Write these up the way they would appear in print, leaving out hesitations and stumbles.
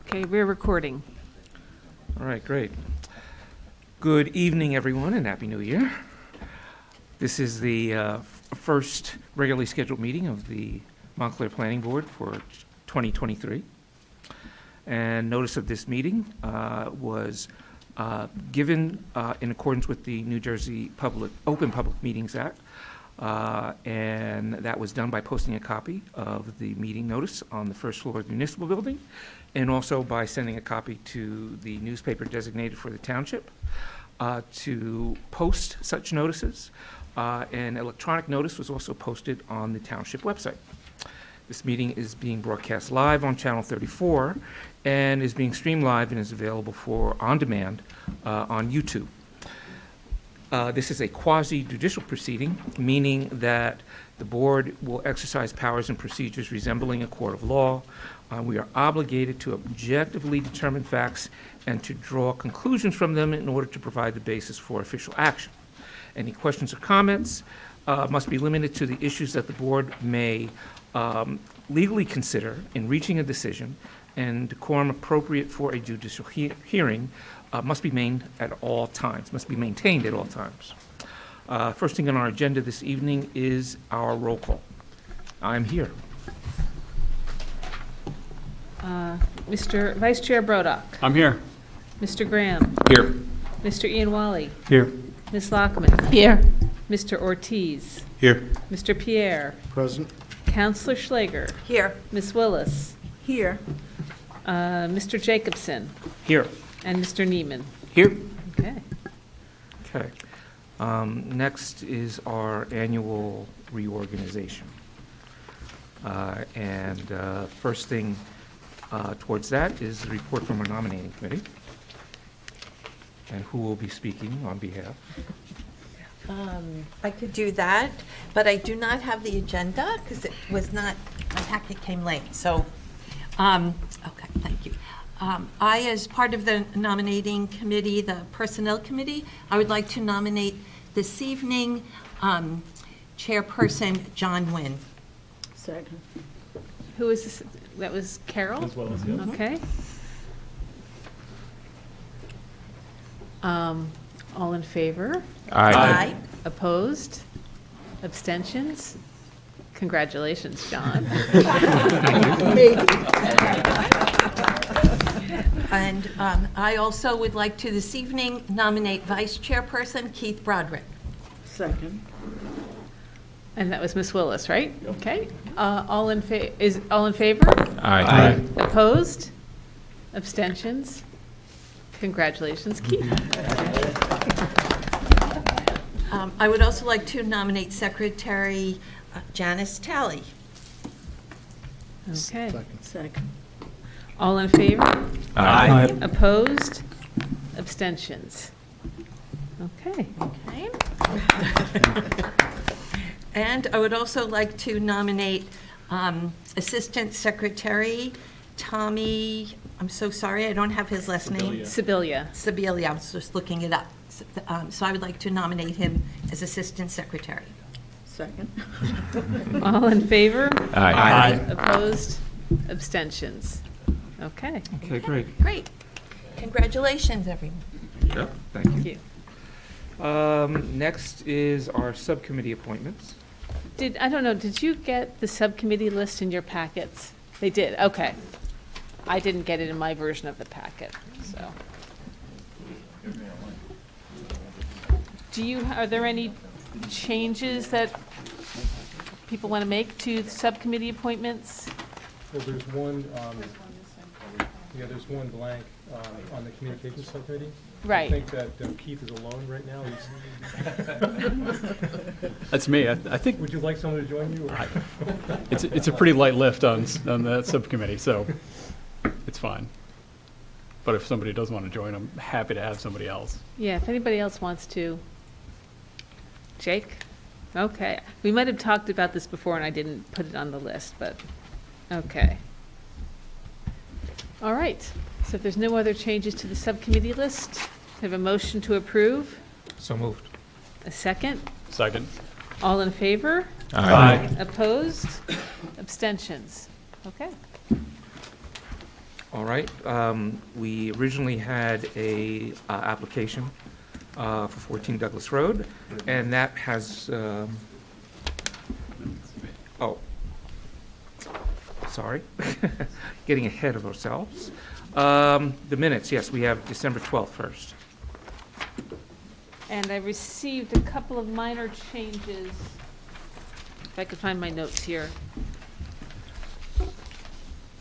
Okay, we're recording. All right, great. Good evening, everyone, and Happy New Year. This is the first regularly scheduled meeting of the Montclair Planning Board for 2023. And notice of this meeting was given in accordance with the New Jersey Open Public Meetings Act, and that was done by posting a copy of the meeting notice on the first floor of the municipal building, and also by sending a copy to the newspaper designated for the township to post such notices. An electronic notice was also posted on the township website. This meeting is being broadcast live on Channel 34 and is being streamed live and is available for on demand on YouTube. This is a quasi-judicial proceeding, meaning that the board will exercise powers and procedures resembling a court of law. We are obligated to objectively determine facts and to draw conclusions from them in order to provide the basis for official action. Any questions or comments must be limited to the issues that the board may legally consider in reaching a decision, and decorum appropriate for a judicial hearing must be maintained at all times. First thing on our agenda this evening is our roll call. I'm here. Mr. Vice Chair Brodock. I'm here. Mr. Graham. Here. Mr. Ian Wally. Here. Ms. Lackawanna. Here. Mr. Ortiz. Here. Mr. Pierre. Present. Counselor Schlager. Here. Ms. Willis. Here. Mr. Jacobson. Here. And Mr. Neiman. Here. Okay. Okay. Next is our annual reorganization. First thing towards that is the report from our nominating committee. And who will be speaking on behalf? I could do that, but I do not have the agenda because it was not, my packet came late. So, okay, thank you. I, as part of the nominating committee, the personnel committee, I would like to nominate this evening Chairperson John Nguyen. Second. Who is this? That was Carol? As well as yes. Okay. All in favor? Aye. Opposed? Abstentions? Congratulations, John. And I also would like to this evening nominate Vice Chairperson Keith Broderick. Second. And that was Ms. Willis, right? Okay. All in favor? Aye. Opposed? Abstentions? Congratulations, Keith. I would also like to nominate Secretary Janice Talley. Okay. Second. All in favor? Aye. Opposed? Abstentions? Okay. Okay. And I would also like to nominate Assistant Secretary Tommy, I'm so sorry, I don't have his last name. Sibilia. Sibilia, I was just looking it up. So I would like to nominate him as Assistant Secretary. Second. All in favor? Aye. Opposed? Abstentions? Okay. Okay, great. Great. Congratulations, everyone. Yep. Thank you. Thank you. Next is our subcommittee appointments. I don't know, did you get the subcommittee list in your packets? They did, okay. I didn't get it in my version of the packet, so. Are there any changes that people want to make to the subcommittee appointments? Well, there's one blank on the communications subcommittee. Right. I think that Keith is alone right now. That's me. I think Would you like someone to join you? Or? it's a pretty light lift on that subcommittee, so it's fine. But if somebody does want to join, I'm happy to have somebody else. Yeah, if anybody else wants to. Jake? Okay. We might have talked about this before and I didn't put it on the list, but, okay. All right. So if there's no other changes to the subcommittee list, I have a motion to approve. So moved. A second. Second. All in favor? Aye. Opposed? Abstentions? Okay. All right, we originally had a application for 14 Douglas Road, and that has, oh, sorry, getting ahead of ourselves. The minutes, yes, we have December 12th first. And I received a couple of minor changes. If I could find my notes here.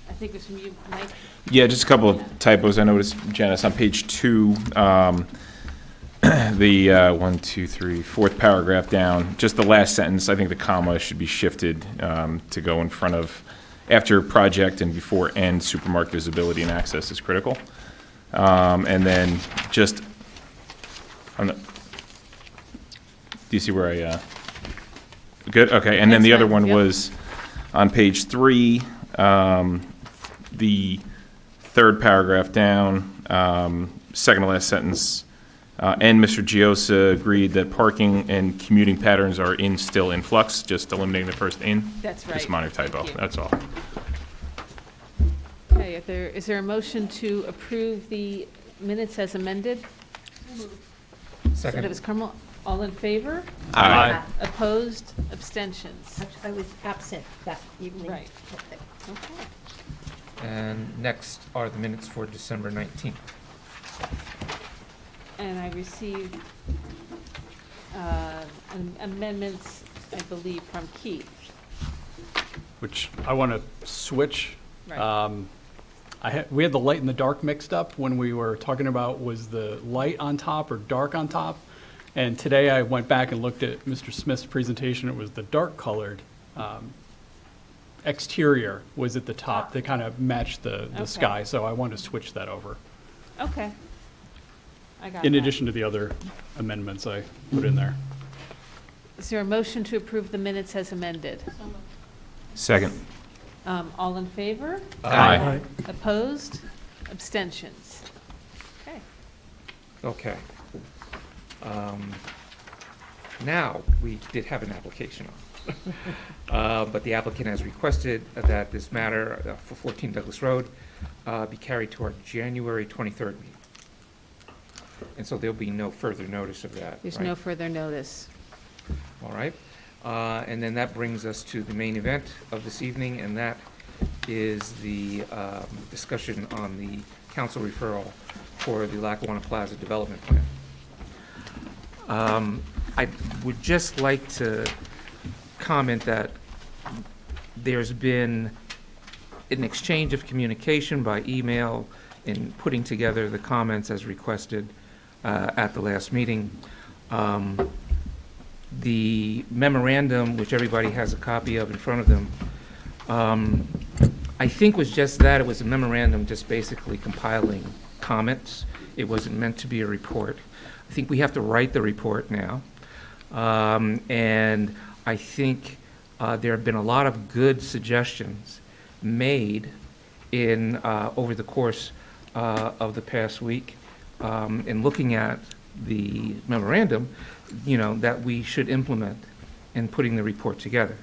I think it's from you, Mike. Yeah, just a couple of typos I noticed, Janice, on page 2, the 1, 2, 3, fourth paragraph down, just the last sentence, I think the comma should be shifted to go in front of, after project and before end, supermarket visibility and access is critical. And then just, on the, do you see where I, good, okay, and then That's the other fine, one yep. was on page 3, the third paragraph down, second to last sentence, and Mr. Giosa agreed that parking and commuting patterns are still in flux, just eliminating the first "in." That's right. Just a minor typo, Thank you. that's all. Okay, is there a motion to approve the minutes as amended? So that was Carmel, all in favor? Aye. Opposed? Abstentions? I was absent that evening. Right. Okay. And next are the minutes for December 19th. And I received amendments, I believe, from Keith. Which I want to switch. Right. We had the light and the dark mixed up when we were talking about was the light on top or dark on top. And today I went back and looked at Mr. Smith's presentation. It was the dark colored exterior was at the top. They kind of matched the Okay. sky. So I wanted to switch that over. Okay. I got In that. addition to the other amendments I put in there. Is there a motion to approve the minutes as amended? Second. All in favor? Aye. Opposed? Abstentions? Okay. Okay. Now, we did have an application on, but the applicant has requested that this matter for 14 Douglas Road be carried to our January 23rd meeting. And so there'll be no further notice of that, There's right? no further notice. All right. And then that brings us to the main event of this evening, and that is the discussion on the council referral for the Lackawanna Plaza Development Plan. I would just like to comment that there's been an exchange of communication by email in putting together the comments as requested at the last meeting. The memorandum, which everybody has a copy of in front of them, I think was just that. It was a memorandum just basically compiling comments. It wasn't meant to be a report. I think we have to write the report now. And I think there have been a lot of good suggestions made in over the course of the past week in looking at the memorandum, you know, that we should implement in putting the report together.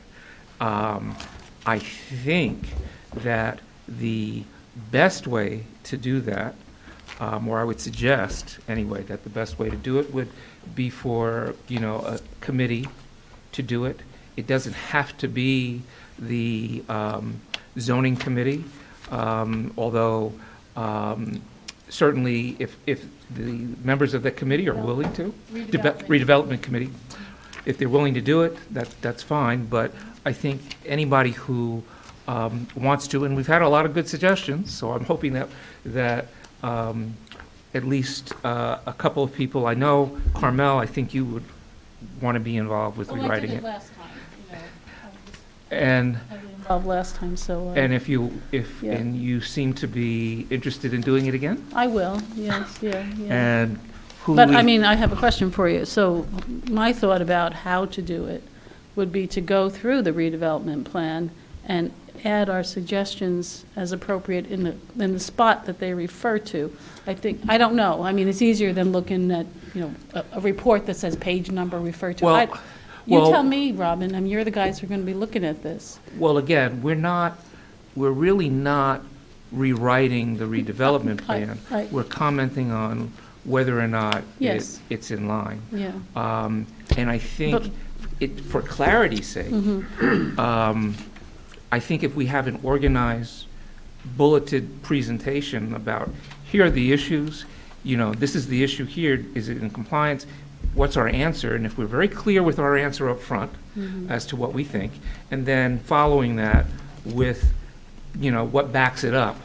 I think that the best way to do that, or I would suggest anyway, that the best way to do it would be for, you know, a committee to do it. It doesn't have to be the zoning committee, although certainly if the members of that committee are willing to. Redevelopment committee. If they're willing to do it, that's fine, but I think anybody who wants to, and we've had a lot of good suggestions, so I'm hoping that at least a couple of people, I know, Carmel, I think you would want to be involved with rewriting it. last time, And I was involved last time, so. and if Yeah. and you seem to be interested in doing it again? I will, yes, yeah. And who? But, I mean, I have a question for you. So my thought about how to do it would be to go through the redevelopment plan and add our suggestions as appropriate in the spot that they refer to. I think, I don't know, I mean, it's easier than looking at, you know, a report that says page number refer to. Well, You Well- tell me, Robin, I mean, you're the guys who are going to be looking at this. Well, again, we're really not rewriting the redevelopment plan. Right. We're commenting on whether or not Yes. it's in line. Yeah. And I think, for clarity's sake, I think if we have an organized, bulleted presentation about, here are the issues, this is the issue here, is it in compliance? What's our answer? And if we're very clear with our answer up front as to what we think, and then following that with, what backs it up,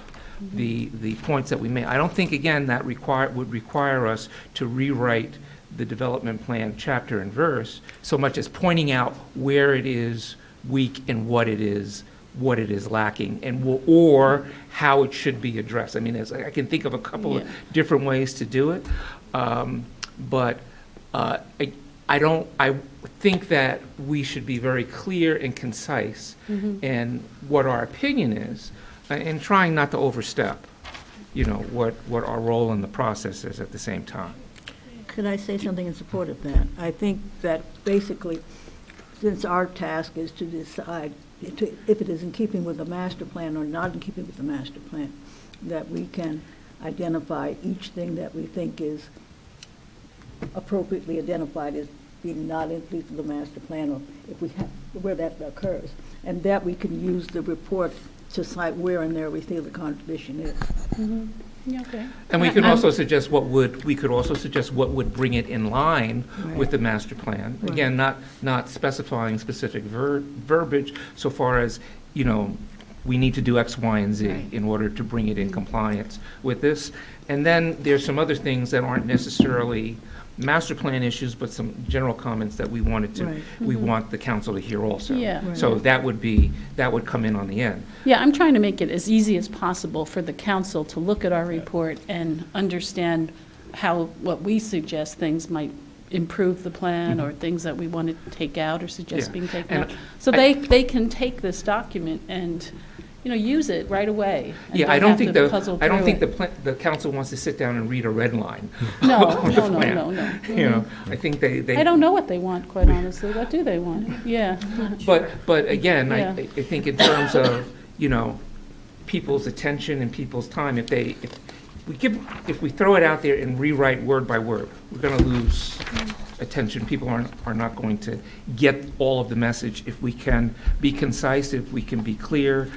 the points that we made. I don't think, again, that would require us to rewrite the development plan chapter and verse, so much as pointing out where it is weak and what it is lacking, or how it should be addressed. I mean, I can think of a couple of different ways to do it, but I think that we should be very clear and concise in what our opinion is, and trying not to overstep, what our role in the process is at the same time. Could I say something in support of that? I think that basically, since our task is to decide if it is in keeping with the master plan or not in keeping with the master plan, that we can identify each thing that we think is appropriately identified as being not in keeping with the master plan, or if we have, where that occurs, and that we can use the report to cite where in there we feel the contradiction is. Yeah, okay. And we can also suggest what would bring it in line with the master plan. Right. Again, not specifying specific verbiage so far as, we need to do X, Y, and Z Right. in order to bring it in compliance with this. And then there's some other things that aren't necessarily master plan issues, but some general comments that we want the council to hear also. Yeah. Right. So that would come in on the end. Yeah, I'm trying to make it as easy as possible for the council to look at our report and understand what we suggest things might improve the plan, or things that we want to take out or suggest Yeah. being taken And out. So they can take this document and, use it right away. And Yeah, I don't have think to puzzle I don't through think it. the council wants to sit down and read a red line. No, on the no, plan. no. I think they. I don't know what they want, quite honestly. What do they want? Yeah. But again, Yeah. I think in terms of, people's attention and people's time, if we throw it out there and rewrite word by word, we're going to lose attention. People are not going to get all of the message. If we can be concise, if we can be clear,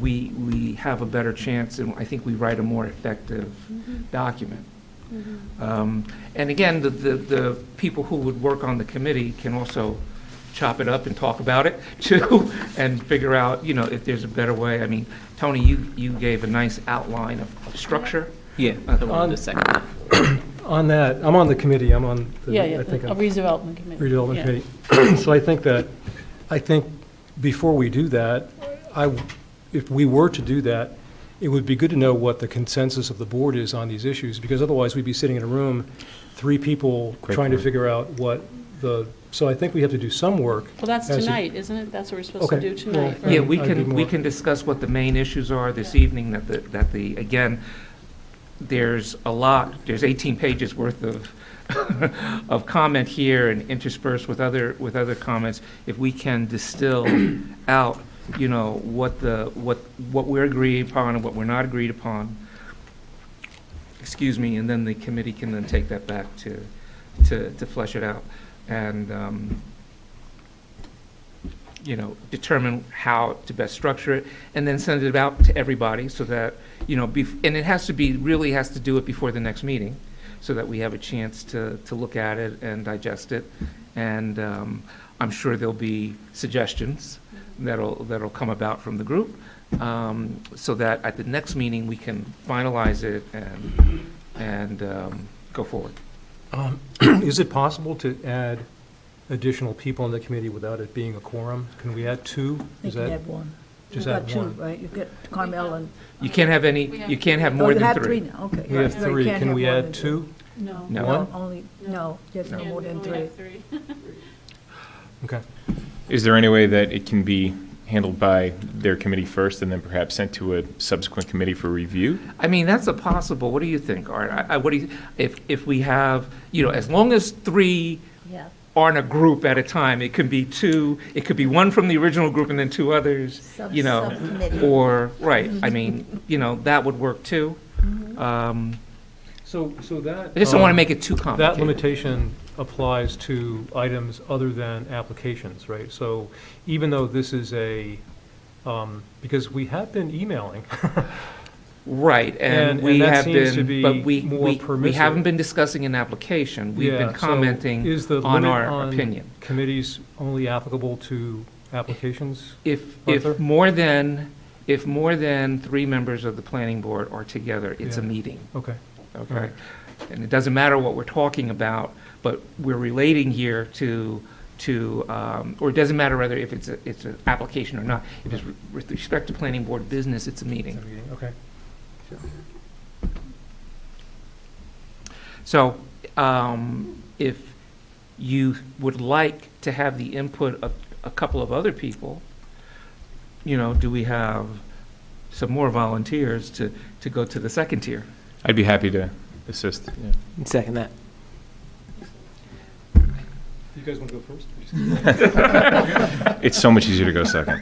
we have a better chance, and I think we write a more effective document. And again, the people who would work on the committee can also chop it up and talk about it too, and figure out, if there's a better way. I mean, Tony, you gave a nice outline of structure. Yeah, On- the second. On that, I'm on the committee, I'm on the, Yeah, I think, a redevelopment committee. redevelopment Yeah. committee. So I think before we do that, if we were to do that, it would be good to know what the consensus of the board is on these issues, because otherwise we'd be sitting in a room, three people Great trying to point. figure out so I think we have to do some work. Well, that's as a- tonight, isn't it? That's what we're supposed to Okay, do tonight. well, Yeah, right? we I'd be can more- discuss what the main issues are this evening, again, there's 18 pages worth of of comment here and interspersed with other comments. If we can distill out, what we're agreeing upon and what we're not agreed upon, and then the committee can then take that back to flesh it out and, determine how to best structure it, and then send it out to everybody so that, and it really has to do it before the next meeting, so that we have a chance to look at it and digest it. And I'm sure there'll be suggestions that'll come about from the group, so that at the next meeting, we can finalize it and go forward. Is it possible to add additional people on the committee without it being a quorum? Can we add two? You Is can that add one. just You've add got two, one? right? You've got Carmel and. You can't have you can't have more you than have three. now, okay. We have Right, three. can't Can have we more add than two? No. No. One? No, there's no more than three. Okay. Is there any way that it can be handled by their committee first and then perhaps sent to a subsequent committee for review? I mean, that's a possible. What do you think, Art? What do you, if we have, as long as three Yeah. aren't a group at a time. It could be two, it could be one from the original group and then two others, you know, Subcommittee. or, right, I mean, you know, that would work too. So that. I just don't want to make it too That complicated. limitation applies to items other than applications, right? So even though this is because we have been emailing, Right, and And we that have seems to been, be but we more permissive. haven't been discussing an application. We've Yeah, been so commenting is the on limit our on opinion. committees only applicable to applications? If Arthur? more than 3 members of the planning board are together, it's a Yeah. meeting, Okay. okay? And it doesn't matter what we're talking about, but we're relating here to, or it doesn't matter whether if it's an application or not. If it's with respect to planning board business, it's a meeting. It's a meeting, okay. So, if you would like to have the input of a couple of other people, you know, do we have some more volunteers to go to the second tier? I'd be happy to assist. Yeah. Second that. You guys want to go first? It's so much easier to go second.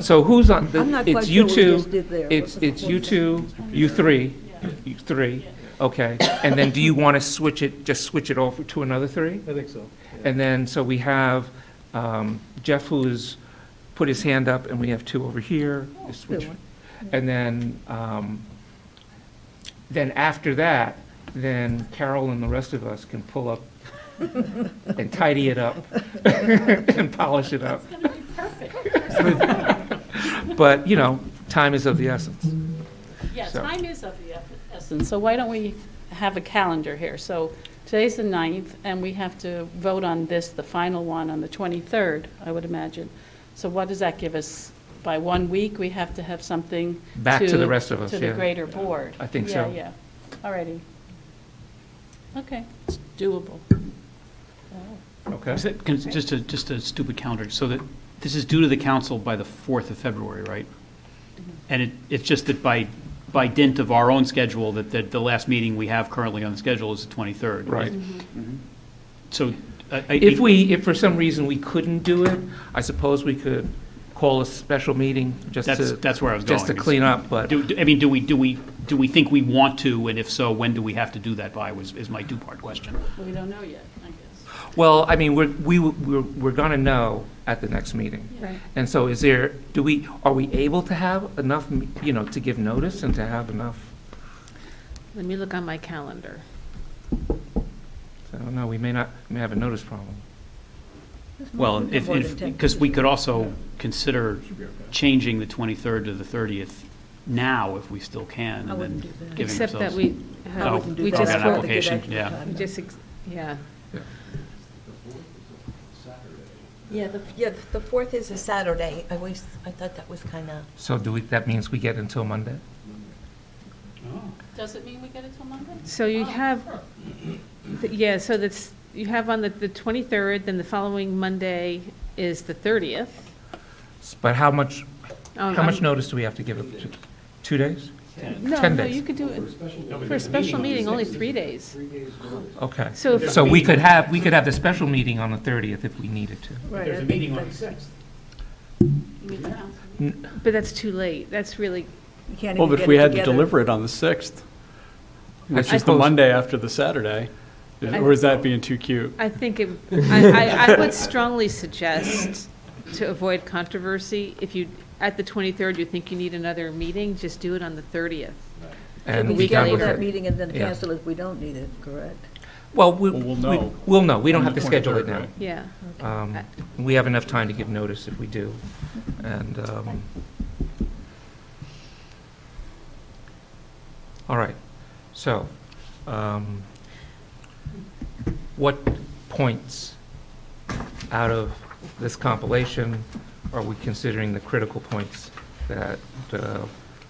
So who's on, I'm not it's quite you sure what we two, just did there. it's you two, you three, okay. And then do you want to switch it over to another 3? I think so. And then, so we have Jeff, who's put his hand up, and we have 2 over here. Just switch. And then after that, then Carol and the rest of us can pull up and tidy it up and polish it up. It's going to be perfect. But, you know, time is of the essence. Yeah, So- time is of the essence, so why don't we have a calendar here? So today's the 9th, and we have to vote on this, the final one, on the 23rd, I would imagine. So what does that give us? By 1 week, we have to have something Back to the rest of us, to the yeah. greater board. I think so. Yeah, all righty. Okay, it's doable. Okay? Is it- Just a stupid calendar, so that this is due to the council by the 4th of February, right? And it's just that by dint of our own schedule, that the last meeting we have currently on the schedule is the 23rd. Right. So. If for some reason we couldn't do it, I suppose we could call a special meeting just That's where I was going. just to clean up, but. I mean, do we think we want to, and if so, when do we have to do that by, is my 2-part question. We don't know yet, I guess. Well, I mean, we're going to know at the next meeting. Right. And so are we able to have enough, you know, to give notice and to have enough? Let me look on my calendar. I don't know, we may have a notice problem. Well, More than 10 because we could also consider changing the 23rd to the 30th now, if we still can, I and wouldn't then do that. giving Except that ourselves. we, Oh, wouldn't do we that. just, Got an for- application, extra yeah. time. we just, yeah. Yeah, the 4th is a Saturday. I thought that was kind of, So that means we get until Monday? Does it mean we get it till Monday? So you have, yeah, so you have on the 23rd, then the following Monday is the 30th. But how much Um, notice do we have to give it? 2 days? No, 10 no, days. you could do it, for a special meeting, only 3 days. Okay. So if- So we could have the special meeting on the 30th if we needed to. Right, I think that's- But that's too late, that's really, you can't Well, even but get if we it had to together. deliver it on the 6th, which I is the suppose- Monday after the Saturday, or is that being too cute? I think I would strongly suggest, to avoid controversy, if you, at the 23rd, you think you need another meeting, just do it on the 30th. And We be done schedule with that it. meeting and then Yeah. cancel if we don't need it, correct? Well, Well, we'll know. We'll know. We don't on have the to schedule it 23rd, now. right? Yeah. We have enough time to give notice if we do. And, all right. So, what points out of this compilation are we considering the critical points that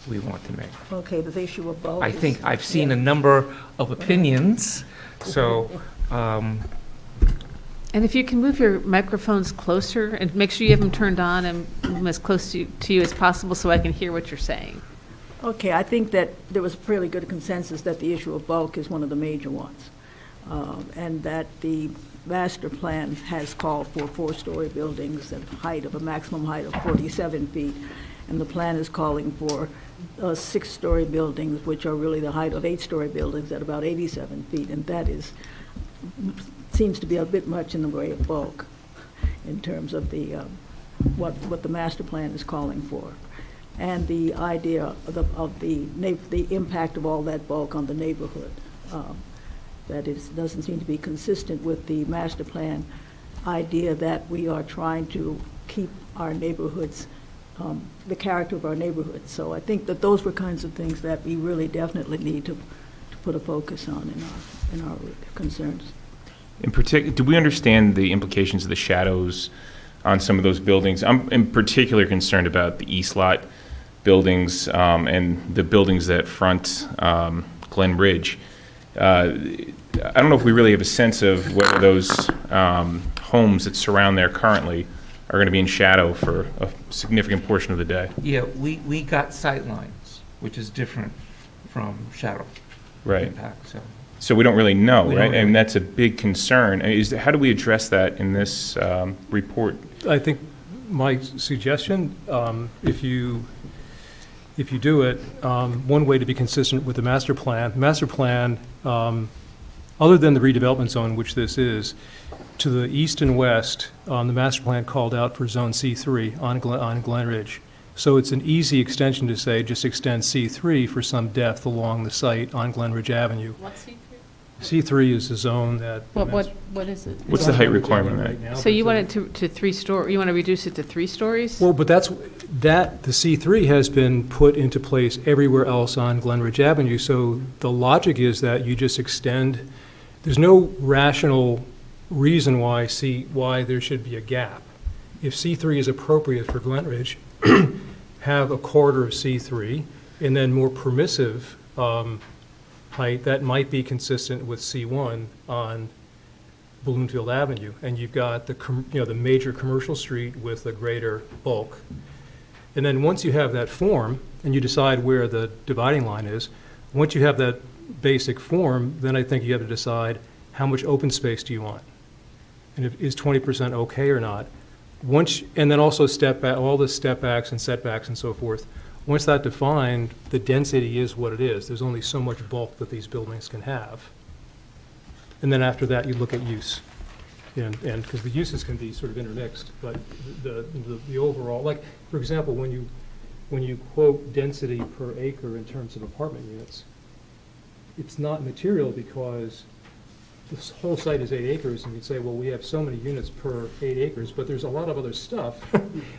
we want to make? Okay, the issue of bulk. I is- think I've seen yeah. a number of opinions, so, And if you can move your microphones closer, and make sure you have them turned on and move them as close to you as possible so I can hear what you're saying. Okay, I think that there was fairly good consensus that the issue of bulk is one of the major ones, and that the master plan has called for 4-story buildings at a maximum height of 47 feet, and the plan is calling for 6-story buildings, which are really the height of 8-story buildings at about 87 feet, and that seems to be a bit much in the way of bulk in terms of the what the master plan is calling for, and the idea of the impact of all that bulk on the neighborhood. That it doesn't seem to be consistent with the master plan idea that we are trying to keep our neighborhoods, the character of our neighborhoods. So I think that those were kinds of things that we really definitely need to put a focus on in our concerns. In particular, do we understand the implications of the shadows on some of those buildings? I'm in particular concerned about the East Lot buildings and the buildings that front Glen Ridge. I don't know if we really have a sense of whether those homes that surround there currently are going to be in shadow for a significant portion of the day. Yeah, we got sight lines, which is different from shadow Right. impact, so. So we don't really know, We right? don't And really. that's a big concern. How do we address that in this report? I think my suggestion, if you do it, one way to be consistent with the master plan, other than the redevelopment zone, which this is, to the east and west, the master plan called out for zone C3 on Glen Ridge. So it's an easy extension to say, just extend C3 for some depth along the site on Glen Ridge Avenue. What's C3? C3 is the zone that. What is it? What's the height requirement on that? Right now, So but you it's want it to 3-story, you want to reduce it to 3 stories? Well, but the C3 has been put into place everywhere else on Glen Ridge Avenue, so the logic is that you just extend, there's no rational reason why there should be a gap. If C3 is appropriate for Glen Ridge, have a corridor of C3, and then more permissive height that might be consistent with C1 on Bloomfield Avenue, and you've got the major commercial street with a greater bulk. And then once you have that form, and you decide where the dividing line is, once you have that basic form, then I think you have to decide how much open space do you want? And is 20% okay or not? And then also step back, all the step backs and setbacks and so forth. Once that's defined, the density is what it is. There's only so much bulk that these buildings can have. And then after that, you look at use. And because the uses can be sort of intermixed, but the overall, like, for example, when you quote density per acre in terms of apartment units, it's not material because this whole site is 8 acres, and you'd say, well, we have so many units per 8 acres, but there's a lot of other stuff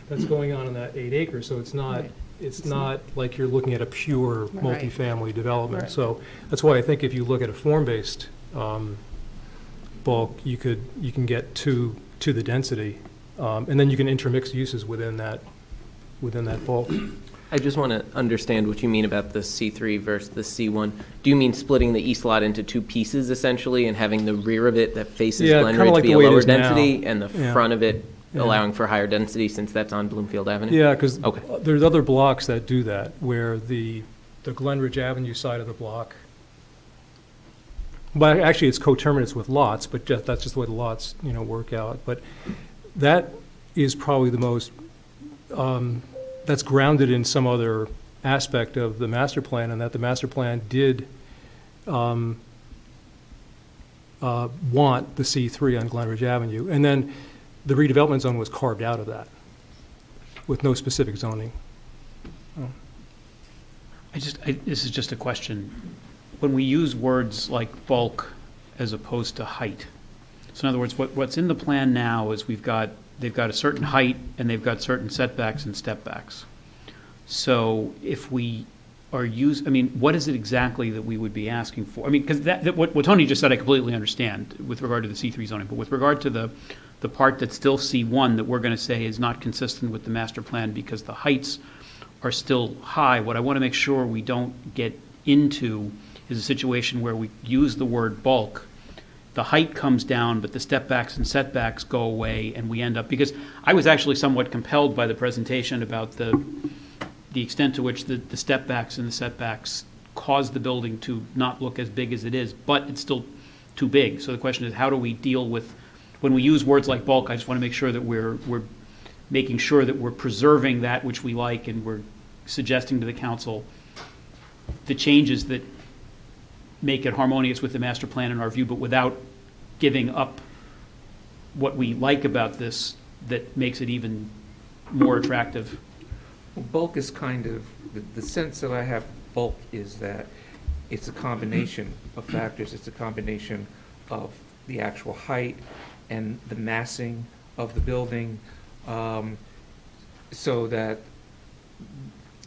that's going on in that 8 acres, so it's not, it's not like you're looking at a pure Right. multifamily development. Right. So that's why I think if you look at a form-based bulk, you can get to the density, and then you can intermix uses within that bulk. I just want to understand what you mean about the C3 versus the C1. Do you mean splitting the east lot into 2 pieces essentially and having the rear of it that faces Yeah, Glen kinda Ridge like be the a way it lower is now. density and the Yeah. front of it Yeah. allowing for higher density since that's on Bloomfield Avenue? Yeah, because Okay. there's other blocks that do that, where the Glen Ridge Avenue side of the block, but actually it's coterminous with lots, but that's just the way the lots, work out. But that is probably the most, that's grounded in some other aspect of the master plan, and that the master plan did want the C3 on Glen Ridge Avenue. And then the redevelopment zone was carved out of that with no specific zoning. This is just a question. When we use words like bulk as opposed to height, so in other words, what's in the plan now is they've got a certain height and they've got certain setbacks and step backs. So if we are what is it exactly that we would be asking for? I mean, because what Tony just said, I completely understand with regard to the C3 zoning, but with regard to the part that's still C1 that we're going to say is not consistent with the master plan because the heights are still high, what I want to make sure we don't get into is a situation where we use the word bulk, the height comes down, but the step backs and setbacks go away, and we end up, because I was actually somewhat compelled by the presentation about the extent to which the step backs and the setbacks cause the building to not look as big as it is, but it's still too big. So the question is, how do we deal with when we use words like bulk, I just want to make sure that we're making sure that we're preserving that which we like, and we're suggesting to the council the changes that make it harmonious with the master plan in our view, but without giving up what we like about this that makes it even more attractive. Well, bulk is kind of, the sense that I have bulk is that it's a combination of factors. It's a combination of the actual height and the massing of the building, so that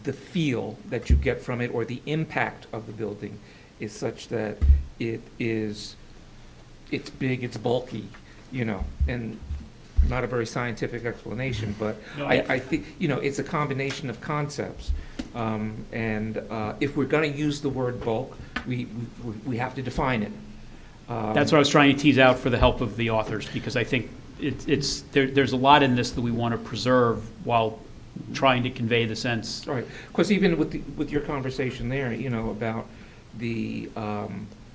the feel that you get from it or the impact of the building is such that it's big, it's bulky, and not a very scientific explanation, but I think, it's a combination of concepts. And if we're going to use the word bulk, we have to define it. That's what I was trying to tease out for the help of the authors, because I think there's a lot in this that we want to preserve while trying to convey the sense. Right, because even with your conversation there, about the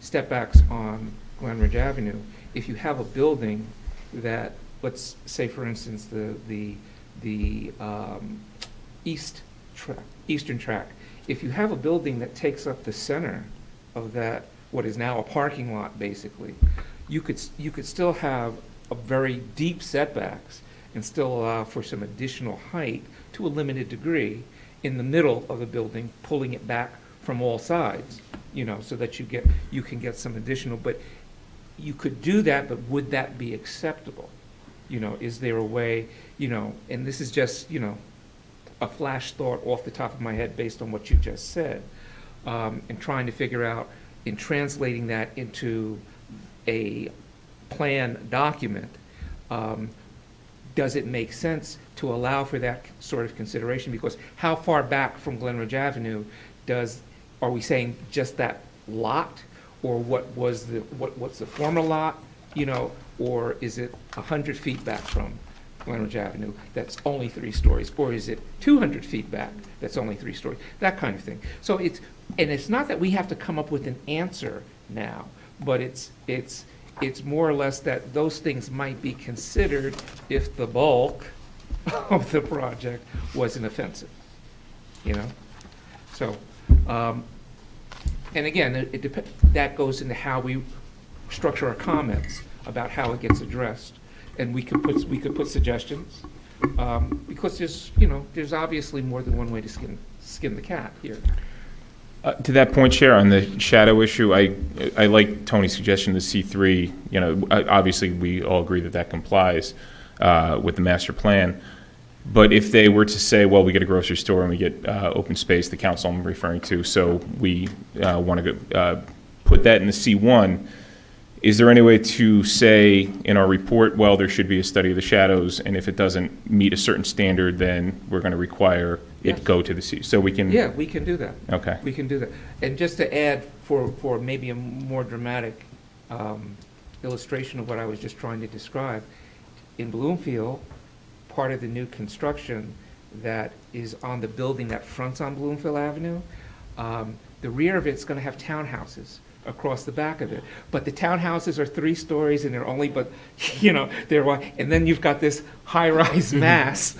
step backs on Glenridge Avenue, if you have a building that, let's say for instance, the eastern track, if you have a building that takes up the center of that, what is now a parking lot basically, you could still have a very deep setbacks and still allow for some additional height to a limited degree in the middle of the building, pulling it back from all sides, so that you can get some additional, but you could do that, but would that be acceptable? Is there a way, and this is just, a flash thought off the top of my head based on what you just said, and trying to figure out, in translating that into a plan document, does it make sense to allow for that sort of consideration? Because how far back from Glenridge Avenue are we saying just that lot, or what's the former lot, or is it 100 feet back from Glenridge Avenue that's only 3 stories, or is it 200 feet back that's only 3 stories, that kind of thing. So it's not that we have to come up with an answer now, but it's more or less that those things might be considered if the bulk of the project wasn't offensive, So, and again, that goes into how we structure our comments about how it gets addressed, and we could put suggestions, because there's obviously more than one way to skin the cat here. To that point, Chair, on the shadow issue, I like Tony's suggestion, the C3, obviously we all agree that complies with the master plan. But if they were to say, well, we get a grocery store and we get open space, the council I'm referring to, so we want to put that in the C1, is there any way to say in our report, well, there should be a study of the shadows, and if it doesn't meet a certain standard, then we're going to require it go to the C? So we can... Yeah, we can do that. Okay. We can do that. And just to add for maybe a more dramatic illustration of what I was just trying to describe, in Bloomfield, part of the new construction that is on the building that fronts on Bloomfield Avenue, the rear of it's going to have townhouses across the back of it. But the townhouses are 3 stories and they're only, and then you've got this high-rise mass.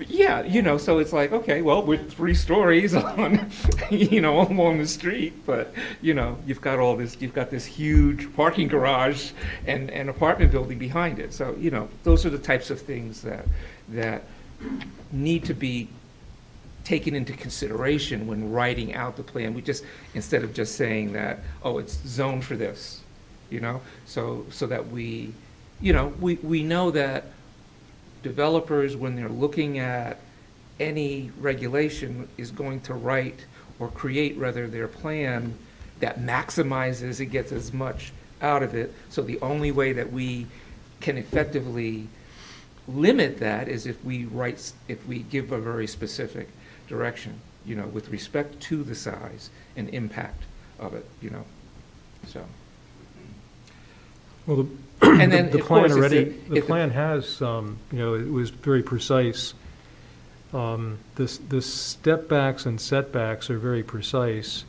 Yeah, so it's like, okay, well, we're 3 stories on, along the street, but, you've got this huge parking garage and an apartment building behind it. So, those are the types of things that need to be taken into consideration when writing out the plan. We just, instead of just saying that, oh, it's zoned for this, so that we know that developers, when they're looking at any regulation, is going to write or create rather their plan that maximizes it, gets as much out of it. So the only way that we can effectively limit that is if we give a very specific direction, with respect to the size and impact of it, so. Well, And then, the of plan course, already, if the plan has, it was very precise. The step backs and setbacks are very precise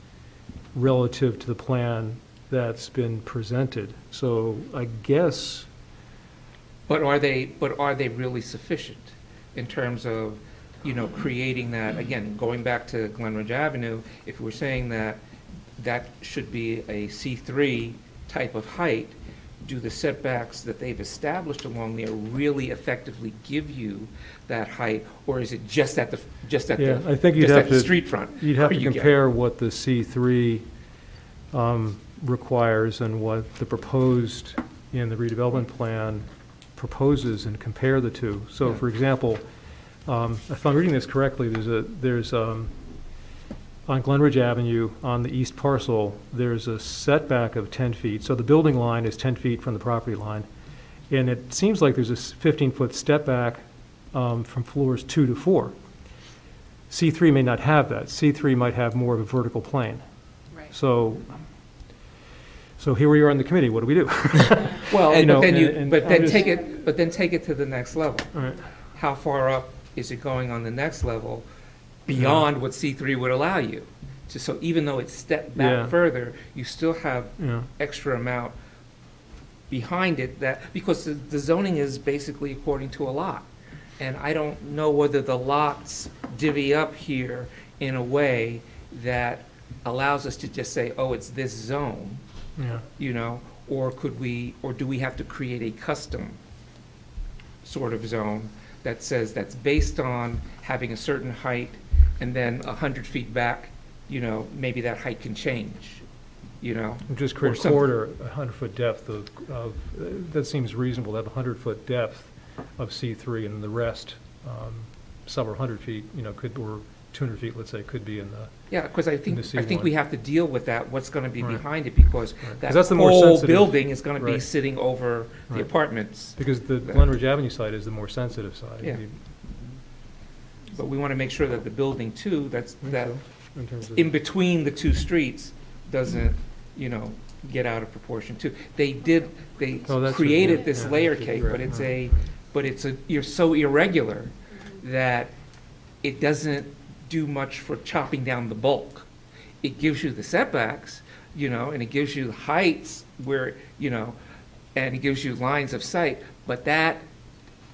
relative to the plan that's been presented. So I guess But are they really sufficient in terms of, creating that, again, going back to Glenridge Avenue, if we're saying that that should be a C3 type of height, do the setbacks that they've established along there really effectively give you that height, or is it just at the I think you'd have to street front? You'd have where to you get- compare what the C3 requires and what the proposed in the redevelopment plan proposes and compare the two. So, Yeah. for example, if I'm reading this correctly, there's on Glenridge Avenue, on the east parcel, there's a setback of 10 feet. So the building line is 10 feet from the property line. And it seems like there's a 15-foot step back from floors 2 to 4. C3 may not have that. C3 might have more of a vertical plane. Right. So here we are in the committee, what do we do? Well, You know, but then I'm take it to the next level. All right. How far up is it going on the next level beyond what C3 would allow you? So even though it's stepped Yeah. back further, you still have Yeah. extra amount behind it because the zoning is basically according to a lot. And I don't know whether the lots divvy up here in a way that allows us to just say, oh, it's this zone, Yeah. or do we have to create a custom sort of zone that says that's based on having a certain height, and then 100 feet back, maybe that height can change, Just create or a something. corridor, 100-foot depth that seems reasonable to have 100-foot depth of C3, and the rest, several hundred feet, or 200 feet, let's say, could be in the, Yeah, because I think C1. we have to deal with that, what's going to be Right. behind it, because Right. 'Cause that that's the more whole sensitive- building is going to be Right. sitting over the Right. apartments. because the Glenridge Avenue side is the more sensitive side. Yeah. But we want to make sure that the building too, that In terms of, in between the two streets doesn't, get out of proportion too. They Oh, that's created right. this Yeah, layer that's cake, right. but you're so irregular that it doesn't do much for chopping down the bulk. It gives you the setbacks, and it gives you heights where, and it gives you lines of sight, but that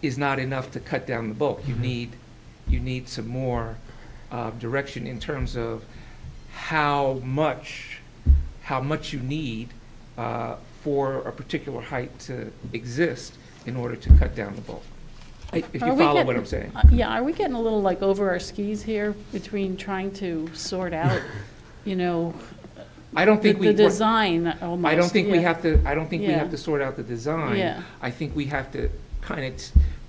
is not enough to cut down the bulk. You need some more direction in terms of how much you need for a particular height to exist in order to cut down the bulk. If Are you we follow getting- what I'm saying. Yeah, are we getting a little like over our skis here between trying to sort out, I don't think the design almost? I don't think we yeah. have to, I don't think we Yeah. have to sort out the design. Yeah. I think we have to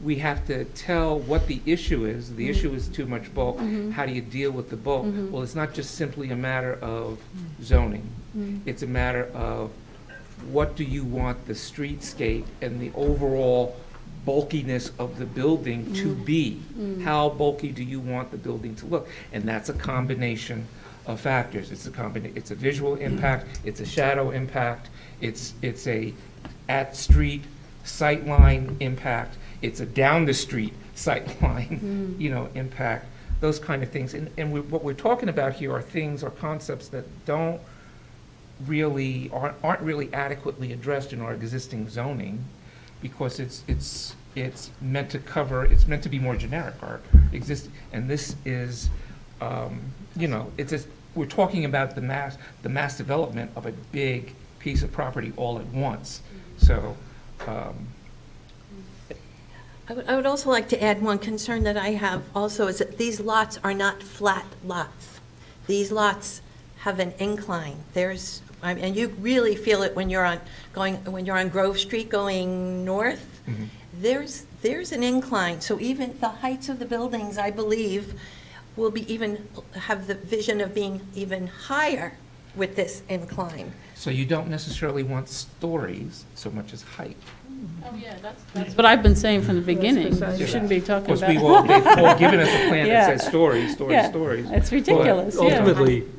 we have to tell what the issue is. The issue is too much bulk. How do you deal with the bulk? Well, it's not just simply a matter of zoning. It's a matter of what do you want the streetscape and the overall bulkiness of the building to be? How bulky do you want the building to look? And that's a combination of factors. It's a visual impact, it's a shadow impact, it's a at-street sightline impact, it's a down-the-street sightline, impact, those kind of things. And what we're talking about here are things or concepts that aren't really adequately addressed in our existing zoning, because it's meant to be more generic, and this is, we're talking about the mass development of a big piece of property all at once. So, I would also like to add one concern that I have also is that these lots are not flat lots. These lots have an incline. And you really feel it when you're on Grove Street going north. There's an incline. So even the heights of the buildings, I believe, will have the vision of being even higher with this incline. so you don't necessarily want stories so much as height. Oh, yeah, that's what I've been saying from the beginning. precisely. You shouldn't be talking Of about. course, they've all given us a plan Yeah. that says stories. Yeah. It's ridiculous, yeah.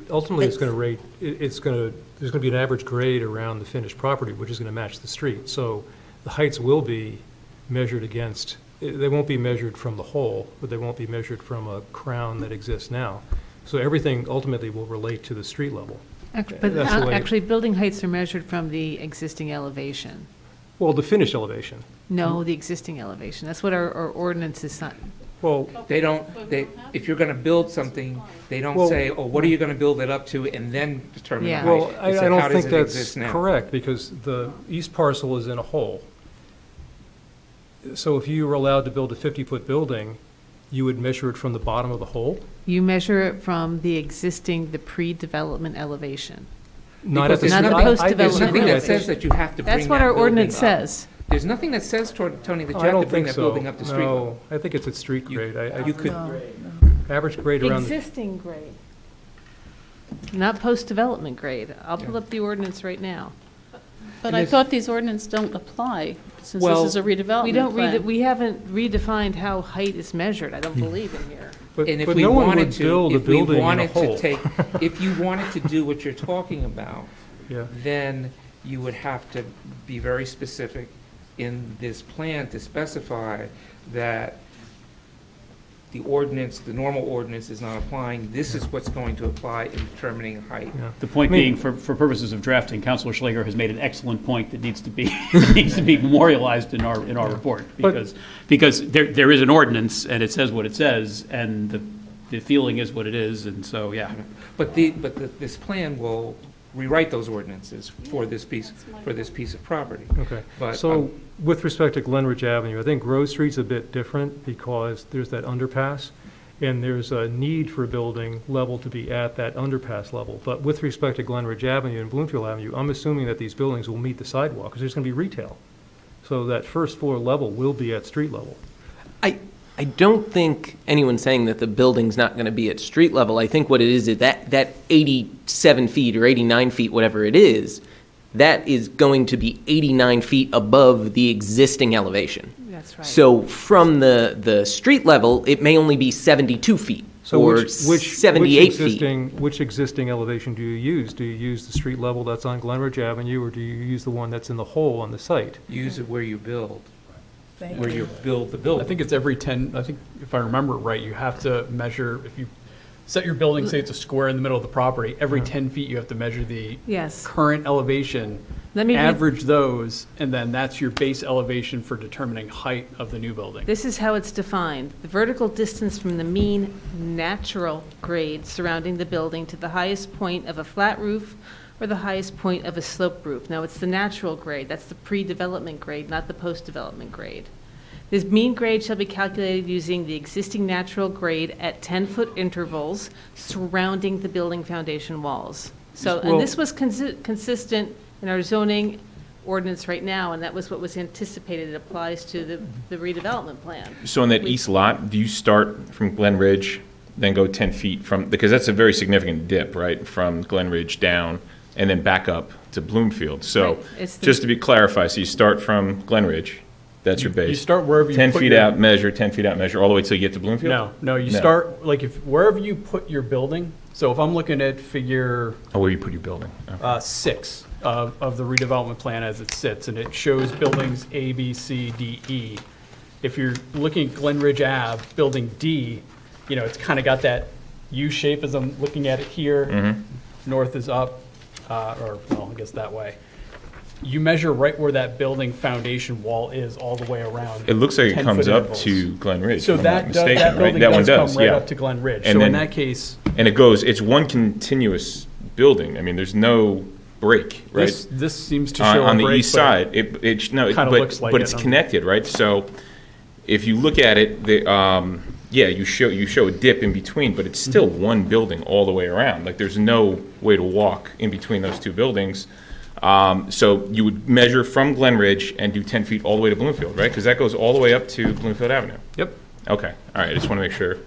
Ultimately, it's going to there's going to be an average grade around the finished property, which is going to match the street. So the heights will be measured against, they won't be measured from the whole, but they won't be measured from a crown that exists now. So everything ultimately will relate to the street level. But That's the way- actually, building heights are measured from the existing elevation. Well, the finished elevation. No, the existing elevation. That's what our ordinance is not. Well, If you're gonna build something, they don't Well- say, oh, what are you gonna build it up to, and then determine the Yeah. height. well, They I say, how don't does think it that's exist now? correct, because the east parcel is in a hole. So if you were allowed to build a 50-foot building, you would measure it from the bottom of the hole? You measure it from the pre-development elevation. Not at the Because Not the I- I post-development There's disagree. nothing I that think- says that you have to bring That's that what our building ordinance up. says. There's nothing that says, Tony, that you I have to don't bring think that so. building up to street level. No, I think it's at street You- grade. You could, Average grade around, Existing grade. Not post-development grade. I'll pull Yeah. up the ordinance right now. But And I this- thought these ordinances don't apply, since Well, this is a redevelopment We don't plan. we haven't redefined how height is measured, I don't believe in here. but and if but we no one wanted would to, build a if we building in a wanted to hole. take, if you wanted to do what you're talking about, Yeah. then you would have to be very specific in this plan to specify that the ordinance, the normal ordinance is not applying. This is what's going to apply in determining height. Yeah. The point I mean- being, for purposes of drafting, Counselor Schlager has made an excellent point that needs to be, needs to be memorialized in our report. But- Because there is an ordinance, and it says what it says, and the feeling is what it is, and so, yeah. But this plan will rewrite those ordinances for this piece of property. Okay. But, So with respect to Glenridge Avenue, I think Grove Street's a bit different because there's that underpass, and there's a need for a building level to be at that underpass level. But with respect to Glenridge Avenue and Bloomfield Avenue, I'm assuming that these buildings will meet the sidewalk, because there's going to be retail. So that first floor level will be at street level. I don't think anyone's saying that the building's not going to be at street level. I think what it is that 87 feet or 89 feet, whatever it is, that is going to be 89 feet above the existing elevation. That's right. So from the street level, it may only be 72 feet So or which 78 feet. Which existing elevation do you use? Do you use the street level that's on Glenridge Avenue, or do you use the one that's in the hole on the site? use it where you build, Thank where you build the building. I think it's every 10, I think if I remember it right, you have to measure, if you set your building, say it's a square in the middle of the property, every 10 feet you have to measure the Yes. current elevation, Let me read- average those, and then that's your base elevation for determining height of the new building. This is how it's defined. The vertical distance from the mean natural grade surrounding the building to the highest point of a flat roof or the highest point of a sloped roof. Now, it's the natural grade. That's the pre-development grade, not the post-development grade. This mean grade shall be calculated using the existing natural grade at 10-foot intervals surrounding the building foundation walls. So, Well- and this was consistent in our zoning ordinance right now, and that was what was anticipated. It applies to the redevelopment plan. So in that east lot, do you start from Glen Ridge, then go 10 feet from, because that's a very significant dip, right, from Glen Ridge down, and then back up to Bloomfield. So Right, it's the- just to be clarified, so you start from Glen Ridge, that's your base. You start wherever you 10 put feet your- out, measure, 10 feet out, measure, all the way till you get to Bloomfield? No, you No. start, like, if, wherever you put your building, so if I'm looking at figure Oh, where you put your building. Okay. 6 of the redevelopment plan as it sits, and it shows buildings A, B, C, D, E. If you're looking at Glen Ridge Ave, building D, you know, it's kind of got that U shape as I'm looking at it here. Mm-hmm. North is up, or, well, I guess that way. You measure right where that building foundation wall is all the way around. It looks like it 10-foot comes up intervals. to Glen Ridge, So if I'm that, not mistaken, that right? building That one does does, come right yeah. up to Glen Ridge. And So in then- that case, And it goes, it's one continuous building. I mean, there's no break, right? this seems to on, show a on the break, east but- side. No, Kinda looks like but it it's on- connected, right? So if you look at it, yeah, you show a dip in between, but it's still Mm-hmm. one building all the way around. Like there's no way to walk in between those two buildings. So you would measure from Glen Ridge and do 10 feet all the way to Bloomfield, right? Because that goes all the way up to Bloomfield Avenue. Yep. Okay, all right, I just want to make sure.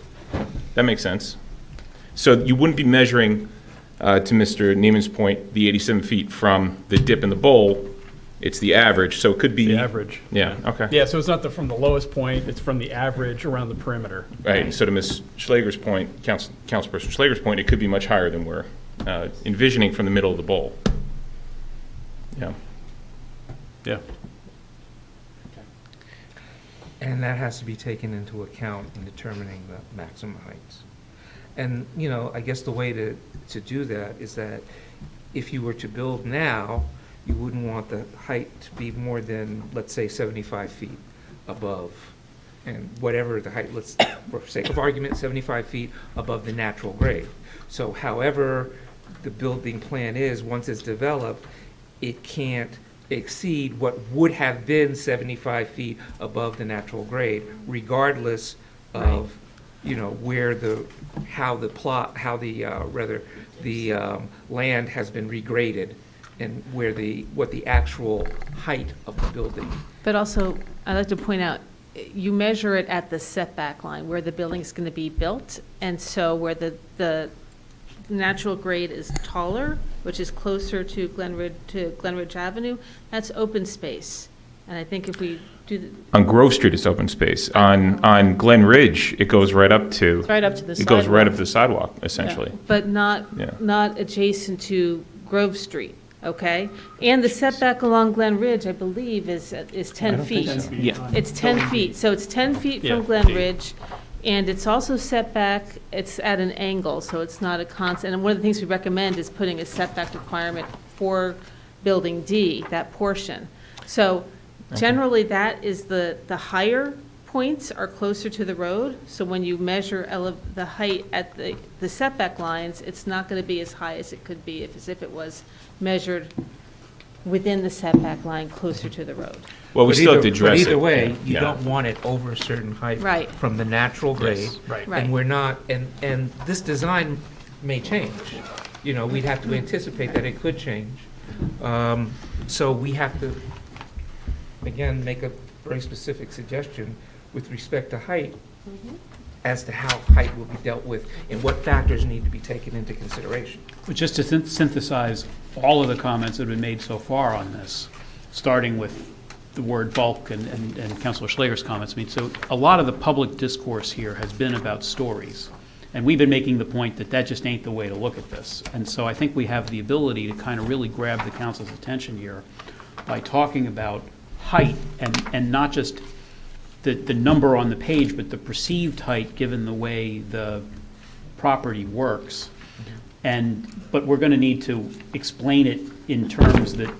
That makes sense. So you wouldn't be measuring, to Mr. Neiman's point, the 87 feet from the dip in the bowl. It's the average, so it could be. The average. Yeah, okay. Yeah, so it's not from the lowest point, it's from the average around the perimeter. Right, so to Ms. Schlager's point, Councilperson Schlager's point, it could be much higher than we're envisioning from the middle of the bowl. Yeah. Yeah. And that has to be taken into account in determining the maximum heights. And, I guess the way to do that is that if you were to build now, you wouldn't want the height to be more than, let's say, 75 feet above, and whatever the height, let's, for sake of argument, 75 feet above the natural grade. So however the building plan is, once it's developed, it can't exceed what would have been 75 feet above the natural grade, regardless of, where the land has been regraded and what the actual height of the building. But also, I'd like to point out, you measure it at the setback line where the building's going to be built, and so where the natural grade is taller, which is closer to Glenridge Avenue, that's open space. And I think if we do On Grove Street, it's open space. On Glen Ridge, it goes right up to. it's right up to the It sidewalk. goes right up to the sidewalk, essentially. But Yeah. not adjacent to Grove Street, okay? And the setback along Glen Ridge, I believe, is 10 feet. Yeah. It's 10 feet, so it's 10 feet Yeah. from Glen Ridge, and it's also set back, it's at an angle, so it's not a constant. And one of the things we recommend is putting a setback requirement for Building D, that portion. So generally, that is the higher points are closer to the road, so when you measure the height at the setback lines, it's not going to be as high as it could be as if it was measured within the setback line closer to the road. Well, we But still have to either- address it. But either way, you Yeah. don't want it over a certain height. Right. From the natural grade. Right. Right. And we're not, and this design may change. We'd have to anticipate that it could change. So we have to, again, make a very specific suggestion with respect to height as to how height will be dealt with and what factors need to be taken into consideration. But just to synthesize all of the comments that have been made so far on this, starting with the word bulk and Councilor Schlager's comments, so a lot of the public discourse here has been about stories. And we've been making the point that just ain't the way to look at this. And so I think we have the ability to kind of really grab the council's attention here by talking about height and not just the number on the page, but the perceived height given the way the property works. But we're going to need to explain it in terms that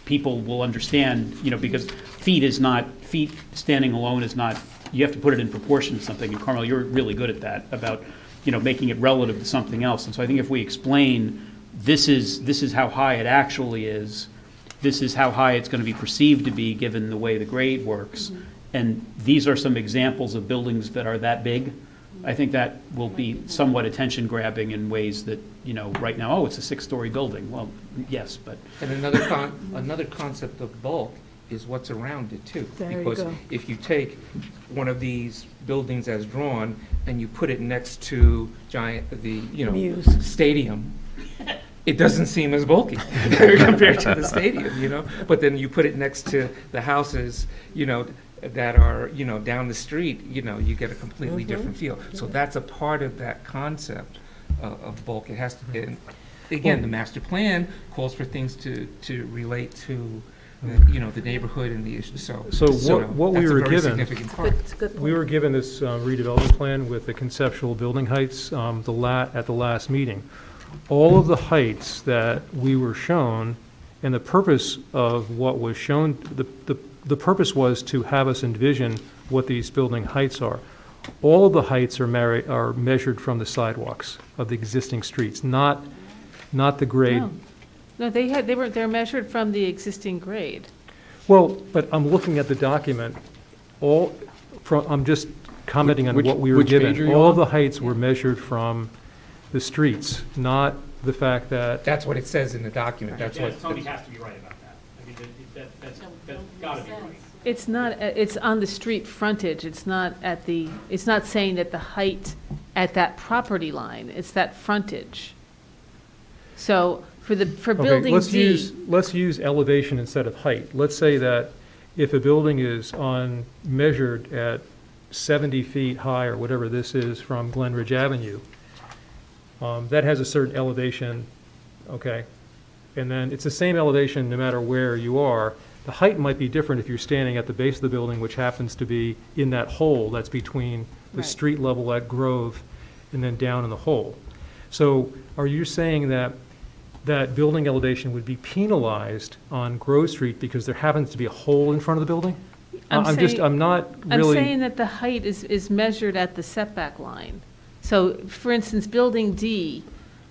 people will understand, because feet standing alone is not, you have to put it in proportion to something. And Carmel, you're really good at that, about, making it relative to something else. And so I think if we explain, this is how high it actually is, this is how high it's going to be perceived to be given the way the grade works, and these are some examples of buildings that are that big, I think that will be somewhat attention-grabbing in ways that, right now, it's a 6-story building. Well, yes, but. And another concept of bulk is what's around it too. There you Because go. if you take one of these buildings as drawn and you put it next to Muse. stadium, it doesn't seem as bulky compared to the stadium, But then you put it next to the houses, that are, down the street, you get a completely different feel. So that's a part of that concept of bulk. It has to, and again, the master plan calls for things to relate to, the neighborhood and the issues. So what we that's a were very given- significant part. It's a good point. We were given this redevelopment plan with the conceptual building heights at the last meeting. All of the heights that we were shown, and the purpose of what was shown, the purpose was to have us envision what these building heights are. All of the heights are measured from the sidewalks of the existing streets, not the grade. No, they're measured from the existing grade. Well, but I'm looking at the document, I'm just commenting on Which- what we were which page given. are you All of on? the heights were measured from the streets, not the fact that, That's what it says in the document. That's what. Tony has to be right about that. I mean, that's gotta be right. It's not, it's on the street frontage, it's not saying that the height at that property line, it's that frontage. So for okay, building D. let's use elevation instead of height. Let's say that if a building is measured at 70 feet high, or whatever this is, from Glenridge Avenue, that has a certain elevation, okay? And then it's the same elevation no matter where you are. The height might be different if you're standing at the base of the building, which happens to be in that hole that's between the Right. street level at Grove and then down in the hole. So are you saying that that building elevation would be penalized on Grove Street because there happens to be a hole in front of the building? I'm not I'm really. saying that the height is measured at the setback line. So, for instance, Building D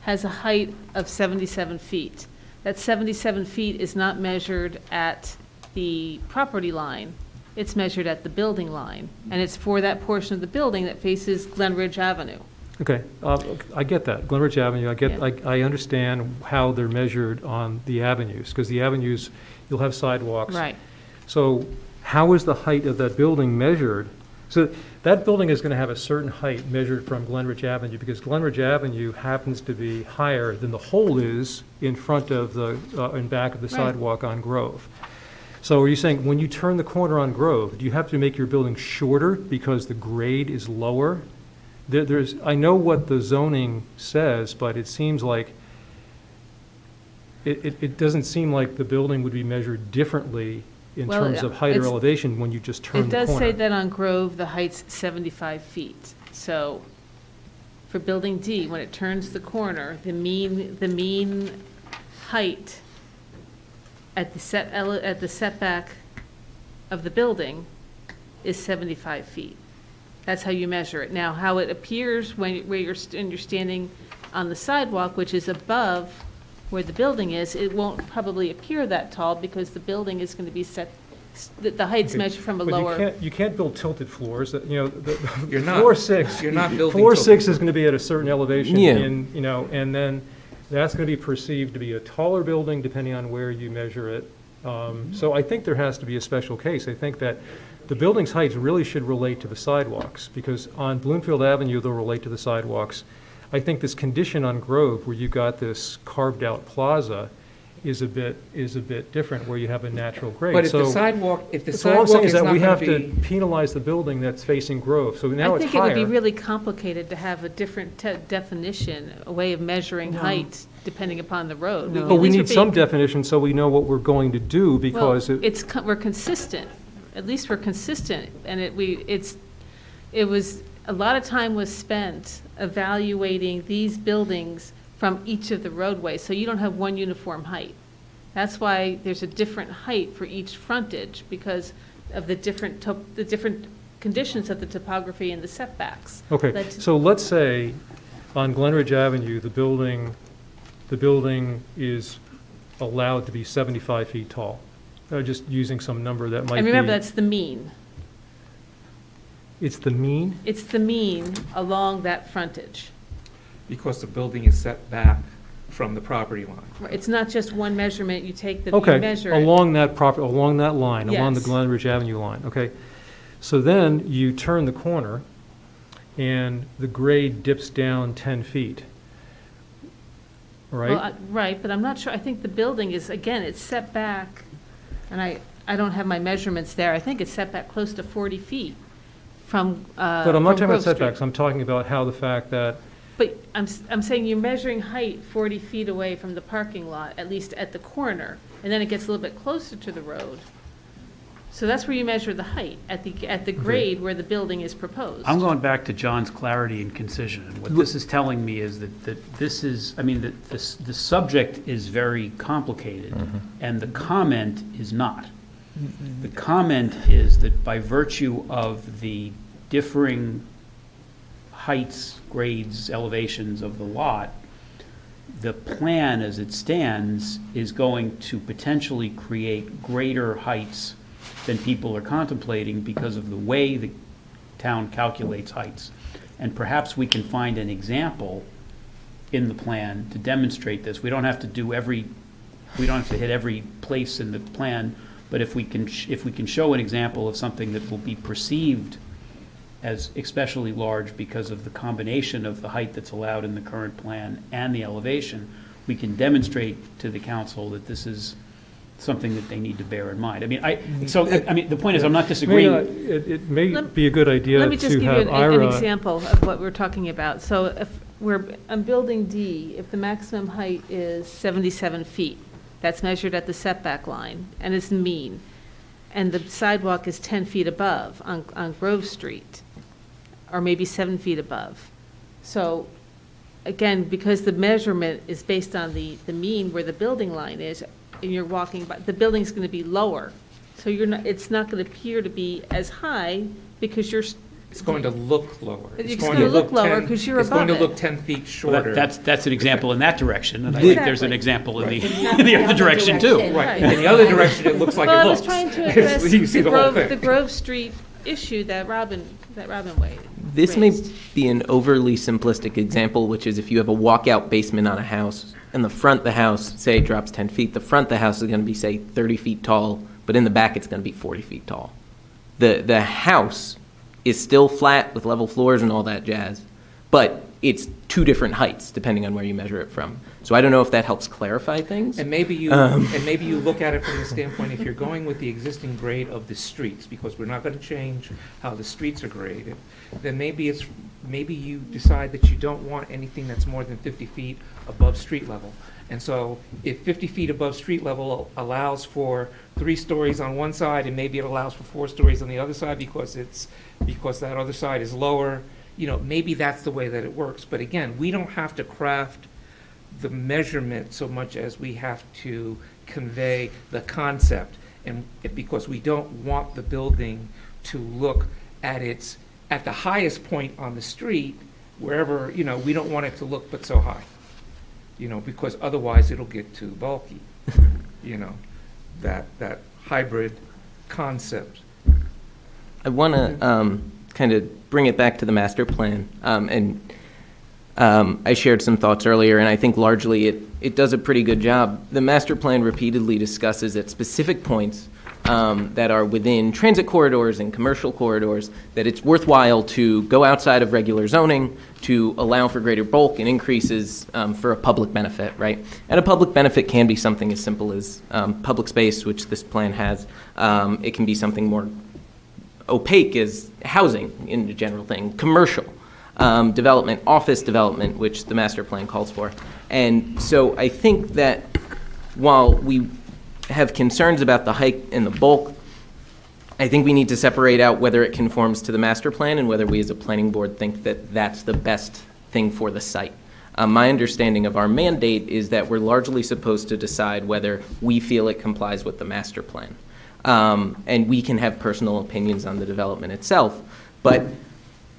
has a height of 77 feet. That 77 feet is not measured at the property line. It's measured at the building line. And it's for that portion of the building that faces Glen Ridge Avenue. Okay, I get that. Glen Ridge Avenue, I understand how they're measured on the avenues, because the avenues, you'll have sidewalks. Right. So how is the height of that building measured? So that building is going to have a certain height measured from Glen Ridge Avenue, because Glen Ridge Avenue happens to be higher than the hole is in front of the, in back of the Right. sidewalk on Grove. So are you saying when you turn the corner on Grove, do you have to make your building shorter because the grade is lower? I know what the zoning says, but it seems like, it doesn't seem like the building would be measured differently in Well, terms of height or it's- elevation when you just turn It the corner. does say that on Grove, the height's 75 feet. So for Building D, when it turns the corner, the mean height at the setback of the building is 75 feet. That's how you measure it. Now, how it appears where you're standing on the sidewalk, which is above where the building is, it won't probably appear that tall because the building is going to be set, the height's Okay, measured from a but lower. you can't build tilted floors, You're not. floor six. You're not building Floor tilted six is going to be at a certain elevation. Yeah. And then that's going to be perceived to be a taller building depending on where you measure it. So I think there has to be a special case. I think that the building's heights really should relate to the sidewalks, because on Bloomfield Avenue, they'll relate to the sidewalks. I think this condition on Grove, where you got this carved-out plaza, is a bit different, where you have a natural grade. But if the So- sidewalk, So all I'm saying is that we not have gonna to be, penalize the building that's facing Grove, so now I it's think it would be higher. really complicated to have a different definition, a way of measuring height depending upon the road. But we These are need some being- definition so we know what we're going to do, Well, because we're consistent. At least we're consistent, and it was, a lot of time was spent evaluating these buildings from each of the roadways, so you don't have one uniform height. That's why there's a different height for each frontage, because of the different conditions of the topography and the setbacks. Okay, Led to- so let's say on Glenridge Avenue, the building is allowed to be 75 feet tall. Just using some number that might be. And remember, that's the mean. It's the mean? It's the mean along that frontage. because the building is set back from the property line. It's not just one measurement, you take the, you Okay, measure it. along that along that line, along the Yes. Glenridge Avenue line, okay. So then you turn the corner, and the grade dips down 10 feet, right? Well, right, but I'm not sure, I think the building is, again, it's set back, and I don't have my measurements there, I think it's set back close to 40 feet from, But I'm not talking about Grove Street. setbacks, I'm talking about how the fact that, But I'm saying you're measuring height 40 feet away from the parking lot, at least at the corner, and then it gets a little bit closer to the road. So that's where you measure the height, at the grade where the building is proposed. I'm going back to John's clarity and concision. And what this is telling me is that this is, I mean, that the subject is very complicated, and the comment is not. The comment is that by virtue of the differing heights, grades, elevations of the lot, the plan as it stands is going to potentially create greater heights than people are contemplating because of the way the town calculates heights. And perhaps we can find an example in the plan to demonstrate this. We don't have to hit every place in the plan, but if we can show an example of something that will be perceived as especially large because of the combination of the height that's allowed in the current plan and the elevation, we can demonstrate to the council that this is something that they need to bear in mind. I mean, the point is, I'm not disagreeing. it may Lem- be a good idea Let me just to give you have an Ira. example of what we're talking about. So if I'm building D, if the maximum height is 77 feet, that's measured at the setback line, and it's mean, and the sidewalk is 10 feet above on Grove Street, or maybe 7 feet above. So again, because the measurement is based on the mean where the building line is, and you're walking by, the building's going to be lower. So you're not, it's not going to appear to be as high because you're, It's going to look lower. It's going to look lower 'cause you're It's going to above it. look 10 feet Well, shorter. that's an example in that direction, and I think there's an Exactly. example in the other direction, too. Right, in the other direction, it looks like well, it I was looks. trying to address You see the whole the thing. Grove Street issue that Robin Way This may raised. be an overly simplistic example, which is if you have a walkout basement on a house, and the front of the house, say, drops 10 feet, the front of the house is going to be, say, 30 feet tall, but in the back, it's going to be 40 feet tall. The house is still flat with level floors and all that jazz, but it's two different heights, depending on where you measure it from. So I don't know if that helps clarify things. And maybe you look at it from the standpoint, if you're going with the existing grade of the streets, because we're not going to change how the streets are graded, then maybe you decide that you don't want anything that's more than 50 feet above street level. And so if 50 feet above street level allows for 3 stories on one side, and maybe it allows for 4 stories on the other side because that other side is lower, maybe that's the way that it works. But again, we don't have to craft the measurement so much as we have to convey the concept, and because we don't want the building to look at the highest point on the street, wherever, we don't want it to look but so high, because otherwise it'll get too bulky, that hybrid concept. I want to kind of bring it back to the master plan, and I shared some thoughts earlier, and I think largely it does a pretty good job. The master plan repeatedly discusses at specific points that are within transit corridors and commercial corridors that it's worthwhile to go outside of regular zoning to allow for greater bulk and increases for a public benefit, right? And a public benefit can be something as simple as public space, which this plan has. It can be something more opaque as housing in the general thing, commercial development, office development, which the master plan calls for. And so I think that while we have concerns about the height and the bulk, I think we need to separate out whether it conforms to the master plan and whether we as a planning board think that that's the best thing for the site. My understanding of our mandate is that we're largely supposed to decide whether we feel it complies with the master plan. And we can have personal opinions on the development itself, but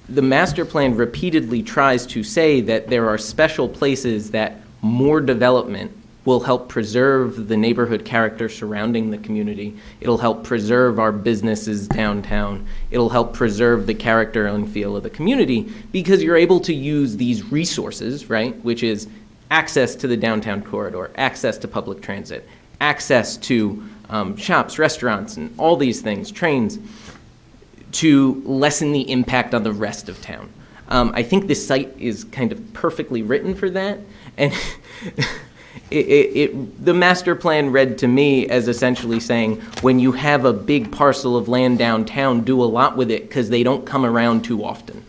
the master plan repeatedly tries to say that there are special places that more development will help preserve the neighborhood character surrounding the community. It'll help preserve our businesses downtown. It'll help preserve the character and feel of the community because you're able to use these resources, right, which is access to the downtown corridor, access to public transit, access to shops, restaurants, and all these things, trains, to lessen the impact on the rest of town. I think this site is kind of perfectly written for that, and the master plan read to me as essentially saying, when you have a big parcel of land downtown, do a lot with it because they don't come around too often.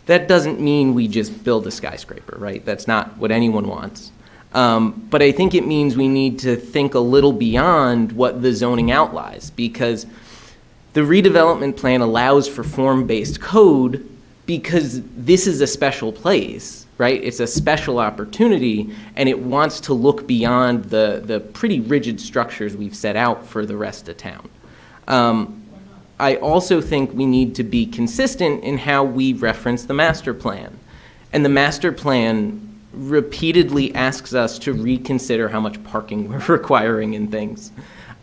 That doesn't mean we just build a skyscraper, right? That's not what anyone wants. But I think it means we need to think a little beyond what the zoning outlines, because the redevelopment plan allows for form-based code because this is a special place, right? It's a special opportunity, and it wants to look beyond the pretty rigid structures we've set out for the rest of town. I also think we need to be consistent in how we reference the master plan. And the master plan repeatedly asks us to reconsider how much parking we're requiring in things.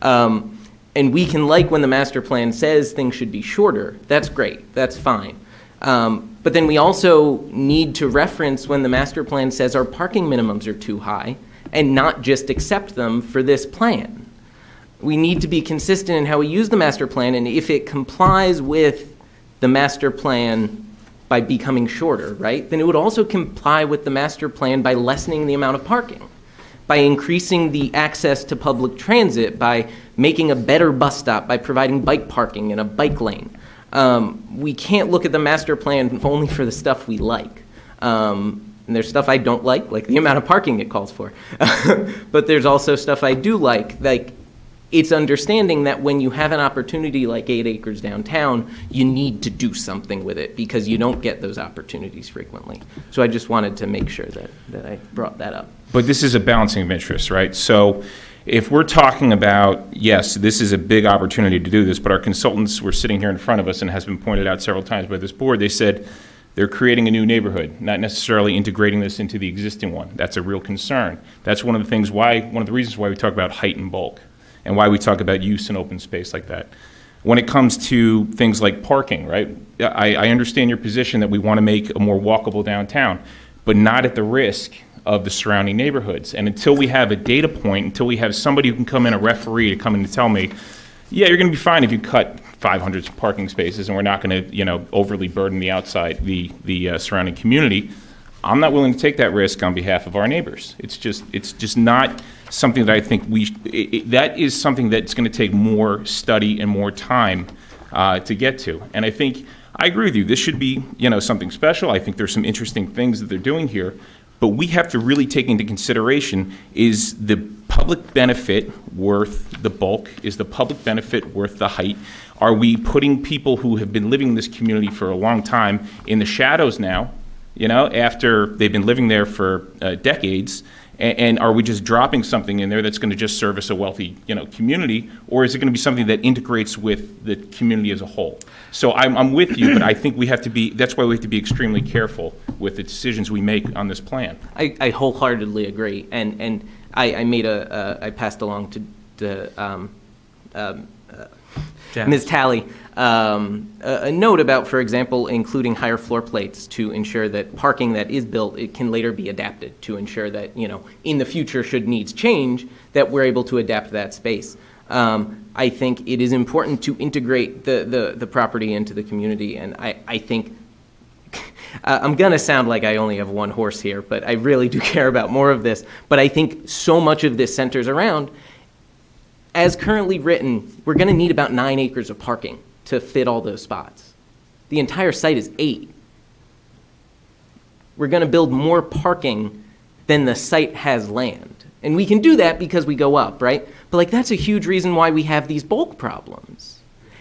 And we can like when the master plan says things should be shorter. That's great. That's fine. But then we also need to reference when the master plan says our parking minimums are too high and not just accept them for this plan. We need to be consistent in how we use the master plan, and if it complies with the master plan by becoming shorter, right, then it would also comply with the master plan by lessening the amount of parking, by increasing the access to public transit, by making a better bus stop, by providing bike parking and a bike lane. We can't look at the master plan only for the stuff we like. And there's stuff I don't like the amount of parking it calls for. But there's also stuff I do like it's understanding that when you have an opportunity like 8 acres downtown, you need to do something with it because you don't get those opportunities frequently. So I just wanted to make sure that I brought that up. But this is a balancing of interests, right? So if we're talking about, yes, this is a big opportunity to do this, but our consultants were sitting here in front of us and has been pointed out several times by this board, they said they're creating a new neighborhood, not necessarily integrating this into the existing one. That's a real concern. That's one of the reasons why we talk about height and bulk and why we talk about use and open space like that. When it comes to things like parking, right? I understand your position that we want to make a more walkable downtown, but not at the risk of the surrounding neighborhoods. And until we have a data point, until we have somebody who can come in, a referee, to come in and tell me, yeah, you're going to be fine if you cut 500 parking spaces and we're not going to, overly burden the surrounding community, I'm not willing to take that risk on behalf of our neighbors. It's just not something that I think that is something that's going to take more study and more time to get to. And I think, I agree with you, this should be, something special. I think there's some interesting things that they're doing here, but we have to really take into consideration, is the public benefit worth the bulk? Is the public benefit worth the height? Are we putting people who have been living in this community for a long time in the shadows now, after they've been living there for decades? And are we just dropping something in there that's going to just service a wealthy, community, or is it going to be something that integrates with the community as a whole? So I'm with you, but I think that's why we have to be extremely careful with the decisions we make on this plan. I wholeheartedly agree, and I passed along to Ms. Talley a note about, for example, including higher floor plates to ensure that parking that is built, it can later be adapted to ensure that, in the future, should needs change, that we're able to adapt that space. I think it is important to integrate the property into the community, and I think I'm going to sound like I only have one horse here, but I really do care about more of this. But I think so much of this centers around, as currently written, we're going to need about 9 acres of parking to fit all those spots. The entire site is 8. We're going to build more parking than the site has land. And we can do that because we go up, right? But that's a huge reason why we have these bulk problems.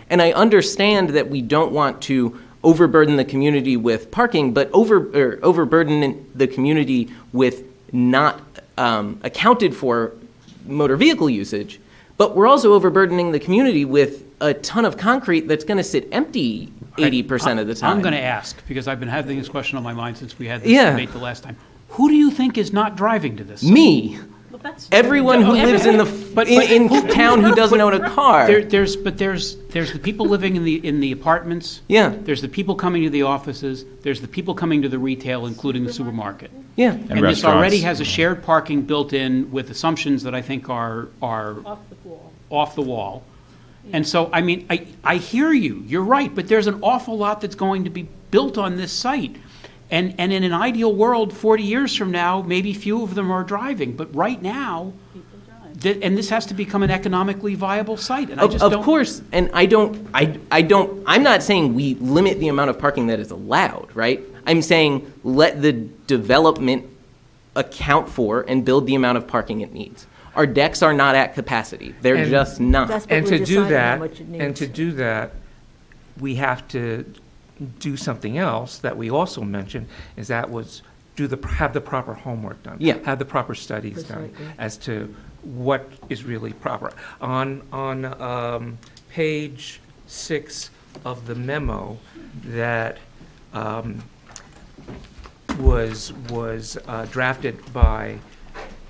And I understand that we don't want to overburden the community with parking, but overburden the community with not accounted for motor vehicle usage. But we're also overburdening the community with a ton of concrete that's going to sit empty 80% of the time. I'm going to ask, because I've been having this question on my mind since we had this debate the last time. Who do you think is not driving to this site? Me. Everyone who lives in town who doesn't own a car. There's the people living in the apartments. Yeah. There's the people coming to the offices. There's the people coming to the retail, including the supermarket. Yeah. And this already has a shared parking built in with assumptions that I think are off the wall. And so, I hear you. You're right. But there's an awful lot that's going to be built on this site. And in an ideal world, 40 years from now, maybe few of them are driving. But right now, and this has to become an economically viable site. And of course, and I'm not saying we limit the amount of parking that is allowed, right? I'm saying let the development account for and build the amount of parking it needs. Our decks are not at capacity. They're just not. And to do that, we have to do something else that we also mentioned, is that was have the proper homework done. Yeah. Have the proper studies done as to what is really proper. On page 6 of the memo that was drafted by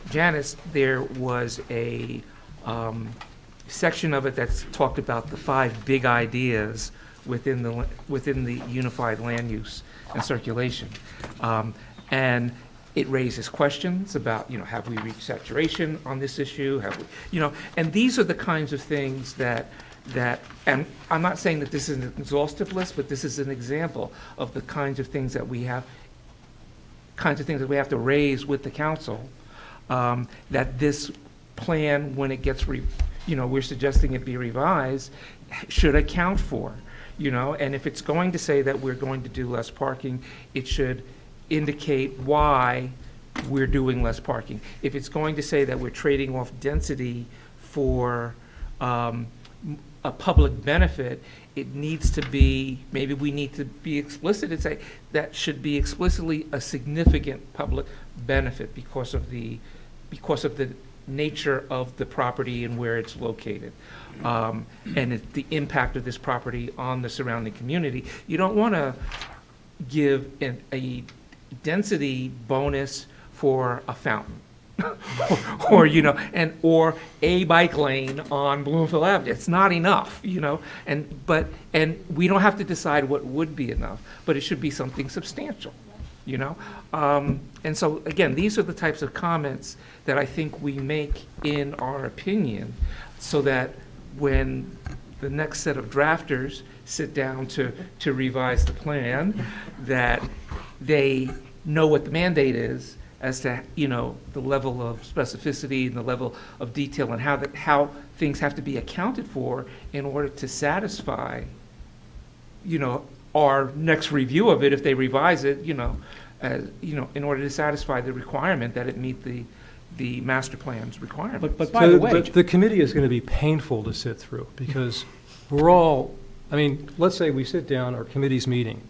Janice, there was a section of it that's talked about the 5 big ideas within the unified land use and circulation, and it raises questions about, have we reached saturation on this issue? Have we, and these are the kinds of things that, and I'm not saying that this is an exhaustive list, but this is an example of the kinds of things that we have to raise with the council, that this plan, when it gets, we're suggesting it be revised, should account for. And if it's going to say that we're going to do less parking, it should indicate why we're doing less parking. If it's going to say that we're trading off density for a public benefit, it needs to be, maybe we need to be explicit and say that should be explicitly a significant public benefit because of the nature of the property and where it's located, and the impact of this property on the surrounding community. You don't want to give a density bonus for a fountain. or or a bike lane on Bloomfield Avenue. It's not enough, and we don't have to decide what would be enough, but it should be something substantial, and so again, these are the types of comments that I think we make in our opinion, so that when the next set of drafters sit down to revise the plan, that they know what the mandate is as to, the level of specificity and the level of detail and how things have to be accounted for in order to satisfy, our next review of it, if they revise it, in order to satisfy the requirement that it meet the master plan's requirements. But by the way, the committee is going to be painful to sit through, because let's say we sit down, our committee's meeting.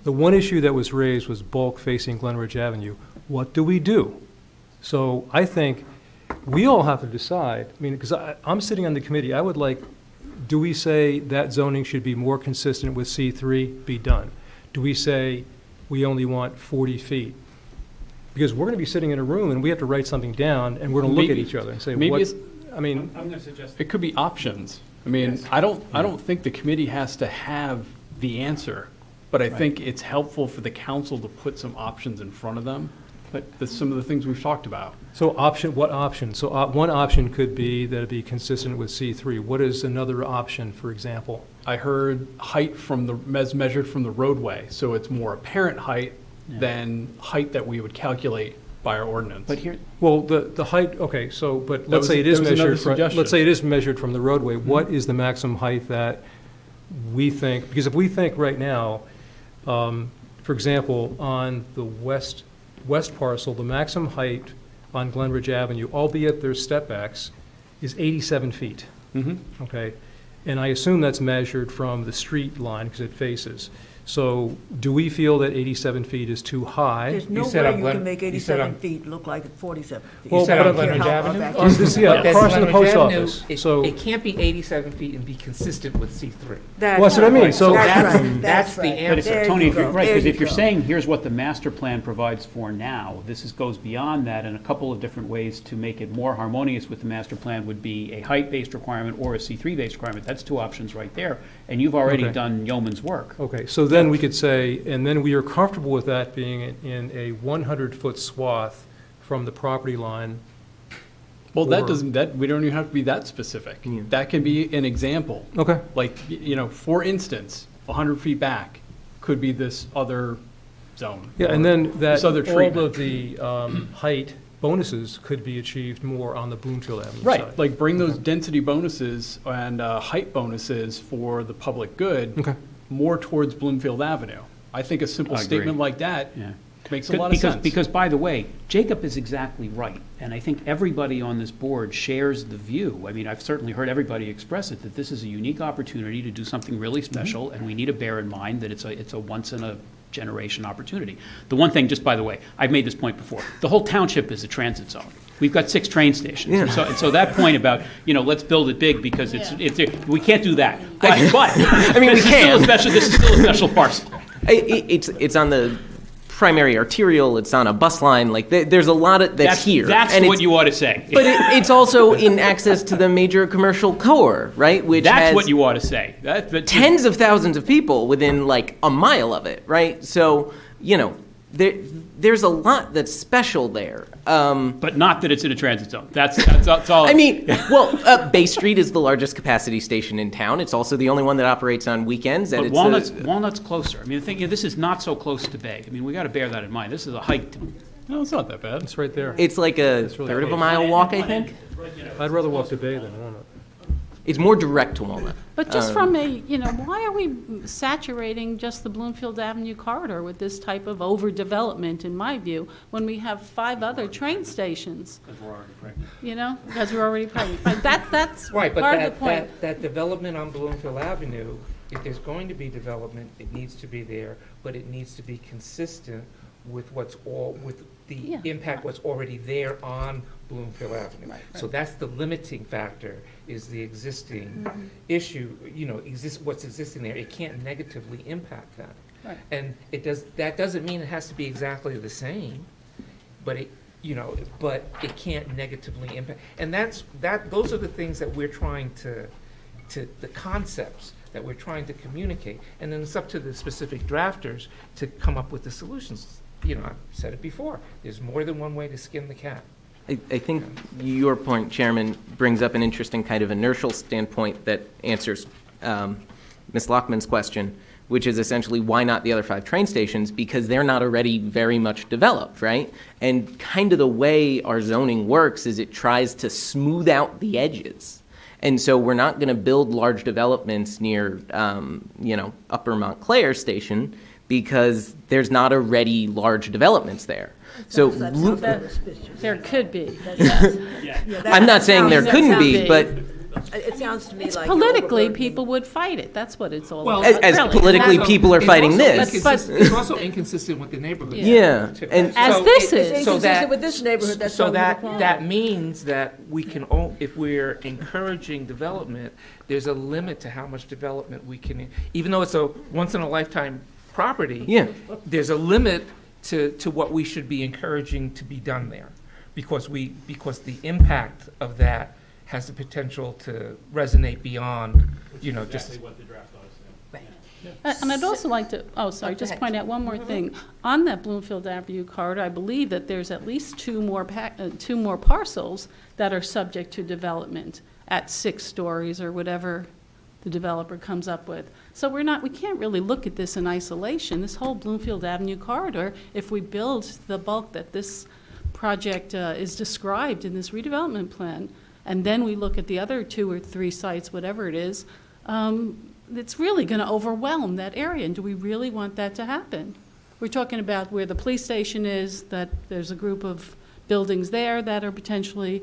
The one issue that was raised was bulk facing Glenridge Avenue. What do we do? So I think we all have to decide, because I'm sitting on the committee, I would like, do we say that zoning should be more consistent with C3, be done? Do we say we only want 40 feet? Because we're going to be sitting in a room and we have to write something down and we're going to look at each other and say, maybe what, I'm going to suggest it could be options. I don't think the committee has to have the answer, but I think it's helpful for the council to put some options in front of them. But some of the things we've talked about. So what option? So one option could be that it be consistent with C3. What is another option, for example? I heard height as measured from the roadway, so it's more apparent height than height that we would calculate by our ordinance. but here, Well, the height, okay, so, but let's was- say it is that was another measured from, suggestion. let's say it is measured from the roadway. What is the maximum height that we think, because if we think right now, for example, on the west parcel, the maximum height on Glenridge Avenue, albeit there's step backs, is 87 feet. Okay? And I assume that's measured from the street line because it faces. So do we feel that 87 feet is too high? There's no said way on you Glen- can make you said 87 on- feet look like it's 47 feet. Well, You said but on I'm- Glenridge Avenue? That's- Is this, yeah, That's across from the Glenridge post Avenue, office. So, it can't be 87 feet and be consistent with C3. That's Well, that's what I mean. right. So That's right. that's the right. answer. but if, There Tony, you if you're, go. right, There because you if you're go. saying, here's what the master plan provides for now, this goes beyond that, and a couple of different ways to make it more harmonious with the master plan would be a height-based requirement or a C3-based requirement. That's two options right there, and you've already Okay. done yeoman's work. okay, so then we could say, and then we are comfortable with that being in a 100-foot swath from the property line. Well, Or- we don't even have to be that specific. That can be an example. Okay. Like, for instance, 100 feet back could be this other zone. Yeah, and then that, This other all treatment. of the height bonuses could be achieved more on the Bloomfield Avenue side. Right, like bring those density bonuses and height bonuses for the public good Okay. more towards Bloomfield Avenue. I think a simple I agree. statement like that Yeah. makes a lot of sense. Because, by the way, Jacob is exactly right, and I think everybody on this board shares the view. I mean, I've certainly heard everybody express it, that this is a unique opportunity to do something really special, and we need to bear in mind that it's a once-in-a-generation opportunity. The one thing, just by the way, I've made this point before, the whole township is a transit zone. We've got 6 train stations. Yeah. And so that point about, let's build it big because we can't do that. But, I mean, we can. This is still a special parcel. It's on the primary arterial, it's on a bus line, like, there's a lot of, that's here. That's and what it's- you ought to say. But it's also in access to the major commercial core, right? Which That's has what you ought to say. tens of thousands of people within like a mile of it, right? So, there's a lot that's special there. But not that it's in a transit zone. That's all. I mean, well, Bay Street is the largest capacity station in town. It's also the only one that operates on weekends. And But it's Walnut's closer. I mean, the thing is, this is not so close to Bay. I mean, we got to bear that in mind. This is a hike. No, it's not that bad. It's right there. it's like a It's really third of a close. mile walk, I think. I'd rather walk to Bay than Walnut. It's more direct to Walnut. But just from a, why are we saturating just the Bloomfield Avenue corridor with this type of overdevelopment, in my view, when we have 5 other train stations? Because we're already pregnant. Because we're already pregnant. But that's Right, but part of the point. that development on Bloomfield Avenue, if there's going to be development, it needs to be there, but it needs to be consistent with with the Yeah. impact what's already there on Bloomfield Avenue. So that's the limiting factor, is the existing issue, what's existing there. It can't negatively impact that. Right. And that doesn't mean it has to be exactly the same, but but it can't negatively impact. And those are the things that we're trying the concepts that we're trying to communicate. And then it's up to the specific drafters to come up with the solutions. I've said it before, there's more than one way to skin the cat. I think your point, Chairman, brings up an interesting kind of inertial standpoint that answers Ms. Lockman's question, which is essentially why not the other 5 train stations? Because they're not already very much developed, right? And kind of the way our zoning works is it tries to smooth out the edges. And so we're not going to build large developments near, Upper Montclair Station because there's not already large developments there. So That sounds suspicious. There could be. I'm not saying there couldn't be, but It sounds to me like. Politically, people would fight it. That's what it's all Well, about. as really. politically Also, people are it's fighting also this. inconsistent- It's also inconsistent with the neighborhood. Yeah, too. and- As So this it- is. It's so that- inconsistent with this neighborhood, that's So why we have a problem. that means that we can, if we're encouraging development, there's a limit to how much development we can, even though it's a once-in-a-lifetime property. Yeah. There's a limit to what we should be encouraging to be done there, because the impact of that has the potential to resonate beyond, just. what the draft was. And I'd also like to, just ahead. point out one more thing. On that Bloomfield Avenue corridor, I believe that there's at least two more parcels that are subject to development at 6 stories or whatever the developer comes up with. So we can't really look at this in isolation. This whole Bloomfield Avenue corridor, if we build the bulk that this project is described in this redevelopment plan, and then we look at the other 2 or 3 sites, whatever it is, it's really going to overwhelm that area. And do we really want that to happen? We're talking about where the police station is, that there's a group of buildings there that are potentially,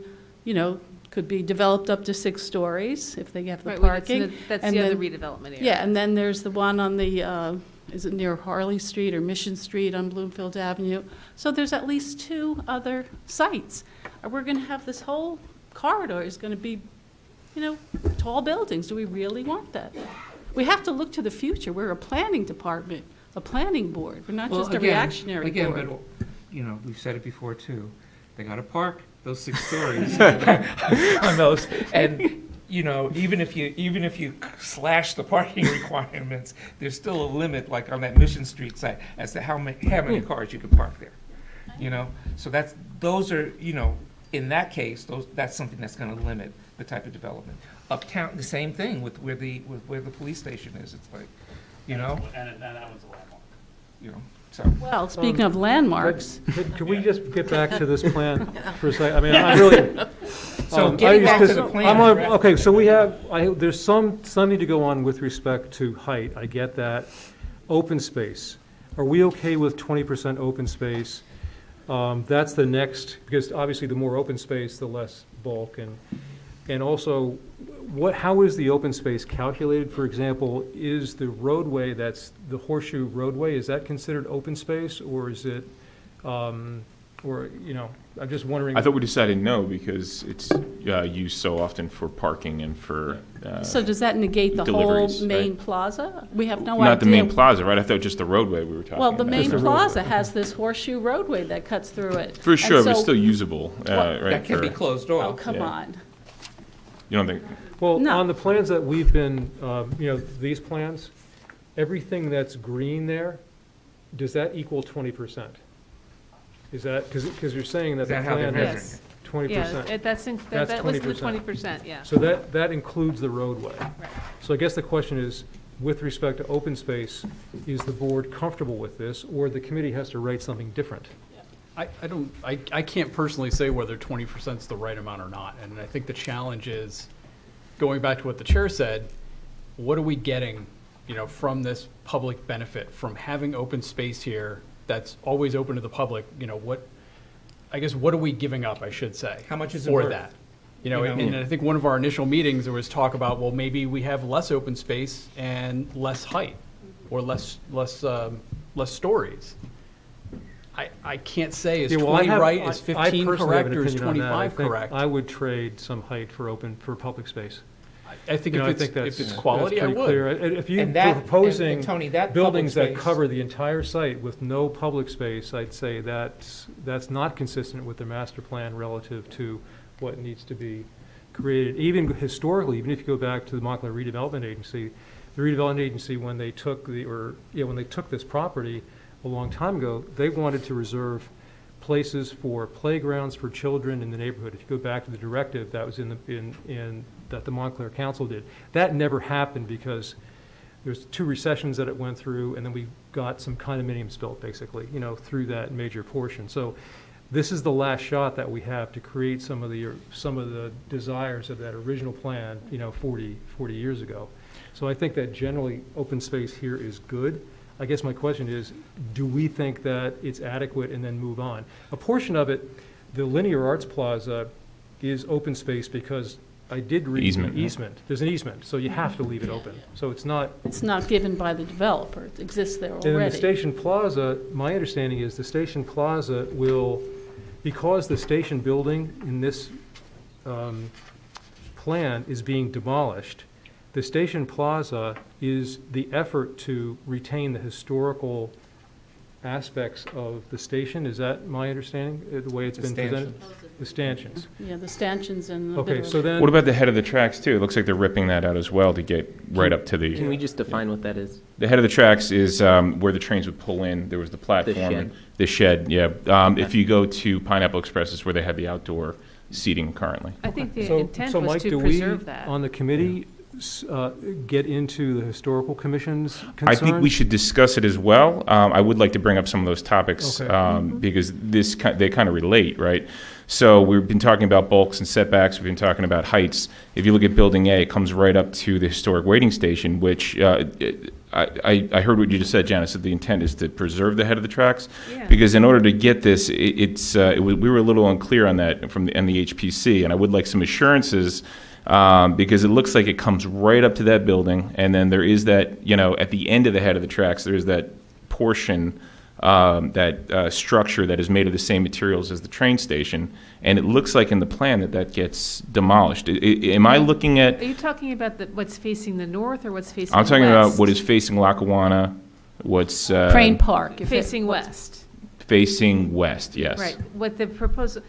could be developed up to 6 stories if they have the Right, well, parking. that's And the other then- redevelopment area. Yeah, and then there's the one on the, is it near Harley Street or Mission Street on Bloomfield Avenue? So there's at least 2 other sites. We're going to have this whole corridor is going to be, tall buildings. Do we really want that? We have to look to the future. We're a planning department, a planning board. We're not Well, just a again- reactionary again, board. but, we've said it before too. They got to park those 6 stories on those, and even if you slash the parking requirements, there's still a limit, like on that Mission Street site, as to how many cars you can park there. So those are in that case, that's something that's going to limit the type of development. Uptown, the same thing with where the police station is. It's like, And that one's a landmark. So. Well, speaking of landmarks, Could we just get back to this plan for a second? I mean, I really. So getting back to the plan. Okay, so there's some need to go on with respect to height, I get that. Open space. Are we okay with 20% open space? That's the next, because obviously the more open space, the less bulk. And also, how is the open space calculated? For example, is the roadway, that's the horseshoe roadway, is that considered open space, or is it, I'm just wondering. I thought we decided no, because it's used so often for parking and for, so does that negate the whole deliveries, main right? plaza? We have no idea. not the main plaza, right? I thought just the roadway we were talking Well, about. the main the plaza has this horseshoe roadway that cuts through it. For sure, And but it's so- still usable, right? That can be for- closed Oh, off. come Yeah. on. You don't think? Well, No. on the plans that we've been, these plans, everything that's green there, does that equal 20%? Is that, because you're saying that Is the that how they're plan measuring has it? 20%. Yeah, That's that was the 20%. 20%, yeah. So that includes the roadway. So I guess the question is, with respect to open space, is the board comfortable with this, or the committee has to write something different? I can't personally say whether 20% is the right amount or not. And I think the challenge is going back to what the chair said, what are we getting, from this public benefit, from having open space here that's always open to the public? What are we giving up, I should say? How much is it for worth? that? And I think one of our initial meetings, there was talk about, well, maybe we have less open space and less height, or less stories. I can't say, is 20 right, is 15 correct, or is 25 correct? I would trade some height for public space. I think if it's quality, I that's pretty would. clear. If you're And that- proposing and Tony, that buildings public that space- cover the entire site with no public space, I'd say that's not consistent with the master plan relative to what needs to be created. Even historically, even if you go back to the Montclair Redevelopment Agency, when they took this property a long time ago, they wanted to reserve places for playgrounds for children in the neighborhood. If you go back to the directive that was that the Montclair Council did, that never happened because there's 2 recessions that it went through, and then we got some condominiums built, basically, through that major portion. So this is the last shot that we have to create some of the desires of that original plan, 40 years ago. So I think that generally open space here is good. I guess my question is, do we think that it's adequate, and then move on? A portion of it, the Linear Arts Plaza, is open space because I did read Easement, the yeah. easement. There's an easement, so you have to leave it open. So it's not. It's not given by the developer, it exists there And then the already. Station Plaza, my understanding is the Station Plaza will, because the station building in this plan is being demolished, the Station Plaza is the effort to retain the historical aspects of the station. Is that my understanding, the way it's The been presented? stanchions. The stanchions. Yeah, the stanchions and the bit Okay, of- so then. What about the head of the tracks, too? It looks like they're ripping that out as well to get right up to Can the, we just define what that is? the head of the tracks is where the trains would pull in. There was the platform. shed. The shed, yeah. If you go to Pineapple Express, is where they have the outdoor seating currently. I think the So intent was Mike, to do we, preserve that. on the committee, get into the historical commission's concerns? I think we should discuss it as well. I would like to bring up some of those topics Okay. because they kind of relate, right? So we've been talking about bulks and setbacks. We've been talking about heights. If you look at Building A, it comes right up to the historic waiting station, which I heard what you just said, Janice, that the intent is to preserve the head of the tracks. Yeah. Because in order to get this, we were a little unclear on that from the HPC, and I would like some assurances. Because it looks like it comes right up to that building, and then there is that, at the end of the head of the tracks, there's that portion, that structure that is made of the same materials as the train station, and it looks like in the plan that gets demolished. Am I looking Are at, you talking about what's facing the north or what's facing the I'm west? talking about what is facing Lackawanna, what's Crane Park. if it- Facing west. facing west, yes. Right. What the proposal,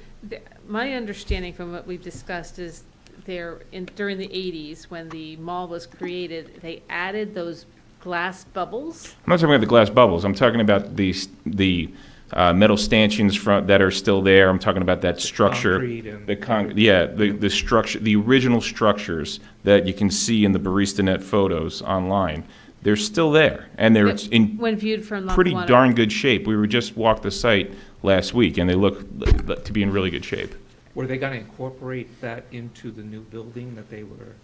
my understanding from what we've discussed is during the 80s, when the mall was created, they added those glass bubbles. I'm not talking about the glass bubbles. I'm talking about the metal stanchions that are still there. I'm talking about that structure. Concrete and- The structure, the original structures that you can see in the BaristaNet photos online. They're still there, and they're in When viewed from pretty Lackawanna. darn good shape. We were just walked the site last week, and they look to be in really good shape. Were they going to incorporate that into the new building that they were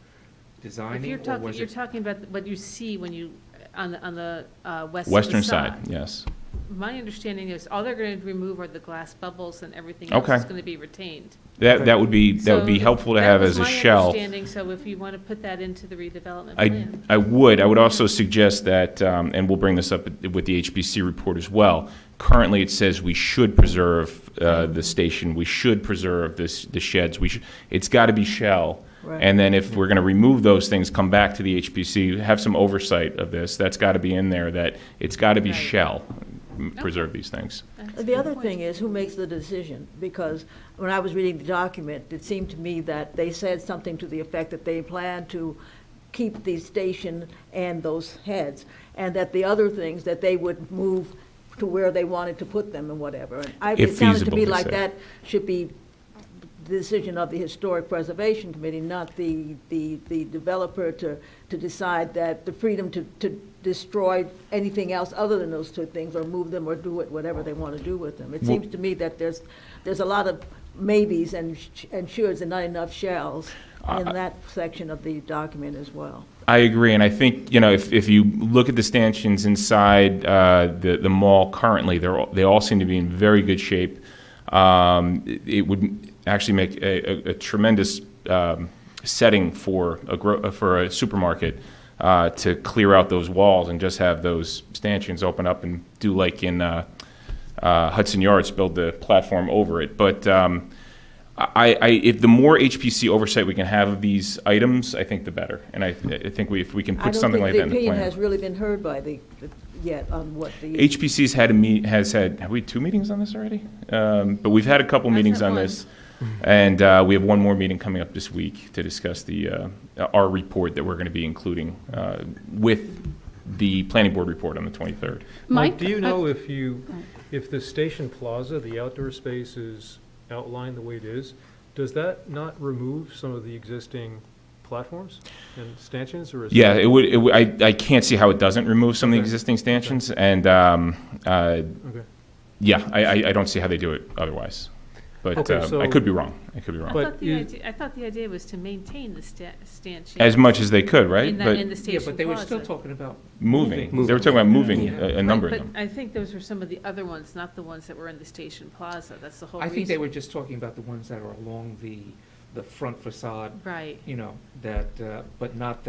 designing? If you're or talking, was you're it- talking about what you see when you, on the west Western facade. side, yes. My understanding is all they're going to remove are the glass bubbles, and everything else Okay. is going to be retained. That would be So helpful to that have was as a my shell. understanding, so if you want to put that into the redevelopment I plan. would also suggest that, and we'll bring this up with the HPC report as well. Currently, it says we should preserve the station, we should preserve the sheds, it's got to be shell. Right. And then if we're going to remove those things, come back to the HPC, have some oversight of this. That's got to be in there, that it's got to be Right. shell, preserve these things. That's a The good other point. thing is, who makes the decision? Because when I was reading the document, it seemed to me that they said something to the effect that they plan to keep the station and those heads, and that the other things, that they would move to where they wanted to put them and whatever. And If it sounded to feasible, me they like said. that should be the decision of the Historic Preservation Committee, not the developer to decide that the freedom to destroy anything else other than those 2 things, or move them, or do it, whatever they want to do with them. It Well- seems to me that there's a lot of maybes and shoulds and not enough shells. in that section of the document as well. I agree, and I think, if you look at the stanchions inside the mall currently, they all seem to be in very good shape. It would actually make a tremendous setting for a supermarket to clear out those walls and just have those stanchions open up and do like in Hudson Yards, build the platform over it. But if the more HPC oversight we can have of these items, I think the better. And I think if we can put something like that in the I don't think the opinion plan. has really been heard by yet on what the. HPC's has had, have we 2 meetings on this already? But we've had a couple meetings on this. And we have one more meeting coming up this week to discuss our report that we're going to be including with the planning board report on the 23rd. Mike, do you know if the Station Plaza, the outdoor space is outlined the way it is, does that not remove some of the existing platforms and stanchions, or is Yeah, that- it would. I can't see how it doesn't remove some of the existing stanchions, and Okay. yeah, I don't see how they do it otherwise. But Okay, so- I could be wrong. I could be I wrong. But thought the idea was to maintain the stanchions. As much as they could, right? In But the Yeah, station but they were still plaza. talking about moving. They were talking about moving Yeah. a number of But them. I think those were some of the other ones, not the ones that were in the station plaza. That's the whole I reason. think they were just talking about the ones that are along the front facade, Right. but not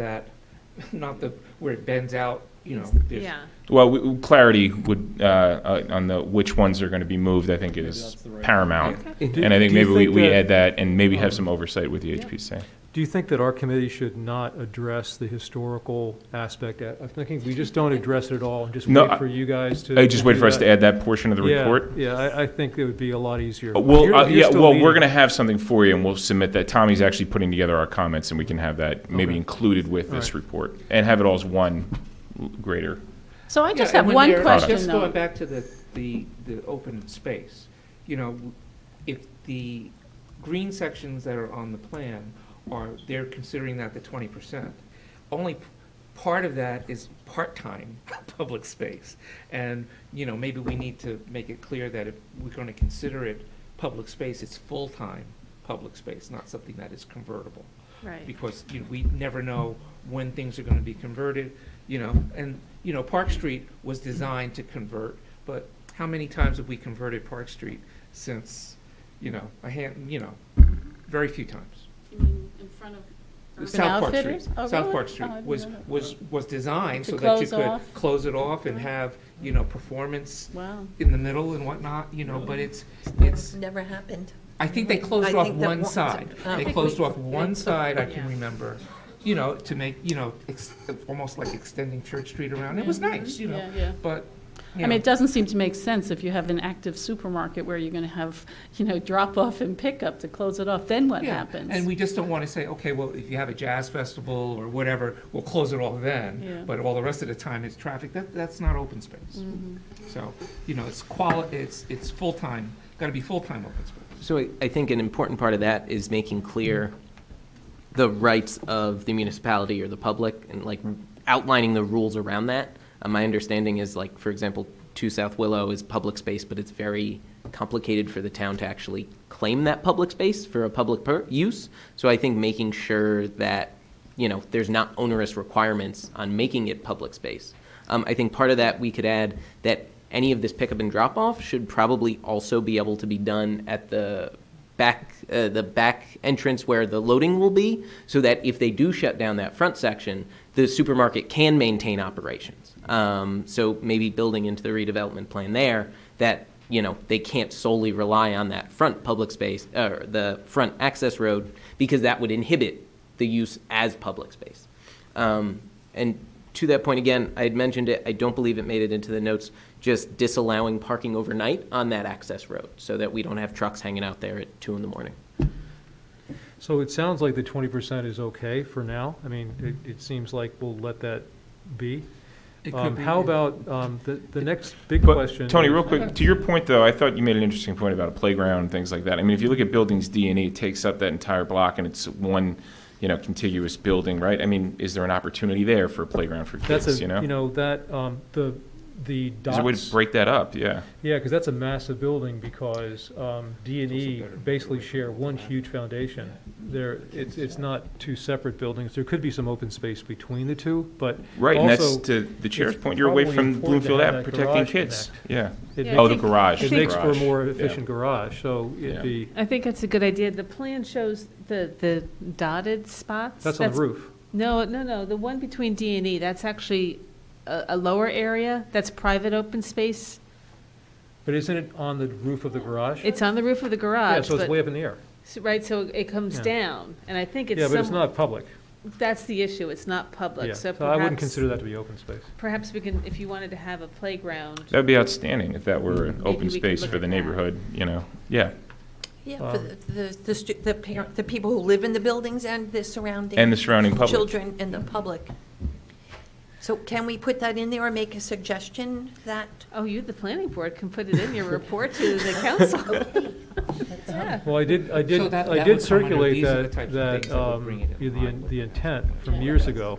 where it bends out, there's- Yeah. Well, clarity would on which ones are going to be moved, I think is paramount. Okay. And I think Do you maybe we that- add that and maybe have some oversight with the HPC. Do you think that our committee should not address the historical aspect? I'm thinking we just don't address it at all and just No, wait for you guys to. I just wait do for us that? to add that portion of the Yeah, report. Yeah, I think it would be a lot easier. Well, You're still we're meeting. going to have something for you, and we'll submit that. Tommy's actually putting together our comments, and we can have that maybe Okay. included with this All right. report, and have it all as one greater. So I just Yeah, have and when one they're- question, Just going though. back to the open space, if the green sections that are on the plan they're considering that the 20%, only part of that is part-time public space. And, maybe we need to make it clear that if we're going to consider it public space, it's full-time public space, not something that is convertible. Right. Because we never know when things are going to be converted, and, Park Street was designed to convert, but how many times have we converted Park Street since, very few times. In front of Urban South Park Street. Outfitters? Oh, South really? Park Street Oh, I didn't was, know that. was designed To so that you close could off? close it off and have, performance Wow. in the middle and whatnot, but it's, Never happened. I think they closed I off think that one one- side. I They think closed we- off one side, I can Yeah. remember, to make, almost like extending Church Street around. It was nice, Yeah, yeah. but, I mean, it doesn't seem to make sense if you have an active supermarket where you're going to have, drop-off and pickup to close it off, then what yeah. happens? And we just don't want to say, okay, well, if you have a jazz festival or whatever, we'll close it off then. Yeah. But all the rest of the time is traffic. That's not open space. Mhm. So, it's full-time, got to be full-time open space. So I think an important part of that is making clear the rights of the municipality or the public and like outlining the rules around that. My understanding is like, for example, 2 South Willow is public space, but it's very complicated for the town to actually claim that public space for a public use. So I think making sure that, there's not onerous requirements on making it public space. I think part of that we could add that any of this pickup and drop off should probably also be able to be done at the back entrance where the loading will be, so that if they do shut down that front section, the supermarket can maintain operations. So maybe building into the redevelopment plan there that, they can't solely rely on that front public space, or the front access road, because that would inhibit the use as public space. And to that point, again, I had mentioned it, I don't believe it made it into the notes, just disallowing parking overnight on that access road so that we don't have trucks hanging out there at 2 in the morning. So it sounds like the 20% is okay for now. I mean, it seems like we'll let that be. It could be. How about the next big But, question? Tony, is- real quick, to your point, though, I thought you made an interesting point about a playground and things like that. I mean, if you look at buildings D and E, it takes up that entire block, and it's one, contiguous building, right? I mean, is there an opportunity there for a playground for That's kids, that, the There's a way dots. to break that up, yeah. Yeah, because that's a massive building, because D and E basically share one huge foundation. It's not two separate buildings. There could be some open space between the two, but Right, and that's also, to the chair's it's point, you're away probably from important to Bloomfield have Ave, that protecting garage kids. connect. Yeah. Yeah, Oh, I the think- garage. It the makes for a garage. more Yeah. efficient garage, so Yeah. it'd be, I think that's a good idea. The plan shows the dotted spots. that's on the roof. No, the one between D and E, that's actually a lower area, that's private open space. But isn't it on the roof of the garage? It's on the roof of the garage. Yeah, so it's but- way up in the air. Right, so it comes Yeah. down, and I think it's Yeah, but it's somewhat- not public. That's the issue, it's not public, Yeah, so so I wouldn't perhaps, consider that to be open space. perhaps we can, if you wanted to have a playground, That'd be outstanding if that were an Maybe open we could space look for at the that. neighborhood, Yeah, Yeah, for the people who live in the buildings and the surrounding. and the surrounding public. Children and the public. So can we put that in there or make a suggestion that? oh, you, the planning board, can put it in your report to the council. Yeah. Well, I did So that would come circulate under- these are the that, types of things that would bring it in line with the intent from years ago.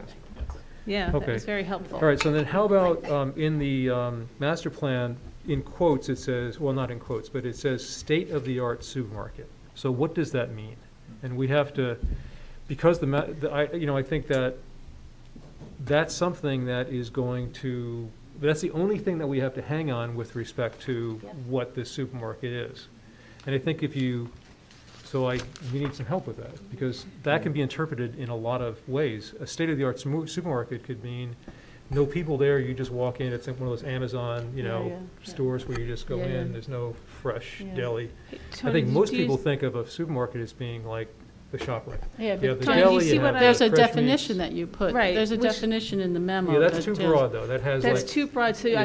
Yeah, that Okay. was very helpful. All right, so then how about in the master plan, in quotes, it says, well, not in quotes, but it says state-of-the-art supermarket. So what does that mean? And we have to, because I think that that's something that is going to, that's the only thing that we have to hang on with respect to what this supermarket is. And I think we need some help with that, because that can be interpreted in a lot of ways. A state-of-the-art supermarket could mean no people there, you just walk in, it's one of those Amazon, Yeah. stores where you just go Yeah, yeah. in, there's no fresh Yeah. deli. Hey, I Tony, think did most you people use- think of a supermarket as being like the ShopRite. Yeah, You have but the Tony, do you deli, see you what have there's the a fresh definition meats. that you put. Right, There's a which- definition in the memo. Yeah, that's that too tells- broad, though, that has That's like, too broad, so Yeah.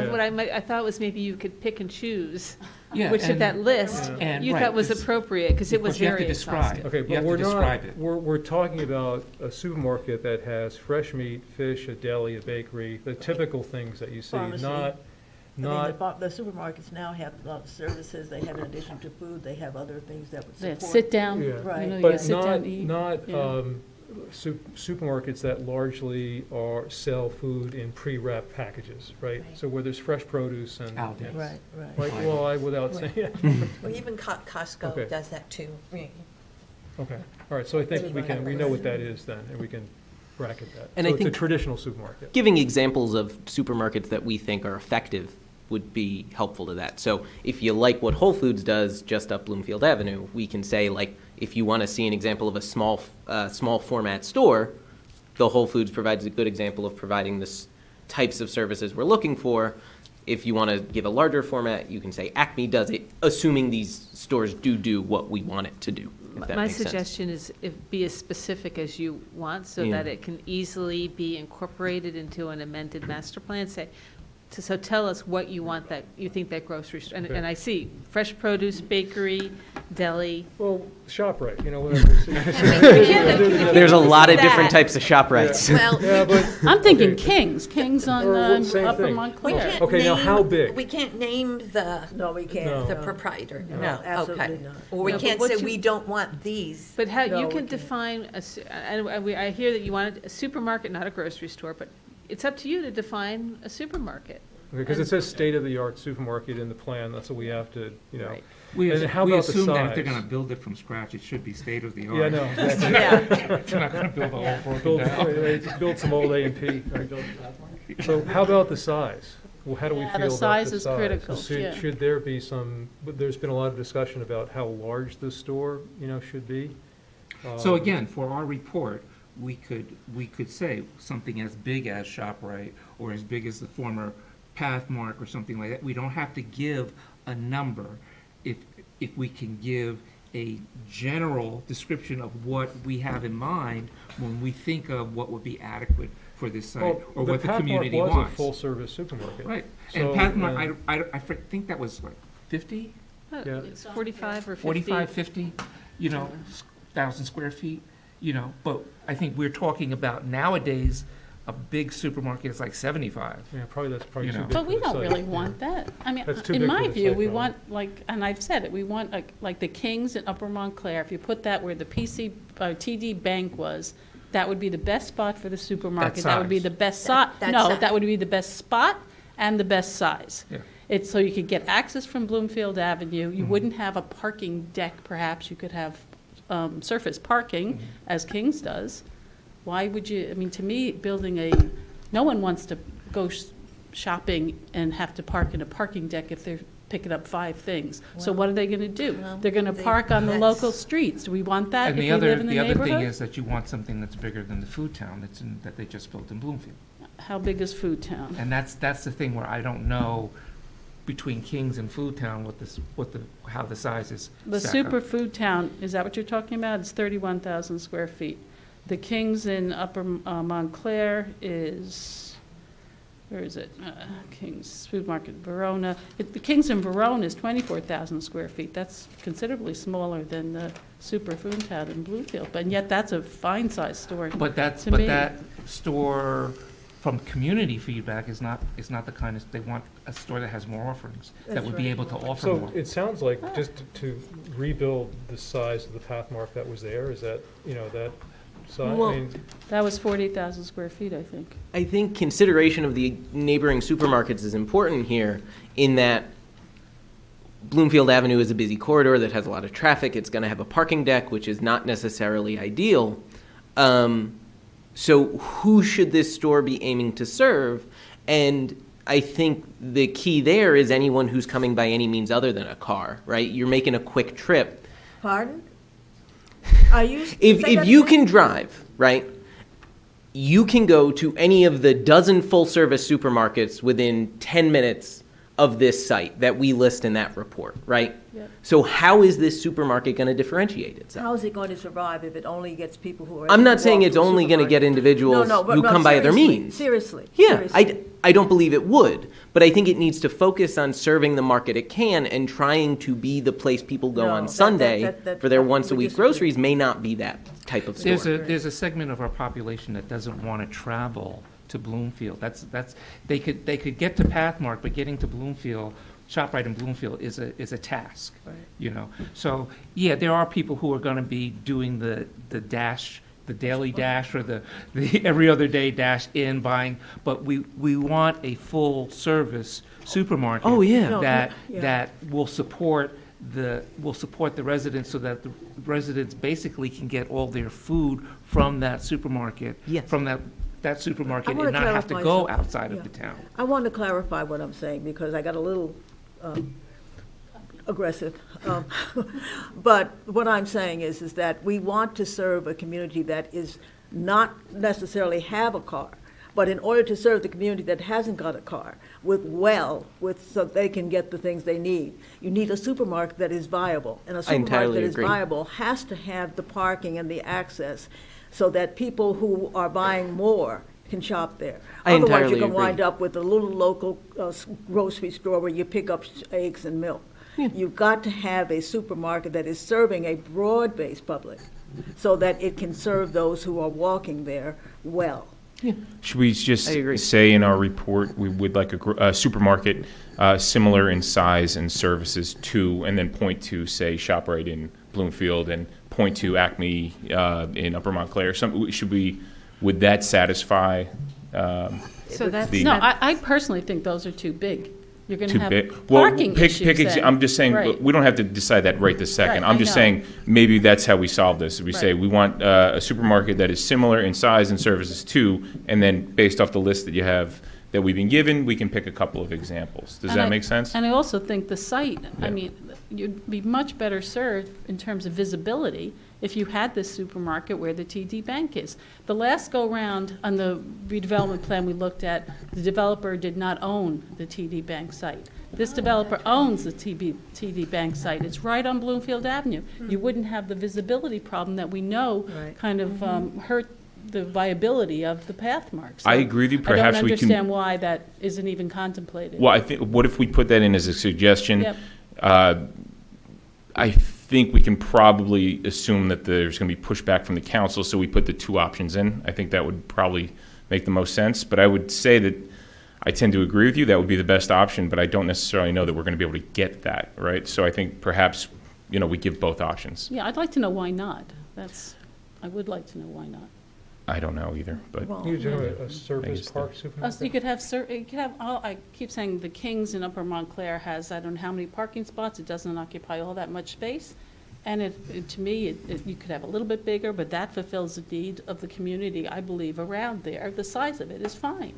I thought was maybe you could pick and choose Yeah, which of and- that list and you right, thought was 'cause- appropriate, because it was because you have very to describe. exhaustive. okay, You but have to we're not, describe it. we're talking about a supermarket that has fresh meat, fish, a deli, a bakery, the typical things that you see, Pharmacy. not, The supermarkets now have a lot of services, they have in addition to food, they have other things that would Yeah, support. sit down, Yeah. you Right. know, you gotta but sit down not, and eat. not Yeah. supermarkets that largely sell food in pre-wrapped packages, right? Right. So where there's fresh produce and. Aldi. Right, right. Like, well, without saying, Or even Costco Okay. does that too. Yeah. okay, all right, so I think we know what that is then, and we can bracket that. And So I it's a think- traditional supermarket. Giving examples of supermarkets that we think are effective would be helpful to that. So if you like what Whole Foods does just up Bloomfield Avenue, we can say, like, if you want to see an example of a small format store, the Whole Foods provides a good example of providing the types of services we're looking for. If you want to give a larger format, you can say Acme does it, assuming these stores do what we want it to do, if that My makes sense. suggestion is be as specific as you want, so Yeah. that it can easily be incorporated into an amended master plan. So tell us what you want you think that grocery store, and I see fresh produce, bakery, deli. Well, ShopRite, whatever. There's a lot of That. different types of ShopRites. Well, Yeah, but, I'm thinking Okay. King's on Same Upper thing. we Montclair. can't Okay, now name- how big? We can't name the No, we can't. No. proprietor. No, No, absolutely okay. not. Or we No, but can't what say you- we don't want these. But how, No, you we can can't. define, I hear that you wanted a supermarket, not a grocery store, but it's up to you to define a supermarket. Because it says state-of-the-art supermarket in the plan, that's what we have to, Right. We And how we about the assume that if they're size? going to build it from scratch, it should be state of the art. Yeah, no, exactly. Yeah. They're not going to build a whole broken down. Build some old A&P. So how about the size? Well, how do we feel Yeah, about the size the is critical, yeah. Should there be there's been a lot of discussion about how large the store, should be. So again, for our report, we could say something as big as ShopRite or as big as the former Pathmark or something like that. We don't have to give a number if we can give a general description of what we have in mind when we think of what would be adequate for this site Well, or what the community Pathmark wants. was a full-service supermarket. Right. So, And Pathmark, I think that was like 50? Yeah. It's 45 or 50. 45, 50, 1,000 square feet, but I think we're talking about nowadays, a big supermarket is like 75. Yeah, that's probably You too know. big But for we the don't site. really want that. I mean, That's too in big for my the view, site, we probably. want, and I've said it, we want like the King's in Upper Montclair. If you put that where the TD Bank was, that would be the best spot for the supermarket. That would be size. the best spot. That No, size. that would be the best spot, and the best size. Yeah. It's so you could get access from Bloomfield Avenue. You wouldn't have a parking deck, perhaps. You could have surface parking, as King's does. Why would you, I mean, to me, no one wants to go shopping and have to park in a parking deck if they're picking up 5 things. So what are they going to do? well, They're going to park on the that's- local streets. Do we want that And if the we other, live in the the other thing neighborhood? is that you want something that's bigger than the food town that they just built in Bloomfield. How big is Food Town? And that's the thing where I don't know between Kings and Food Town how the sizes The stack Super up. Food Town, is that what you're talking about? It's 31,000 square feet. The King's in Upper Montclair is, where is it? King's Food Market, Verona. The King's in Verona is 24,000 square feet. That's considerably smaller than the Super Food Town in Bloomfield, but yet that's a fine-sized store. But to me. that store, from community feedback, is not the kind of, they want a store that has more offerings, that That's would be right. able to offer So more. it sounds like just to rebuild the size of the pathmark that was there, is that, that size? Well- I mean, That was 40,000 square feet, I think. I think consideration of the neighboring supermarkets is important here in that Bloomfield Avenue is a busy corridor that has a lot of traffic. It's going to have a parking deck, which is not necessarily ideal. So who should this store be aiming to serve? And I think the key there is anyone who's coming by any means other than a car, right? You're making a quick trip. Pardon? Are you? say If that you again? can drive, right, you can go to any of the dozen full-service supermarkets within 10 minutes of this site that we list in that report, right? Yep. So how is this supermarket going to differentiate itself? How is it going to survive if it only gets people who are? I'm able not to saying walk it's to a only going to supermarket? get individuals No, who come by other seriously, means. Seriously. Yeah, seriously. I don't believe it would, but I think it needs to focus on serving the market it can and trying to be the place people go No, on that- Sunday that- for their I once-a-week disagree. groceries may not be that type of store. There's a segment of our population that doesn't want to travel to Bloomfield. They could get to Pathmark, but getting to Bloomfield, ShopRite in Bloomfield is a task, So, yeah, there are people who are going to be doing the dash, the daily dash, or the every other day dash in buying, but we want a full-service supermarket. Oh, yeah. No, That yeah. that will support the residents, so that the residents basically can get all their food from that supermarket. Yes. From that supermarket, I and wanna not have to clarify go something. outside of Yeah. the town. I want to clarify what I'm saying because I got a little aggressive. But what I'm saying is that we want to serve a community that is not necessarily have a car. But in order to serve the community that hasn't got a car so they can get the things they need, you need a supermarket that is viable. And a supermarket entirely that is agree. viable has to have the parking and the access so that people who are buying more can shop there. I Otherwise, entirely you're going to agree. wind up with a little local grocery store where you pick up eggs and milk. You've got to have a supermarket that is serving a broad-based public so that it can serve those who are walking there well. Should we just I agree. say in our report, we would like a supermarket similar in size and services to, and then point to, say, ShopRite in Bloomfield and point to Acme in Upper Montclair? Would that satisfy So that's, The- No, I personally think those are too big. You're going to too have big? Well, parking issues then. I'm just saying, Right. we don't have to decide that right this second. Right, I'm I just know. saying, maybe that's how we solve this. We say, Right. we want a supermarket that is similar in size and services to, and then based off the list that you have, that we've been given, we can pick a couple of examples. Does And that I- make sense? And I also think the site, Yeah. I mean, you'd be much better served in terms of visibility if you had this supermarket where the TD Bank is. The last go-round on the redevelopment plan we looked at, the developer did not own the TD Bank site. This developer owns the TD Bank site. It's right on Bloomfield Avenue. You wouldn't have the visibility problem that we know Right. kind of hurt the viability of the pathmark. So I agree with you. Perhaps I we don't can- understand why that isn't even contemplated. Well, I think, what if we put that in as a suggestion? Yep. I think we can probably assume that there's going to be pushback from the council, so we put the two options in. I think that would probably make the most sense. But I would say that I tend to agree with you. That would be the best option, but I don't necessarily know that we're going to be able to get that, right? So I think perhaps, we give both options. Yeah, I'd like to know why not. I would like to know why not. I don't know either, but Well, You have a service guess park You supermarket? could have, I keep saying the Kings in Upper Montclair has, I don't know how many parking spots, it doesn't occupy all that much space. And to me, you could have a little bit bigger, but that fulfills the need of the community, I believe, around there. The size of it is fine.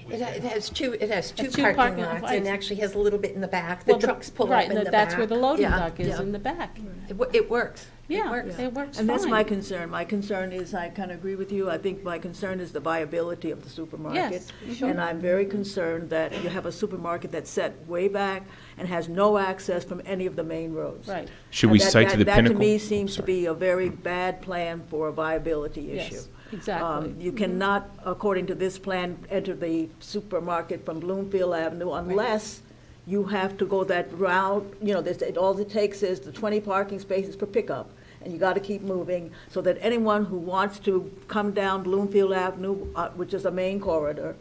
It has two It's two parking parking lots, lots. and actually has a little bit in the back. The Well, trucks pull up right, in the back. that's where the loading Yeah, dock is, yeah. in the back. It works. It Yeah, works. it works fine. And that's my concern. My concern is, I kind of agree with you, I think my concern is the viability of the supermarket. Yes, sure. And I'm very concerned that you have a supermarket that's set way back and has no access from any of the main roads. Right, should we And that- cite to the that pinnacle? to me seems to Sorry. be a very bad plan for a viability issue. yes, exactly. You cannot, according to this plan, enter the supermarket from Bloomfield Avenue unless you have to go that route. You know, all it takes is the 20 parking spaces per pickup, and you got to keep moving so that anyone who wants to come down Bloomfield Avenue, which is a main corridor,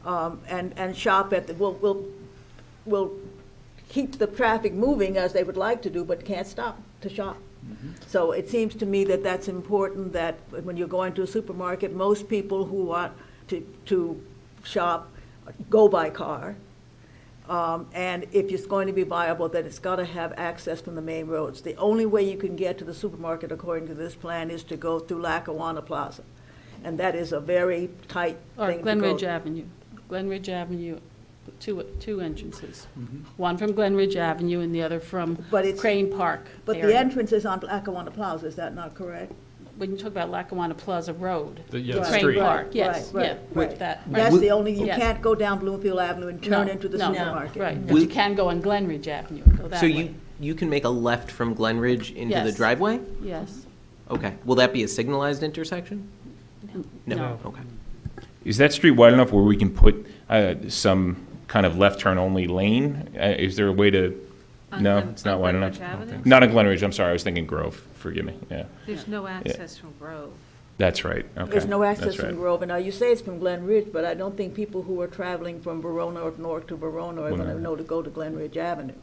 and shop at the, will keep the traffic moving as they would like to do, but can't stop to shop. So it seems to me that that's important, that when you're going to a supermarket, most people who want to shop go by car. And if it's going to be viable, then it's got to have access from the main roads. The only way you can get to the supermarket, according to this plan, is to go through Lackawanna Plaza. And that is a very tight Or thing to go. Glenridge Avenue. Glenridge Avenue, two entrances. One from Glenridge Avenue and the other from But it's- Crane Park But the area. entrance is on Lackawanna Plaza, is that not correct? When you talk about Lackawanna Plaza Road. The Right, Crane street. Park, yes, right, yeah, right. that. That's the only, you Yes. can't go down Bloomfield Avenue and turn No, into the no, supermarket. Right, but you can go on Glenridge Avenue and go that So way. you can make a left from Glenridge into the Yes. driveway? Yes. Okay. Will that be a signalized intersection? No. Okay. Is that street wide enough where we can put some kind of left turn only lane? Is there a way to, On no, Glen- it's not on wide enough? Glenridge Avenue? Not on Glenridge, I'm sorry, I was thinking Grove, forgive me, yeah. There's no access from Grove. That's right, okay. There's no access that's from right. Grove, and now you say it's from Glen Ridge, but I don't think people who are traveling from Verona or north to Verona are Well, gonna no. know to go to Glen Ridge Avenue,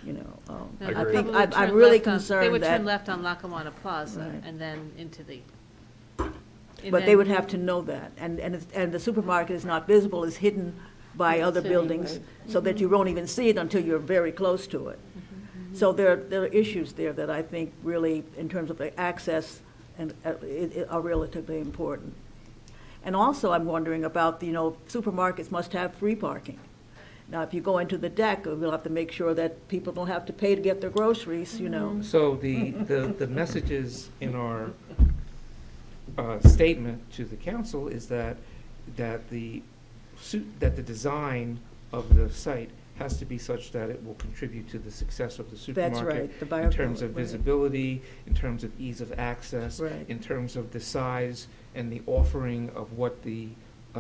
you know. No, I they agree. think, probably I'm turn really left on- They concerned would turn that, left on Lackawanna Plaza Right. and then into the. and but they then- would have to know that, and the supermarket is not visible, is hidden by other City, buildings, right. so that you won't even see it until you're very close to it. So there are issues there that I think really, in terms of the access, and are relatively important. And also, I'm wondering about, supermarkets must have free parking. Now, if you go into the deck, we'll have to make sure that people don't have to pay to get their groceries, So the messages in our statement to the council is that the design of the site has to be such that it will contribute to the success of the supermarket. right, the In terms of viability, right. visibility, in terms of ease of access, Right. in terms of the size and the offering of what the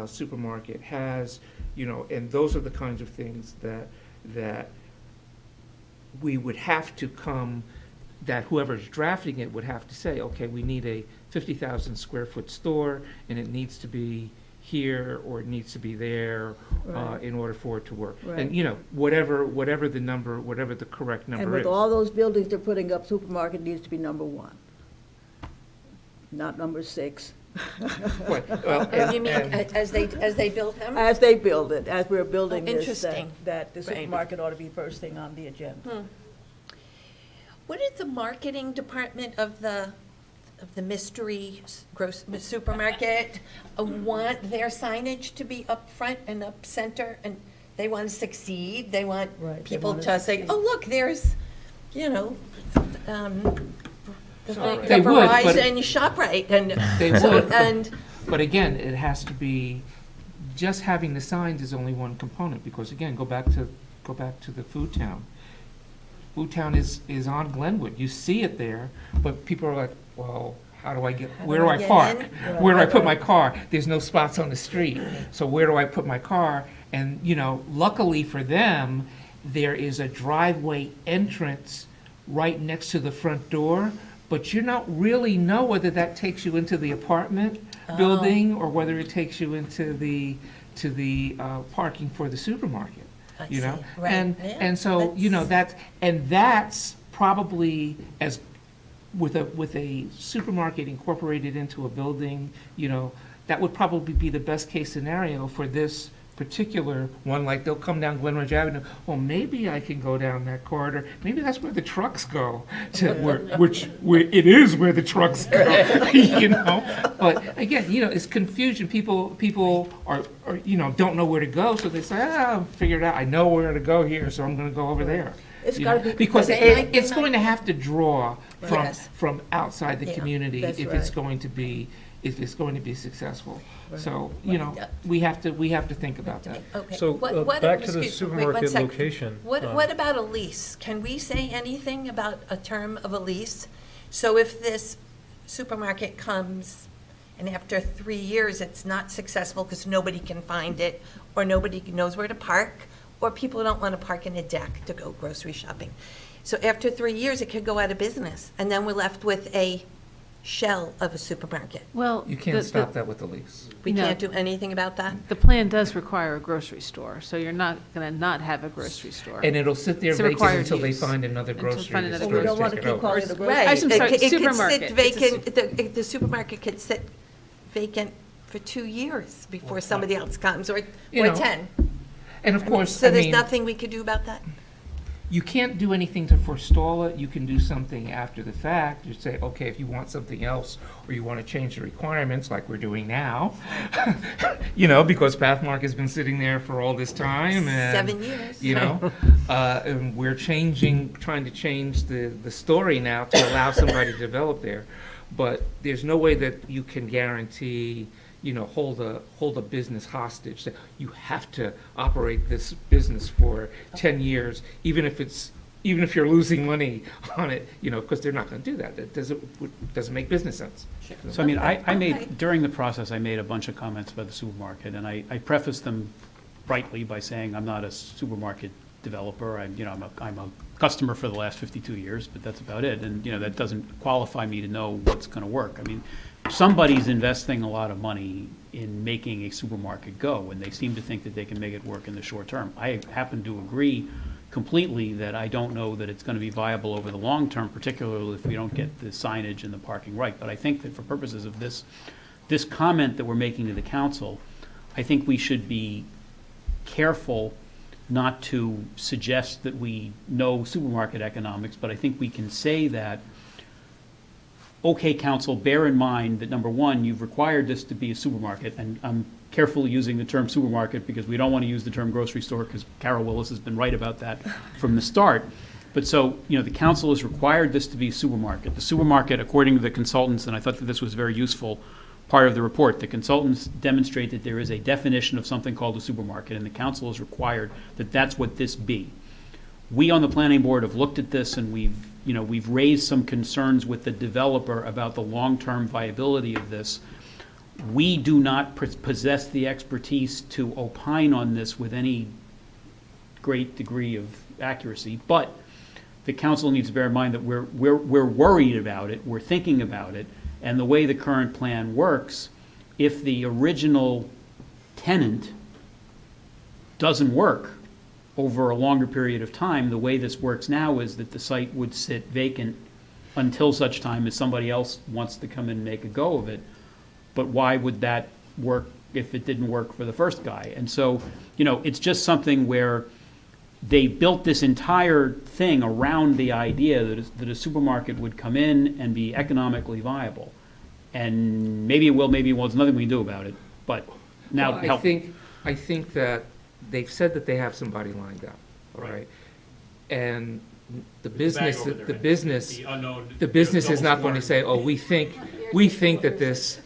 supermarket has, and those are the kinds of things that we would have to that whoever's drafting it would have to say, okay, we need a 50,000 square foot store, and it needs to be here, or it needs to be there, Right. in order for it to work. Right. And, whatever the number, whatever the correct number is. And with all those buildings they're putting up, supermarket needs to be number 1, not number 6. Well, and- You mean and- as they build them? As they build it, as we're building Oh, this, interesting. that the Right. supermarket ought to be first thing on the agenda. What did the marketing department of the mystery supermarket want their signage to be up front and up center? And they want to succeed, they want Right, they people want to to say, succeed. oh, look, there's, the They would, but- Verizon ShopRite, and They so, would. and, But again, it has to be, just having the signs is only one component, because again, go back to the Food Town. Food Town is on Glenwood, you see it there, but people are like, well, where do I get park? in? Where do I put my car? There's no spots on the street, so where do I put my car? And, luckily for them, there is a driveway entrance right next to the front door, but you don't really know whether that takes you into the apartment building or whether it takes you into the parking for the supermarket. I You know, see. Right. Yeah, and so that's- that's probably as with a supermarket incorporated into a building, that would probably be the best case scenario for this particular one. Like, they'll come down Glen Ridge Avenue, well, maybe I can go down that corridor, maybe that's where the trucks go, to where it is where the trucks go, But again, it's confusion. People are don't know where to go, so they say, figure it out, I know where to go here, so I'm gonna go over there. It's gotta be. Because it's going to have to draw Yes. from outside the Yeah, community that's if it's right. going to be, successful. So, Right. we have to think about that. Okay. So back to the excuse me, wait, one supermarket sec. location. What about a lease? Can we say anything about a term of a lease? So if this supermarket comes and after 3 years it's not successful because nobody can find it, or nobody knows where to park, or people don't want to park in a deck to go grocery shopping. So after 3 years, it could go out of business, and then we're left with a shell of a supermarket. Well, You can't stop that with the lease. We No. can't do anything about that? The plan does require a grocery store, so you're not going to not have a grocery store. And it'll sit there It's a vacant required until they use. find another Until grocery. find that's another Well, we going don't want to take it keep over. calling it a grocery. Right. I'm sorry, It could supermarket. sit vacant, the supermarket could sit vacant for 2 years before somebody else comes, or You know, 10. And of course, So I there's mean, nothing we could do about that? you can't do anything to forestall it. You can do something after the fact. You say, okay, if you want something else, or you want to change the requirements, like we're doing now, because Pathmark has been sitting there for all this time, and 7 years. and we're trying to change the story now to allow somebody to develop there. But there's no way that you can guarantee, hold a business hostage. Say, you have to operate this business for 10 years, even if you're losing money on it, because they're not going to do that. That doesn't make business sense. So, I mean, I Okay. made, during the process, I made a bunch of comments about the supermarket, and I prefaced them brightly by saying I'm not a supermarket developer. I'm a customer for the last 52 years, but that's about it. And, that doesn't qualify me to know what's going to work. I mean, somebody's investing a lot of money in making a supermarket go, and they seem to think that they can make it work in the short term. I happen to agree completely that I don't know that it's going to be viable over the long term, particularly if we don't get the signage and the parking right. But I think that for purposes of this comment that we're making to the council, I think we should be careful not to suggest that we know supermarket economics, but I think we can say that, okay, council, bear in mind that, number one, you've required this to be a supermarket, and I'm carefully using the term supermarket because we don't want to use the term grocery store, because Carol Willis has been right about that from the start. But so, the council has required this to be a supermarket. The supermarket, according to the consultants, and I thought that this was very useful, part of the report, the consultants demonstrate that there is a definition of something called a supermarket, and the council has required that that's what this be. We on the planning board have looked at this, and we've raised some concerns with the developer about the long-term viability of this. We do not possess the expertise to opine on this with any great degree of accuracy, but the council needs to bear in mind that we're worried about it, we're thinking about it, and the way the current plan works, if the original tenant doesn't work over a longer period of time, the way this works now is that the site would sit vacant until such time as somebody else wants to come and make a go of it. But why would that work if it didn't work for the first guy? And so, it's just something where they built this entire thing around the idea that a supermarket would come in and be economically viable. And maybe it will, maybe it won't. There's nothing we can do about it. But now, Well, help. I think that they've said that they have somebody lined up, all right? And the business is not going to say, oh, we think that this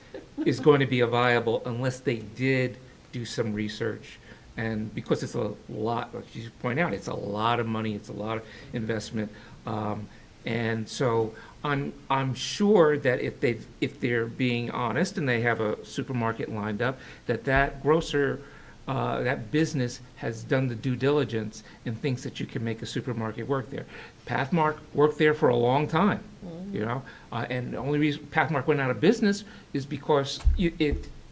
is going to be viable unless they did do some research. And because it's a lot, like you point out, it's a lot of money, it's a lot of investment. And so I'm sure that if they're being honest and they have a supermarket lined up, that grocer, that business has done the due diligence and thinks that you can make a supermarket work there. Pathmark worked there for a long time, and the only reason Pathmark went out of business is because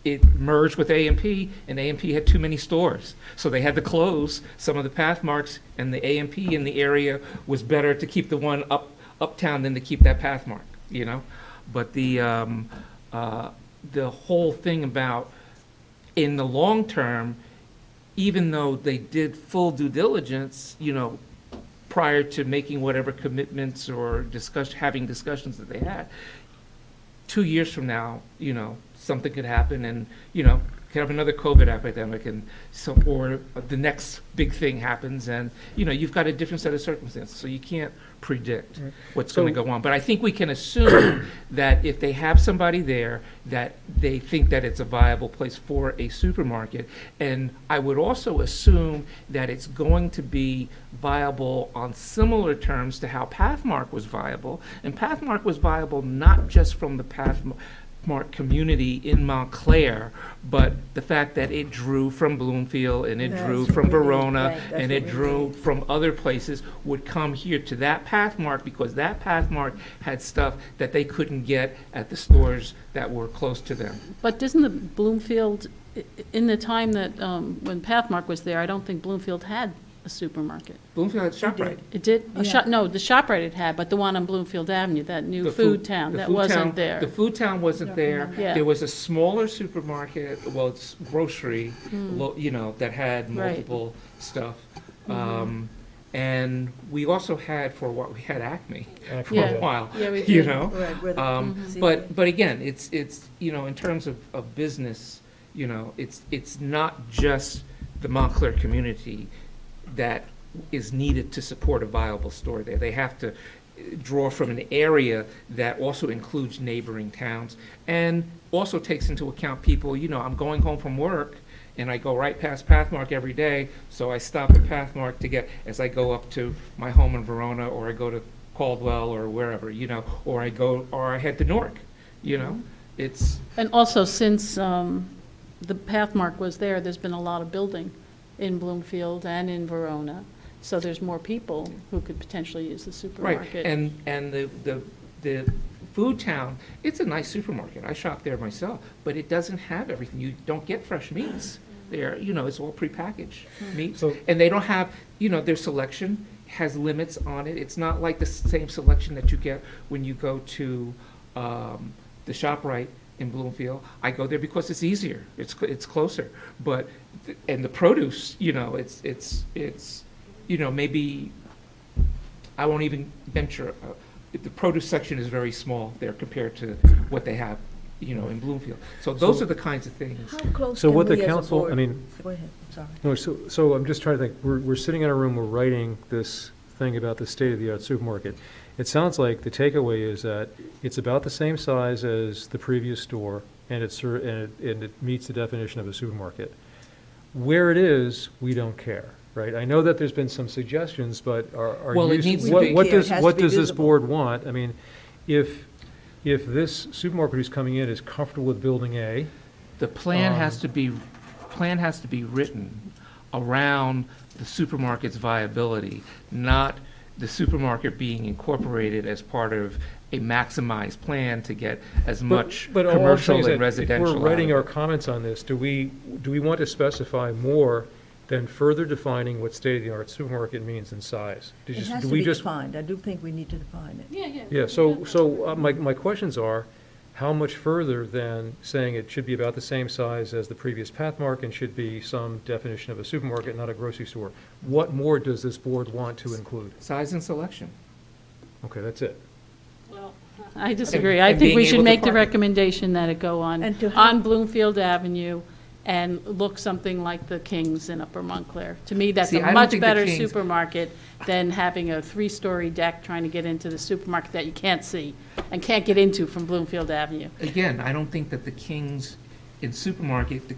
it merged with A&P, and A&P had too many stores. So they had to close some of the Pathmarks, and the A&P in the area was better to keep the one uptown than to keep that Pathmark. you know? But the whole thing about, in the long term, even though they did full due diligence, you know, prior to making whatever commitments or having discussions that they had, 2 years from now, you know, something could happen and, you know, could have another COVID epidemic and so, or the next big thing happens and, you know, you've got a different set of circumstances, so you can't predict what's going to go on. But I think we can assume that if they have somebody there, that they think that it's a viable place for a supermarket. And I would also assume that it's going to be viable on similar terms to how Pathmark was viable. And Pathmark was viable not just from the Pathmark community in Montclair, but the fact that it drew from Bloomfield and it drew from Verona and it drew from other places would come here to that Pathmark because that Pathmark had stuff that they couldn't get at the stores that were close to them. But isn't the Bloomfield, in the time that, when Pathmark was there, I don't think Bloomfield had a supermarket. Bloomfield had ShopRite. It did? No, the ShopRite it had, but the one on Bloomfield Avenue, that new The food town, that wasn't there. The food town wasn't there. Yeah. There was a smaller supermarket, well, it's grocery, you know, that had Right. multiple stuff. And we also had, for what, we had Acme for Yeah. a while, Yeah, we you did. know? Right, where the- But again, it's, you know, in terms of business, you know, it's not just the Montclair community that is needed to support a viable store there. They have to draw from an area that also includes neighboring towns and also takes into account people, you know, I'm going home from work and I go right past Pathmark every day, so I stop at Pathmark to get, as I go up to my home in Verona, or I go to Caldwell or wherever, you know, or I head to Newark, you know? It's, And also, since the Pathmark was there, there's been a lot of building in Bloomfield and in Verona, so there's more people who could potentially use the supermarket. right, and the food town, it's a nice supermarket. I shop there myself, but it doesn't have everything. You don't get fresh meats there. You know, it's all prepackaged meats. So- And they don't have, you know, their selection has limits on it. It's not like the same selection that you get when you go to the ShopRite in Bloomfield. I go there because it's easier. It's closer. But, and the produce, you know, it's you know, maybe, I won't even venture, the produce section is very small there compared to what they have, you know, in Bloomfield. So those are the kinds of things. How close So can what the we as a council, board- I mean, Go ahead, sorry. no, so I'm just trying to think, we're sitting in a room, we're writing this thing about the state-of-the-art supermarket. It sounds like the takeaway is that it's about the same size as the previous store, and it meets the definition of a supermarket. Where it is, we don't care, right? I know that there's been some suggestions, but Well, it needs to be- what It does, has to what be does this visible. board want? I mean, if this supermarket who's coming in is comfortable with building A, The plan has to be written around the supermarket's viability, not the supermarket being incorporated as part of a maximized plan to get as much But all I'm commercial saying is and that residential if out we're writing of our it. comments on this, do we want to specify more than further defining what state-of-the-art supermarket means in size? It has Do to we be just defined. I do think we need to define it. Yeah, so my questions are, how much further than saying it should be about the same size as the previous Pathmark and should be some definition of a supermarket, not a grocery store? What more does this board want to include? Size and selection. Okay, that's it. I disagree. And I think being we able should to make the park. recommendation that it go on, And to have- on Bloomfield Avenue and look something like the King's in Upper Montclair. To me, that's See, I a don't much think the better King's- supermarket than having a three-story deck trying to get into the supermarket that you can't see and can't get into from Bloomfield Avenue. Again, I don't think that the King's in supermarket, the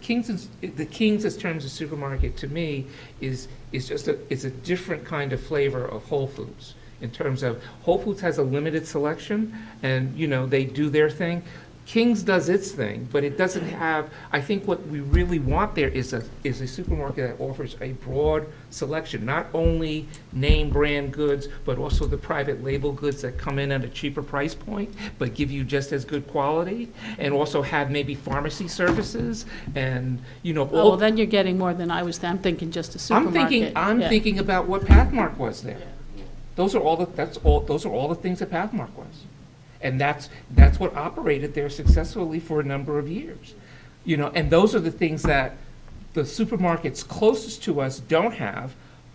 King's as terms of supermarket, to me, is just is a different kind of flavor of Whole Foods. In terms of, Whole Foods has a limited selection, and, you know, they do their thing. King's does its thing, but it doesn't have, I think what we really want there is a supermarket that offers a broad selection, not only name brand goods, but also the private label goods that come in at a cheaper price point, but give you just as good quality, and also have maybe pharmacy services, and, you know, Oh, well, all, then you're getting more than I was, I'm thinking just a supermarket. I'm Yeah. thinking about what Pathmark was there. Those are all the things that Pathmark was. And that's what operated there successfully for a number of years. You know, and those are the things that the supermarkets closest to us don't have,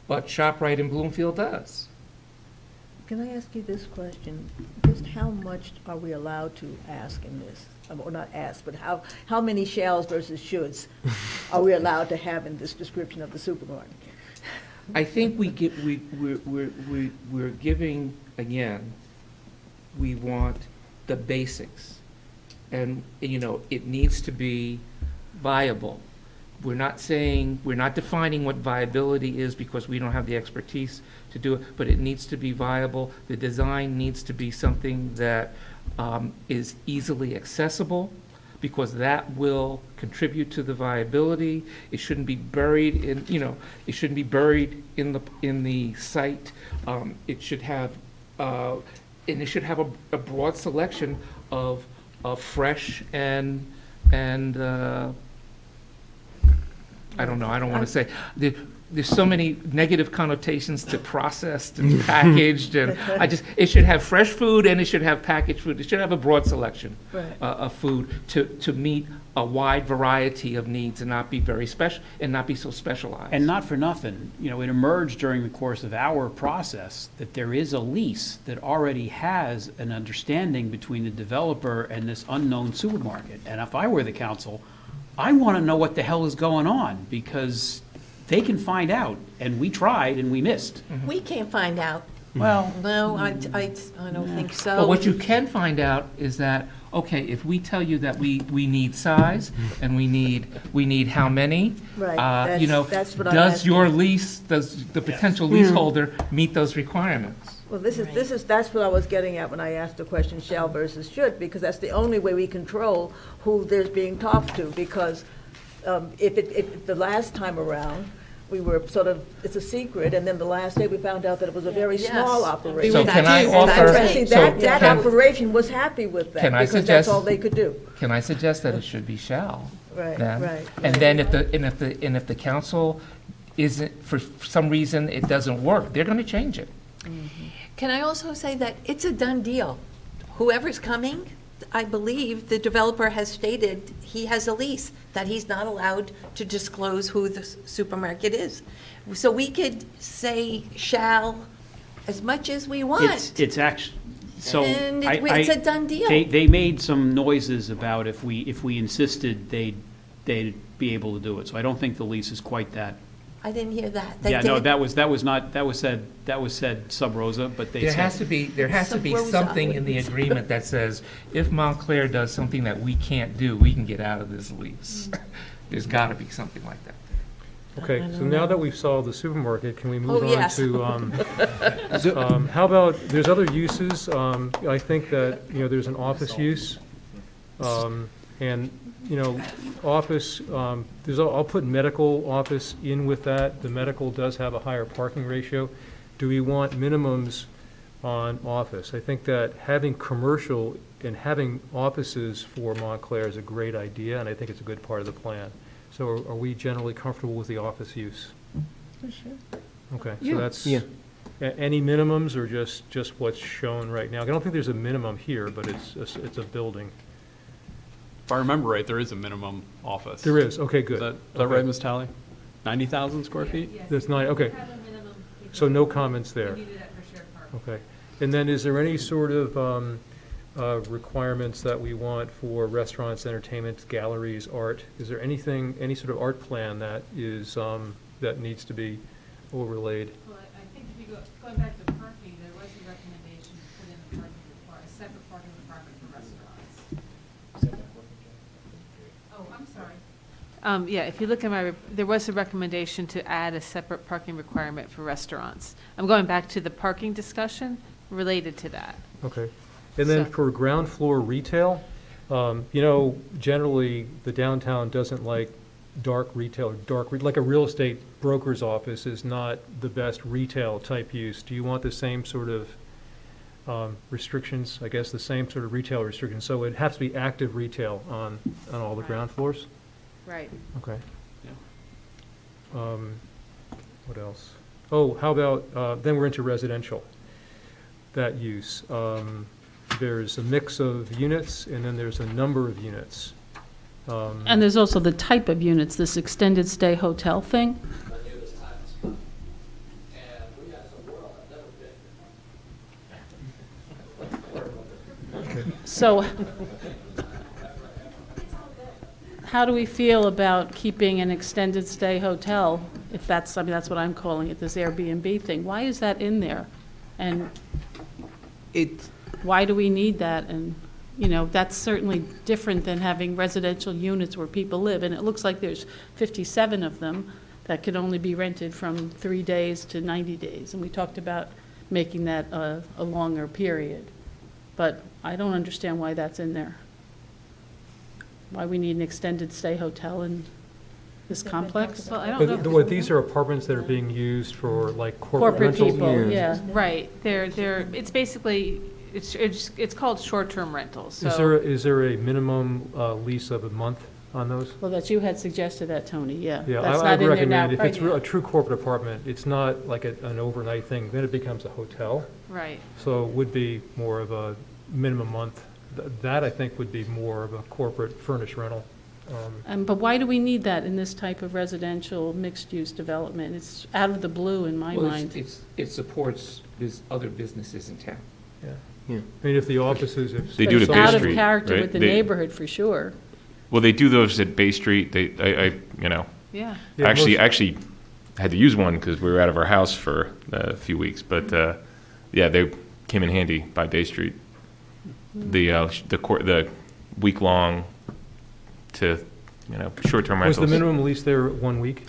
but ShopRite in Bloomfield does. Can I ask you this question? Just how much are we allowed to ask in this? Or not ask, but how many shalls versus shoulds are we allowed to have in this description of the supermarket? I think we're giving, again, we want the basics. And, you know, it needs to be viable. We're not defining what viability is because we don't have the expertise to do it, but it needs to be viable. The design needs to be something that is easily accessible, because that will contribute to the viability. It shouldn't be buried in, you know, it shouldn't be buried in the site. It should have, and it should have a broad selection of fresh and I don't know, I don't want to say, there's so many negative connotations to processed and packaged, and it should have fresh food and it should have packaged food. It should have a broad selection of food to meet a wide variety of needs and not be very special, and not be so specialized. And not for nothing, you know, it emerged during the course of our process that there is a lease that already has an understanding between the developer and this unknown supermarket. And if I were the council, I want to know what the hell is going on, because they can find out, and we tried and we missed. We can't find out. Well, No, I don't think so. But what you can find out is that, okay, if we tell you that we need size and we need how many, Right, you know, that's what I'm does asking. your lease, does the potential leaseholder meet those requirements? Well, that's what I was getting at when I asked the question, shall versus should, because that's the only way we control who there's being talked to, because if the last time around, we were sort of, it's a secret, and then the last day we found out that it was a very Yes. small operation. So can I And offer? See, so that can- operation was happy with that, Can I because that's suggest- all they could do. Can I suggest that it should be shall? Right, Then? right. And then if the council isn't, for some reason, it doesn't work, they're going to change it. Can I also say that it's a done deal? Whoever's coming, I believe the developer has stated he has a lease, that he's not allowed to disclose who the supermarket is. So we could say shall as much as we want. it's actually, so. And I- it's a done deal. They made some noises about if we insisted, they'd be able to do it. So I don't think the lease is quite that. I didn't hear that. They Yeah, no, did. that was said sub rosa, but they There said. has to be Some something in the Rosa. agreement that says, if Montclair does something that we can't do, we can get out of this lease. There's got to be something like that. Okay, so now that we've solved the supermarket, can we move Oh, on yes. to, how about, there's other uses, I think that, you know, there's an office use, and, you know, office, I'll put medical office in with that. The medical does have a higher parking ratio. Do we want minimums on office? I think that having commercial and having offices for Montclair is a great idea, and I think it's a good part of the plan. So are we generally comfortable with the office use? Okay, so that's, Yeah. Any minimums or just what's shown right now? I don't think there's a minimum here, but it's a building. If I remember right, there is a minimum office. There is, okay, good. Is that right, Ms. Talley? 90,000 square feet? That's not, okay. So no comments there. Okay. And then is there any sort of requirements that we want for restaurants, entertainment, galleries, art? Is there anything, any sort of art plan that is, that needs to be overlaid? Well, I think if you going back to parking, there was a recommendation to put in a separate parking requirement for restaurants. Oh, I'm sorry. Yeah, if you look at there was a recommendation to add a separate parking requirement for restaurants. I'm going back to the parking discussion related to that. Okay. And then So- for ground floor retail, you know, generally, the downtown doesn't like dark retail, like a real estate broker's office is not the best retail type use. Do you want the same sort of restrictions, I guess, the same sort of retail restrictions? So it has to be active retail on all the ground floors? Right. Okay. What else? Oh, how about, then we're into residential, that use. there's a mix of units, and then there's a number of units. And there's also the type of units, this extended stay hotel thing. So how do we feel about keeping an extended stay hotel, if that's, I mean, that's what I'm calling it, this Airbnb thing? Why is that in there? And why do we need that? And, you know, that's certainly different than having residential units where people live. And it looks like there's 57 of them that could only be rented from 3 days to 90 days. And we talked about making that a longer period. But I don't understand why that's in there. Why we need an extended stay hotel in this complex? Well, I don't know. But these are apartments that are being used for like corporate Corporate rentals? people, yeah. Right, it's basically, it's called short-term rentals, Is so. there a minimum lease of a month on those? Well, that you had suggested that, Tony, yeah. Yeah, That's I not in would there now, recommend, if it's right? a true corporate apartment, it's not like an overnight thing, then it becomes a hotel. Right. So it would be more of a minimum month. That, I think, would be more of a corporate furnished rental. But why do we need that in this type of residential mixed-use development? It's out of the blue in my Well, mind. it supports other businesses in town. Yeah. Yeah. I mean, if the offices, if. They But do it it's at Bay out of Street, character right? with the They- neighborhood, for sure. Well, they do those at Bay Street. I Yeah. Yeah, actually had to use one because we were out of our house for a few weeks. But yeah, they came in handy by Bay Street. The week-long to, short-term Was rentals. the minimum lease there 1 week?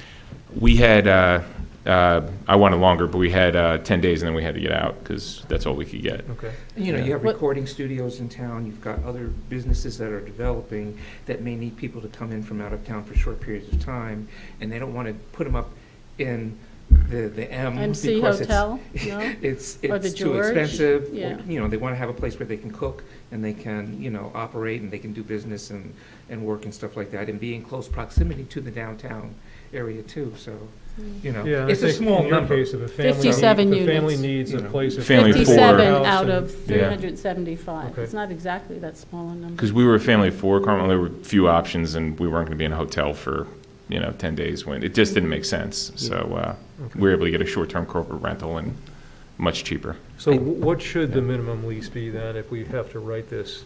We had, I wanted longer, but we had 10 days and then we had to get out because that's all we could get. Okay. You know, you have What- recording studios in town, you've got other businesses that are developing that may need people to come in from out of town for short periods of time, and they don't want to put them up in the M. MC because Hotel, no? It's Or the too George? expensive. Yeah. Or, you know, they want to have a place where they can cook and they can, operate and they can do business and work and stuff like that, and be in close proximity to the downtown area too, so, Yeah, and I it's a think small in your number. case, if a family, 57 if a family units. needs a You know. place. of Family four. 57 house out and- of Yeah. 375. Okay. It's not exactly that small a number. Because we were a family of four, Carmel, there were few options and we weren't going to be in a hotel for, 10 days when, it just didn't make sense. So we were able to get a short-term corporate rental and much cheaper. So what should the minimum lease be then, if we have to write this?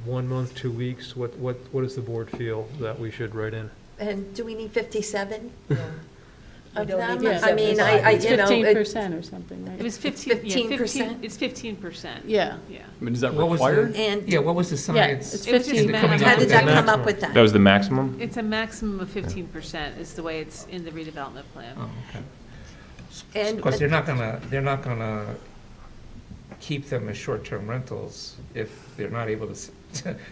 1 month, 2 weeks? What does the board feel that we should write in? And do we need 57 of don't them? need Yeah. I mean, I It's you know, 15% or something, right? It was 15, yeah, 15%? it's 15%. Yeah. Yeah. I mean, is that What was required? the- And Yeah, what was the science? it's It was just 15. coming how up did with that that. come up with that? That was the maximum? It's a maximum of 15% is the way it's in the redevelopment plan. Oh, okay. And Because they're not gonna keep them as short-term rentals if they're not able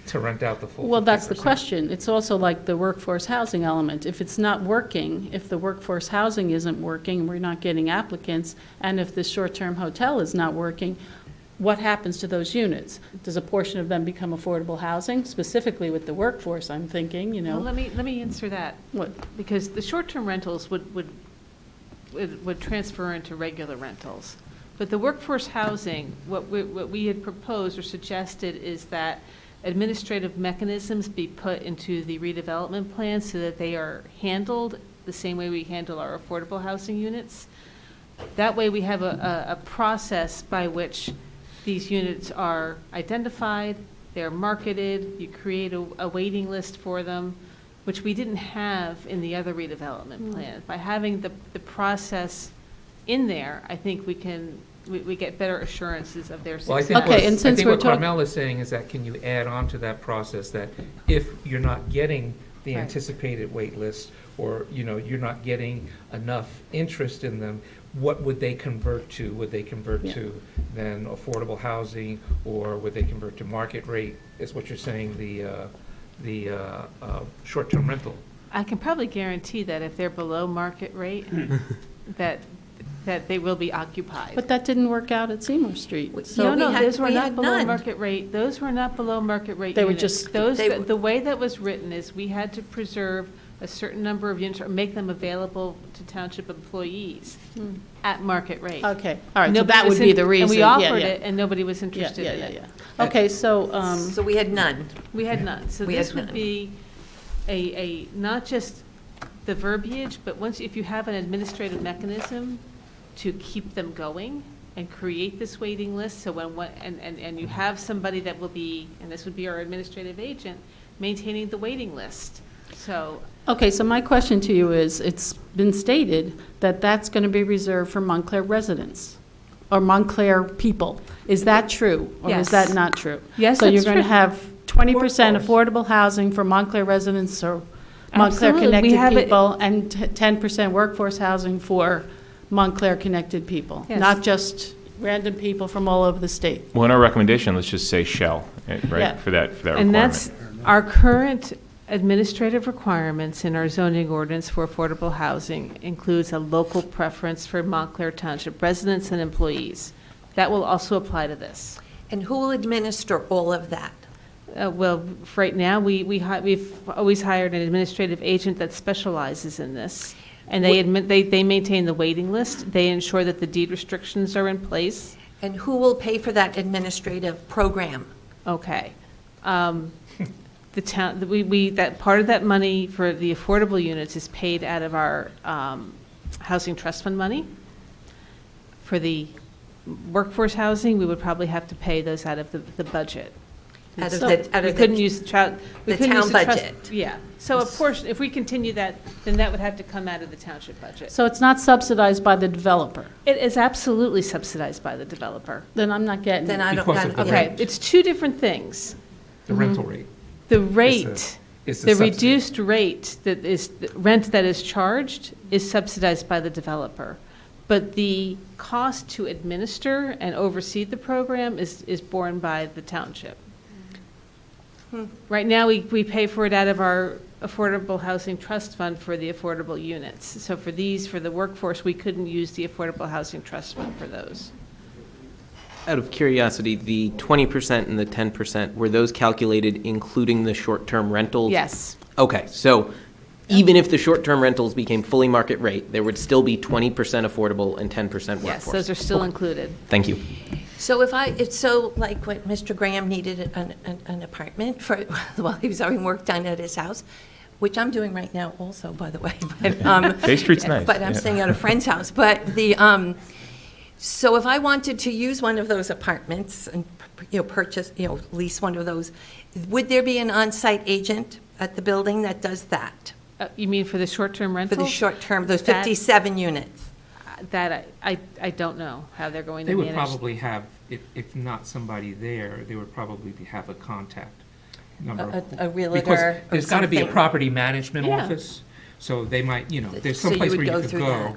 to rent out the full 50%. Well, that's the question. It's also like the workforce housing element. If it's not working, if the workforce housing isn't working, and we're not getting applicants, and if the short-term hotel is not working, what happens to those units? Does a portion of them become affordable housing? Specifically with the workforce, I'm thinking, Well, let me answer that, What? because the short-term rentals would transfer into regular rentals. But the workforce housing, what we had proposed or suggested is that administrative mechanisms be put into the redevelopment plan so that they are handled the same way we handle our affordable housing units. That way we have a process by which these units are identified, they're marketed, you create a waiting list for them, which we didn't have in the other redevelopment plan. By having the process in there, I think we get better assurances of their Well, I success. think Okay, and since we're what talk- Carmel is saying is that can you add on to that process that if you're not getting the Right. anticipated wait list, or, you're not getting enough interest in them, what would they convert to? Would they convert Yeah. to then affordable housing, or would they convert to market rate, is what you're saying, the short-term rental? I can probably guarantee that if they're below market rate, that they will be occupied. But that didn't work out at Seymour Street. We- So No, those were we not had below none. market rate. Those were not below market rate They were units. just- Those, They the way that was written is we had to preserve a certain number of units or make them available to township employees at market rate. Okay, all right, so Nobody that was would be in- the reason. And we Yeah, offered yeah. it, and nobody was Yeah, interested yeah, in yeah, it. yeah. Okay, so, So we had none. We had none. So We had this would none. be not just the verbiage, but if you have an administrative mechanism to keep them going and create this waiting list, so and you have somebody that will be, and this would be our administrative agent, maintaining the waiting list. So, okay, so my question to you is, it's been stated that that's going to be reserved for Montclair residents or Montclair people. Is that true? Or is that Yes. not true? Yes, So you're that's going to true. have 20% Workforce. affordable housing for Montclair residents or Absolutely. We Montclair-connected have it- people, and 10% workforce housing for Montclair-connected people, Yes. not just random people from all over the state. Well, in our recommendation, let's just say shall, Yeah. right, for that requirement. and that's our current administrative requirements in our zoning ordinance for affordable housing includes a local preference for Montclair Township residents and employees. That will also apply to this. And who will administer all of that? Well, for right now, we've always hired an administrative agent that specializes in this. And they maintain the waiting list. They ensure that the deed restrictions are in place. And who will pay for that administrative program? Okay. The town, that part of that money for the affordable units is paid out of our housing trust fund money. For the workforce housing, we would probably have to pay those out of the budget. Out of So the- out we of couldn't the- use the trust. the town budget. Yeah, so a portion, if we continue that, then that would have to come out of the township budget. So it's not subsidized by the developer? It is absolutely subsidized by the developer. Then I'm not getting Then it. I don't. Because of the Okay, rate. it's two different things. The rental rate. The rate, is the subsidy. reduced rate that is, the rent that is charged is subsidized by the developer. But the cost to administer and oversee the program is borne by the township. Right now, we pay for it out of our Affordable Housing Trust Fund for the affordable units. So for the workforce, we couldn't use the Affordable Housing Trust Fund for those. Out of curiosity, the 20% and the 10%, were those calculated including the short-term rentals? Yes. Okay, so even if the short-term rentals became fully market rate, there would still be 20% affordable and 10% workforce? Yes, those are still included. Thank you. So it's so like when Mr. Graham needed an apartment while he was having work done at his house, which I'm doing right now also, by the way. But, Bay Street's nice. But I'm yeah. staying at a friend's house. But so if I wanted to use one of those apartments and, purchase, lease one of those, would there be an on-site agent at the building that does that? You mean for the short-term For rentals? the short term, those That- 57 units? That I don't know how they're going to They manage. would probably have, if not somebody there, they would probably have a contact number. A realtor Because or there's got to be a something. property management Yeah. office, so they might, there's So some you place would where you go could through go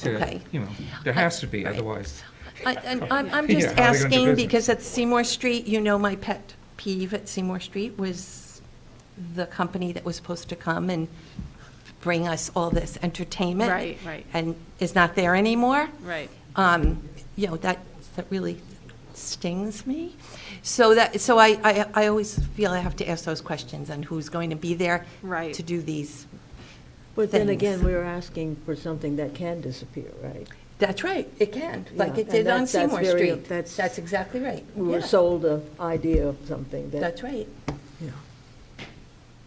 that. Okay. to, there has to be, Right. otherwise. I'm Yeah, just how are they gonna do asking business? because at Seymour Street, my pet peeve at Seymour Street was the company that was supposed to come and bring us all this entertainment. Right. And is not there anymore. Right. That really stings me. So I always feel I have to ask those questions on who's going to be there Right. to do these. But then things. again, we're asking for something that can disappear, right? That's right, it can, like Yeah, it did and on that's Seymour very- Street. That's exactly right. We were Yeah, sold an idea of something that. That's right. Yeah.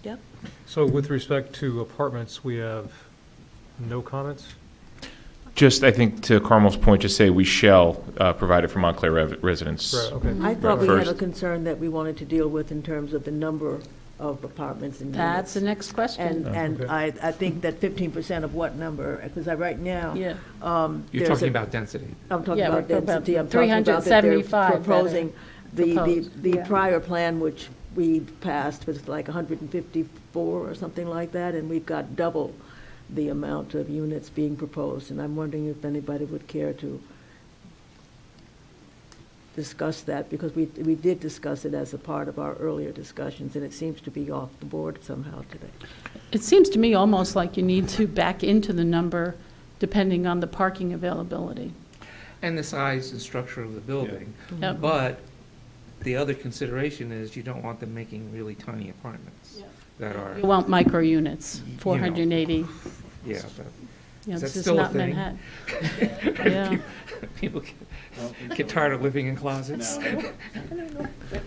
Yep. So with respect to apartments, we have no comments? Just, I think, to Carmel's point, just say we shall provide it for Montclair residents. Right, okay. I thought we had a First. concern that we wanted to deal with in terms of the number of apartments and That's the units. next question. And Okay. I think that 15% of what number, because right now. Yeah. You're there's talking a- about density. I'm talking Yeah, about we're about density, I'm talking about that they're 375 that are proposing, proposed, the yeah. prior plan, which we passed, was like 154 or something like that, and we've got double the amount of units being proposed, and I'm wondering if anybody would care to discuss that, because we did discuss it as a part of our earlier discussions, and it seems to be off the board somehow today. It seems to me almost like you need to back into the number depending on the parking availability. And the size and structure of the building. Yep. But the other consideration is you don't want them making really tiny apartments that are, You want micro units, 480. yeah, but You know, Is that this is still a not thing? Manhattan. Yeah. People get tired of living in closets.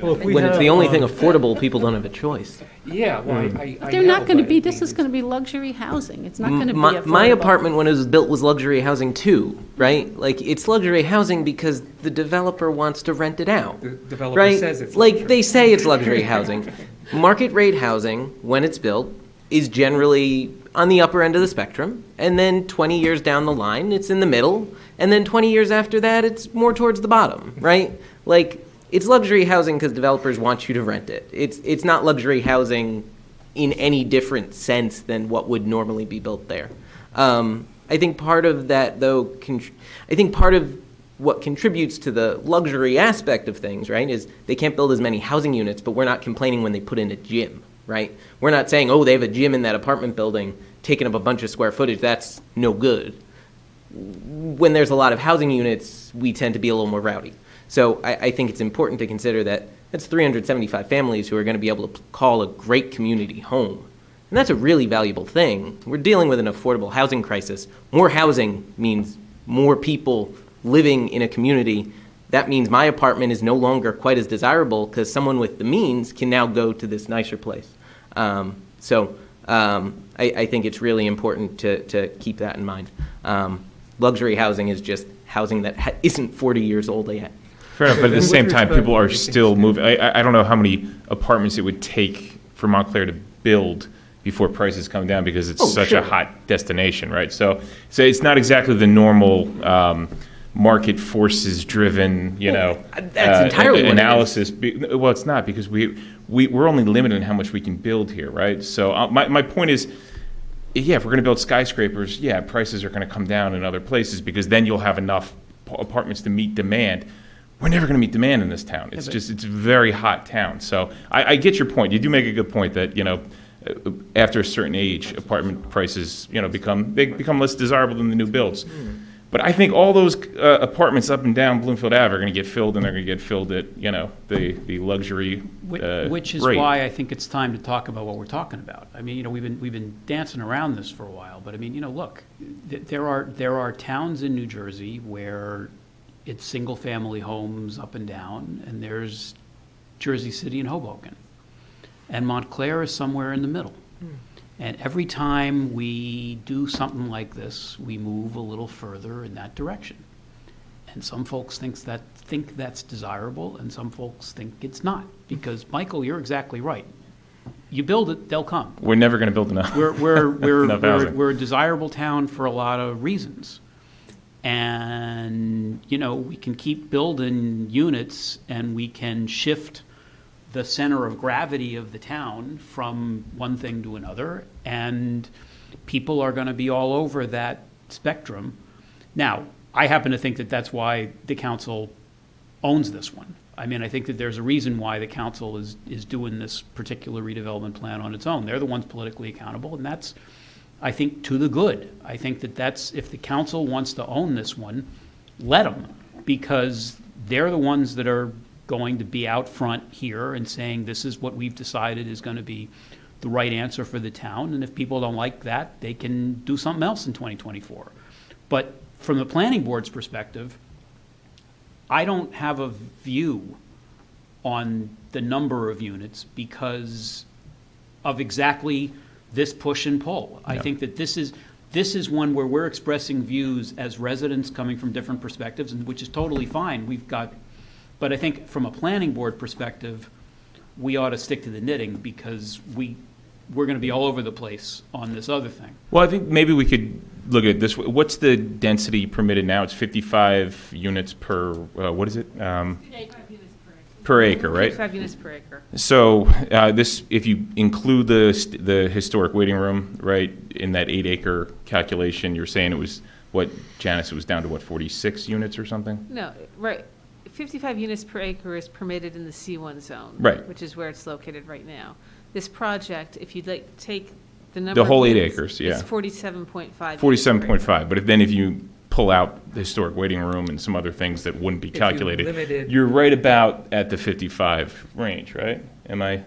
Well, if we When it's have, the only thing affordable, people don't have a choice. Yeah, well, I But they're know, not going to but be, I this mean, is going to be luxury housing. It's not going to be My affordable. apartment, when it was built, was luxury housing too, right? Like, it's luxury housing because the developer wants to rent it out, The developer right? says it's Like, luxury. they say it's luxury housing. Market rate housing, when it's built, is generally on the upper end of the spectrum, and then 20 years down the line, it's in the middle, and then 20 years after that, it's more towards the bottom, right? Like, it's luxury housing because developers want you to rent it. It's not luxury housing in any different sense than what would normally be built there. I think part of that, though, I think part of what contributes to the luxury aspect of things, right, is they can't build as many housing units, but we're not complaining when they put in a gym, right? We're not saying, oh, they have a gym in that apartment building taking up a bunch of square footage. That's no good. When there's a lot of housing units, we tend to be a little more rowdy. So I think it's important to consider that that's 375 families who are going to be able to call a great community home. And that's a really valuable thing. We're dealing with an affordable housing crisis. More housing means more people living in a community. That means my apartment is no longer quite as desirable because someone with the means can now go to this nicer place. I think it's really important to keep that in mind. Luxury housing is just housing that isn't 40 years old yet. Fair enough, but at the With same time, respect- people are still moving. I don't know how many apartments it would take for Montclair to build before prices come down because it's such a hot destination, right? So it's not exactly the normal market forces driven, That's entirely what it is. analysis. Well, it's not because we're only limited in how much we can build here, right? So my point is, yeah, if we're going to build skyscrapers, yeah, prices are going to come down in other places because then you'll have enough apartments to meet demand. We're never going to meet demand in this town. It's a very hot town. So I get your point. You do make a good point that, after a certain age, apartment prices, become less desirable than the new builds. But I think all those apartments up and down Bloomfield Ave are going to get filled, and they're going to get filled at, the luxury Which is rate. why I think it's time to talk about what we're talking about. I mean, we've been dancing around this for a while, but I mean, look, there are towns in New Jersey where it's single-family homes up and down, and there's Jersey City and Hoboken. And Montclair is somewhere in the middle. And every time we do something like this, we move a little further in that direction. And some folks think that's desirable, and some folks think it's not. Because, Michael, you're exactly right. You build it, they'll come. We're never going to build enough. Enough housing. We're a desirable town for a lot of reasons. And, we can keep building units, and we can shift the center of gravity of the town from one thing to another, and people are going to be all over that spectrum. Now, I happen to think that that's why the council owns this one. I mean, I think that there's a reason why the council is doing this particular redevelopment plan on its own. They're the ones politically accountable, and that's, I think, to the good. I think that if the council wants to own this one, let them, because they're the ones that are going to be out front here and saying this is what we've decided is going to be the right answer for the town, and if people don't like that, they can do something else in 2024. But from the planning board's perspective, I don't have a view on the number of units because of exactly this push and pull. I think that this is one where we're expressing views as residents coming from different perspectives, and which is totally fine. But I think from a planning board perspective, we ought to stick to the knitting because we're going to be all over the place on this other thing. Well, I think maybe we could look at it this way. What's the density permitted now? It's 55 units per, what is it? Per acre, right? 5 units per acre. So if you include the historic waiting room, right, in that 8-acre calculation, you're saying it was, Janice, it was down to 46 units or something? No, right. 55 units per acre is permitted in the C1 zone. Right. Which is where it's located right now. This project, if you'd like to take the number The of whole 8 units, acres, yeah. It's 47.5. 47.5, but if you pull out the historic waiting room and some other things that wouldn't be If you calculated, limited- you're right about at the 55 range, right? Am I?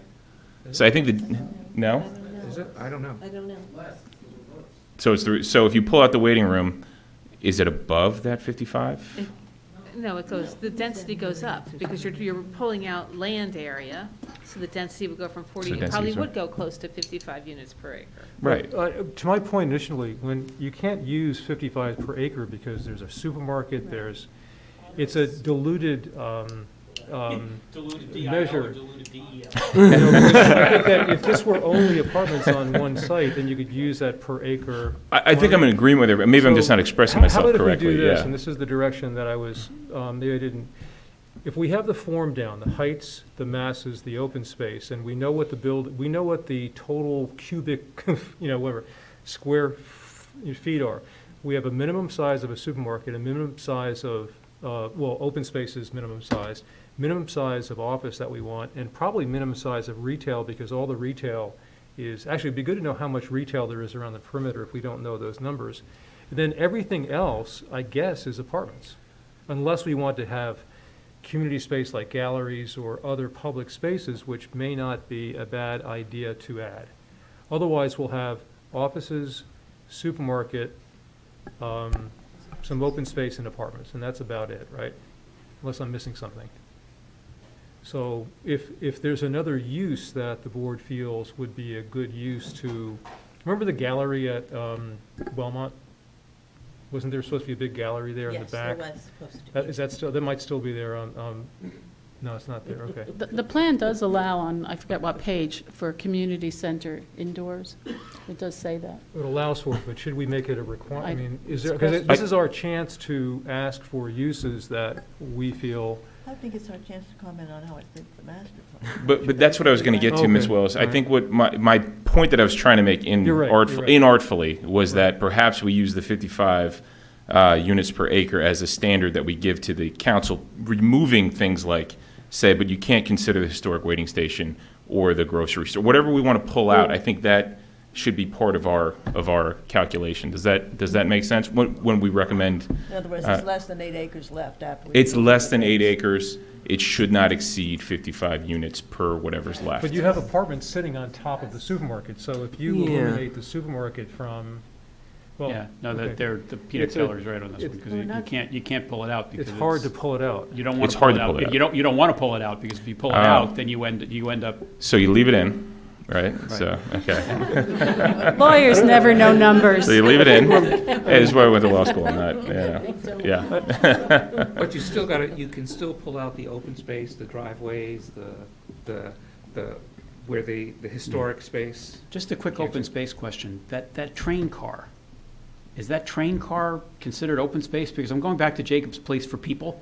So I think no? Is it? I don't know. I don't know. So so if you pull out the waiting room, is it above that 55? No, the density goes up, because you're pulling out land area, so the density would go from 40, it probably would go close to 55 units per acre. Right. To my point initially, when you can't use 55 per acre because there's a supermarket, it's a diluted measure. You know, I think that if this were only apartments on one site, then you could use that per acre. I think I'm in agreement with it. Maybe I'm just not expressing myself correctly. How about if we do this, yeah. and this is the direction that I was, maybe I didn't, if we have the form down, the heights, the masses, the open space, and we know what we know what the total cubic, whatever, square feet are. We have a minimum size of a supermarket, a minimum size of, open space is minimum size of office that we want, and probably minimum size of retail, because all the retail is, actually, it'd be good to know how much retail there is around the perimeter if we don't know those numbers. And then everything else, I guess, is apartments, unless we want to have community space like galleries or other public spaces, which may not be a bad idea to add. Otherwise, we'll have offices, supermarket, some open space and apartments, and that's about it, right? Unless I'm missing something. So if there's another use that the board feels would be a good use to, remember the gallery at Wellmont? Wasn't there supposed to be a big gallery there in the back? Yes, there was supposed to be. Is that still, that might still be there on, no, it's not there, okay. The plan does allow on, I forget what page, for community center indoors. It does say that. It allows for it, but should we make it a requirement? I mean, is there, Discretion. because this is our chance to ask for uses that we feel. I think it's our chance to comment on how it fits the master plan. But that's what I was going to get to, Ms. Okay. Willis. I All think what my point that I was trying to make You're right, you're right. inartfully was that perhaps we use the 55 units per acre as a standard that we give to the council, removing things like, say, but you can't consider the historic waiting station or the grocery store. Whatever we want to pull out, I think that should be part of our calculation. Does that make sense when we recommend? In other words, it's less than 8 acres left after. It's less than 8 acres. It should not exceed 55 units per whatever's left. But you have apartments sitting on top of the supermarket, so if you eliminate the supermarket from, well. Yeah, no, okay. the peanut It's a- seller's right on this one, it's- because you can't pull it out because It's hard to pull it out. You don't want It's to pull hard it to pull out. it out. You don't want to pull it out, because if you pull it Oh. out, then you end up. So you leave it in, right? So, okay. Lawyers never know numbers. So you leave it in. Hey, this is why I went to law school, yeah. But you can still pull out the open space, the driveways, the where the historic space. Just a quick open space question. That train car, is that train car considered open space? Because I'm going back to Jacob's Place for people,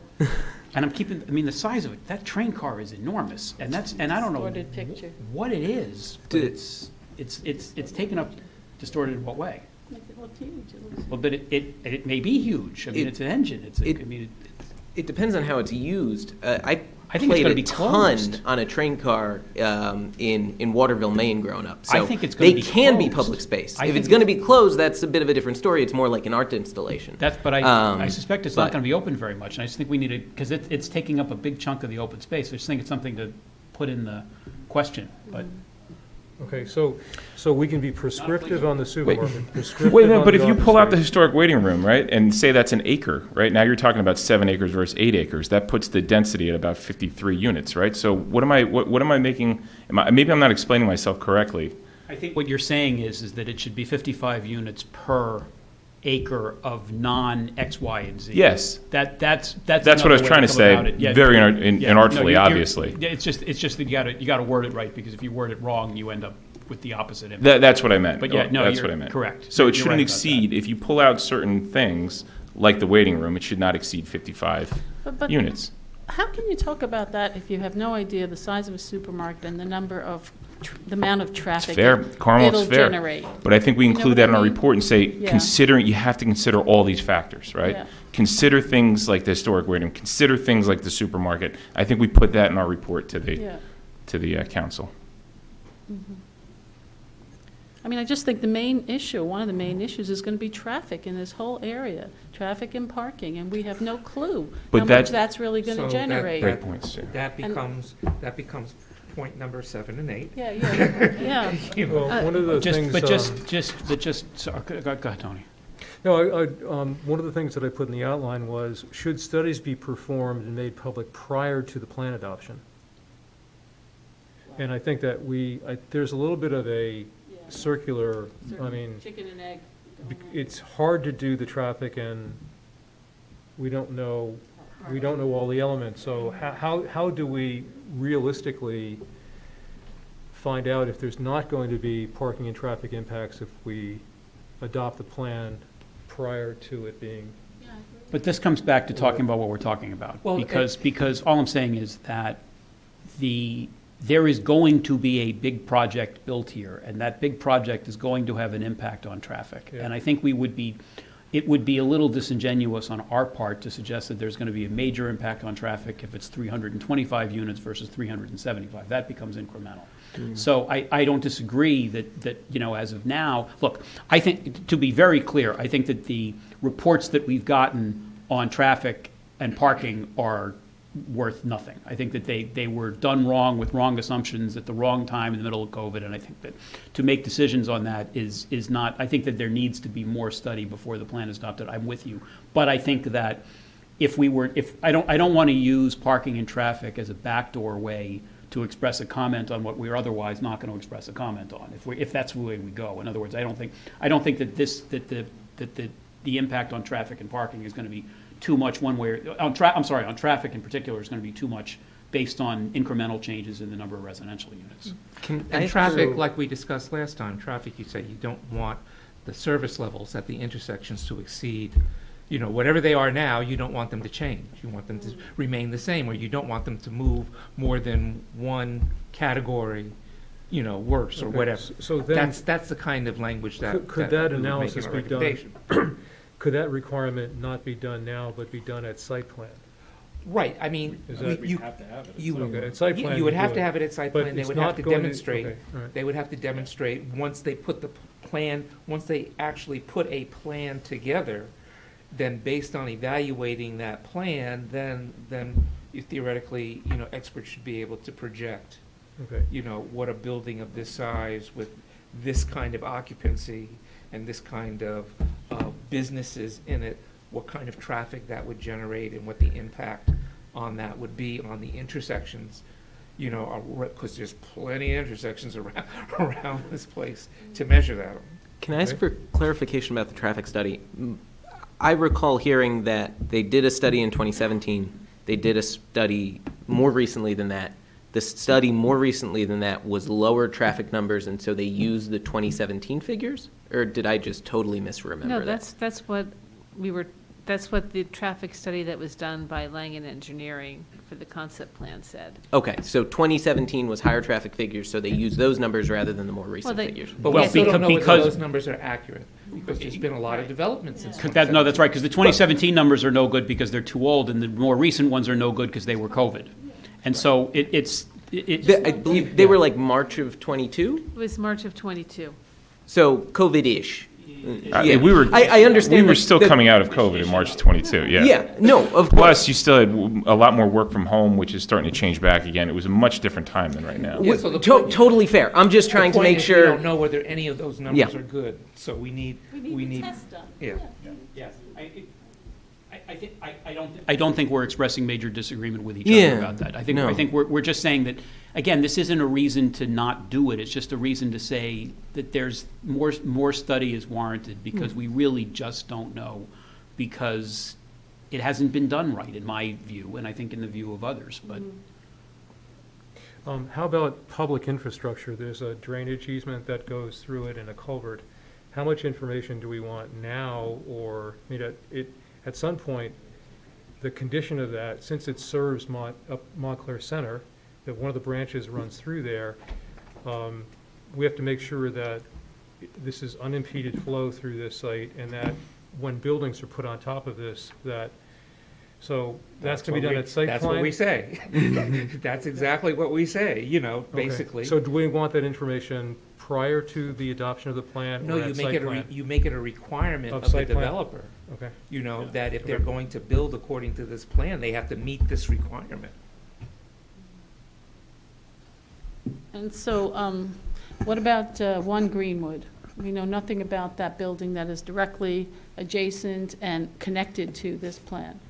and the size of it, that train car is enormous, and I don't know Distorted picture. what it is, but it's taken up, distorted in what way? Well, but it may be huge. I mean, it's an engine. It depends on how it's used. I think it's played gonna a be ton closed. on a train car in Waterville, Maine, growing up. So I think it's gonna be they can be closed. public space. I If think it's going to be closed, that's a bit of a different story. It's more like an art installation. But I suspect it's not but- going to be open very much, and I just think we need to, because it's taking up a big chunk of the open space. I just think it's something to put in the question, but. Okay, so we can be prescriptive on the supermarket, prescriptive Wait, no, on but the if you office pull out the space. historic waiting room, right, and say that's an acre, right, now you're talking about 7 acres versus 8 acres. That puts the density at about 53 units, right? So what am I making, maybe I'm not explaining myself correctly. I think what you're saying is that it should be 55 units per acre of non-X, Y, and Z. Yes. That's That's what I was trying to say, very inartfully, obviously. It's just that you got to word it right, because if you word it wrong, you end up with the opposite impact. That's what I meant. But yeah, no, That's you're what I meant. correct. So it You're shouldn't right about exceed, if you pull out certain things, like the waiting room, it should not exceed 55 But units. how can you talk about that if you have no idea the size of a supermarket and the number of, the amount of It's traffic fair, Carmel, it's it'll fair. generate? But I think we You know include what that I in our mean? report and say, Yeah. you have to consider all these factors, right? Yeah. Consider things like the historic waiting room, consider things like the supermarket. I think we put that in our report to the Yeah. council. I mean, I just think one of the main issues is going to be traffic in this whole area, traffic and parking, and we have no clue But how that- much that's really going So to that- generate. Great points, yeah. That becomes point number 7 and 8. Yeah, yeah, yeah. Well, one of the things. Sorry, go ahead, Tony. No, one of the things that I put in the outline was, should studies be performed and made public prior to the plan adoption? And I think that there's a little bit of a circular, I mean, Chicken and egg. it's hard to do the traffic and we don't know all the elements. So how do we realistically find out if there's not going to be parking and traffic impacts if we adopt the plan prior to it being? But this comes back to talking about what we're talking about. Well, Because all I'm saying is that there is going to be a big project built here, and that big project is going to have an impact on traffic. Yeah. And I think it would be a little disingenuous on our part to suggest that there's going to be a major impact on traffic if it's 325 units versus 375. That becomes incremental. So I don't disagree that, as of now, look, I think, to be very clear, I think that the reports that we've gotten on traffic and parking are worth nothing. I think that they were done wrong with wrong assumptions at the wrong time in the middle of COVID, and I think that to make decisions on that is not, I think that there needs to be more study before the plan is adopted. I'm with you. But I think that I don't want to use parking and traffic as a backdoor way to express a comment on what we're otherwise not going to express a comment on, if that's the way we go. In other words, I don't think that the impact on traffic and parking is going to be too much one way, on traffic in particular is going to be too much based on incremental changes in the number of residential units. And traffic, like we discussed last time, traffic, you say you don't want the service levels at the intersections to exceed, whatever they are now, you don't want them to change. You want them to remain the same, or you don't want them to move more than one category, worse or Okay, whatever. So then, That's the kind of language that. could that that we would make analysis in our be done? recommendation. Could that requirement not be done now, but be done at site plan? Right, I mean, Is that- you Okay, at site plan. you would have do to it. have it at site But plan, they it's would have not to going demonstrate. okay, all right. They would have to demonstrate, once they put the plan, once they actually put a plan together, then based on evaluating that plan, then you theoretically, experts should be able to project, Okay. what a building of this size with this kind of occupancy and this kind of businesses in it, what kind of traffic that would generate and what the impact on that would be on the intersections, because there's plenty of intersections around this place to measure that on. Can I ask for clarification about the traffic study? I recall hearing that they did a study in 2017. They did a study more recently than that. The study more recently than that was lower traffic numbers, and so they used the 2017 figures? Or did I just totally misremember No, that? that's what the traffic study that was done by Langen Engineering for the concept plan said. Okay, so 2017 was higher traffic figures, so they used those numbers rather than the more recent they- figures. But Well, we still don't know whether because- those numbers are accurate, because there's been a lot of development since. No, that's right, because the 2017 numbers are no good because they're too old, and the more recent ones are no good because they were COVID. And so I believe they were like March of '22, It was March of '22. so COVID-ish. We were. I understand. We were that- still that- coming out of COVID in March of '22, yeah. Yeah, no, of course. Plus, you still had a lot more work from home, which is starting to change back again. It was a much different time than right now. Yeah, so the point- Totally fair. I'm just trying to make We sure. don't know whether any of those numbers Yeah. are good, so we need. Yeah. Yes, I don't think we're expressing major disagreement with each Yeah, other about that. I no. think we're just saying that, again, this isn't a reason to not do it. It's just a reason to say that there's more study is warranted because we really just don't know, because it hasn't been done right, in my view, and I think in the view of others, but. How about public infrastructure? There's a drainage easement that goes through it and a culvert. How much information do we want now, or, at some point, the condition of that, since it serves Montclair Center, that one of the branches runs through there, we have to make sure that this is unimpeded flow through this site, and that when buildings are put on top of this, that So that's going to be done at site plan? That's what we say. That's exactly what we say, Okay. basically. So do we want that information prior to the adoption of the plan No, or you at make site it, plan? you make it a requirement Of of the site plan? developer, Okay. that if they're Okay. going to build according to this plan, they have to meet this requirement. And so, what about 1 Greenwood? We know nothing about that building that is directly adjacent and connected to this plan.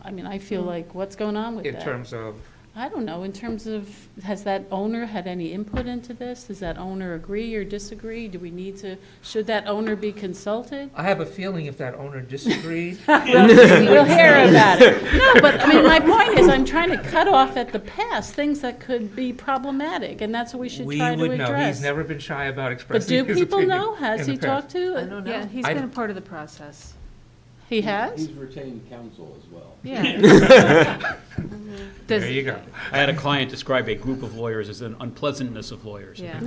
I mean, I feel like, what's going on with In that? terms of, I don't know, in terms of, has that owner had any input into this? Does that owner agree or disagree? Do we need to, should that owner be consulted? I have a feeling if that owner disagreed, We'll hear about it. No, but, I mean, my point is, I'm trying to cut off at the pass, things that could be problematic, and that's what we should we try to would know. He's address. never been shy about But expressing do his people opinion know? Has in he the past. talked to? I don't know. Yeah, he's I- been a part of the process. He has? He's retained counsel as well. Yeah. Does- There you go. I had a client describe a group of lawyers as an unpleasantness of lawyers. Yeah.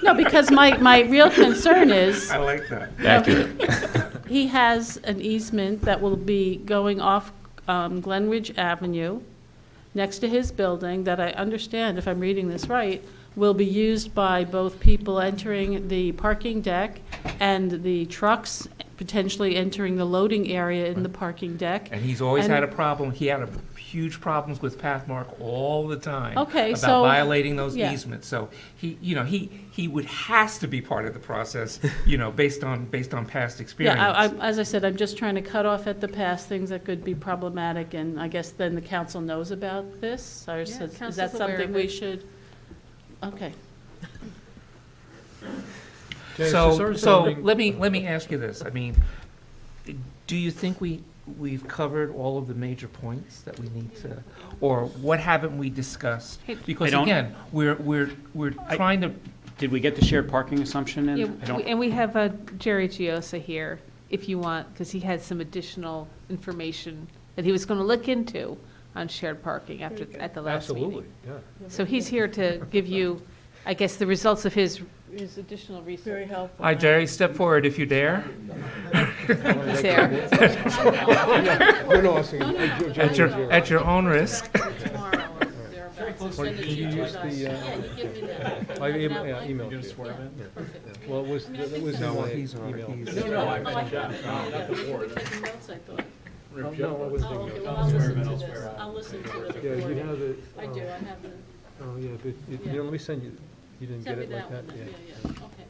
No, because my real concern is, I like that. Accurate. he has an easement that will be going off Glenridge Avenue, next to his building, that I understand, if I'm reading this right, will be used by both people entering the parking deck and the trucks potentially entering the loading area in the parking deck. And he's always And- had a problem, he had huge problems with Pathmark all the time. Okay, About so- violating those yeah. easements, so has to be part of the process, based on past experience. Yeah, as I said, I'm just trying to cut off at the pass things that could be problematic, and I guess then the council knows about this? Or is that council's aware something of we it. should, okay. James, So, is there so something- let me ask you this. I mean, do you think we've covered all of the major points that we need to, or what haven't we discussed? Hey, Because I don't- again, we're trying to, Did we get the shared parking assumption in? Yeah, I don't- and we have Jerry Giosa here, if you want, because he had some additional information that he was going to look into on shared parking at the last meeting. Absolutely, yeah. So he's here to give you, I guess, the results of his additional research. Very helpful. hi, Jerry, step forward if you dare. He's there. At your own risk. Can you use the, I emailed you. Well, it was, that was No, in he's my on, email. he's. Oh, no, I wasn't Oh, okay, taking well, notes. I'll listen to it. Yeah, you have the. I do, I have the, Oh, yeah, but, let me send you, you didn't get send me it like that that? one, then. Yeah, okay.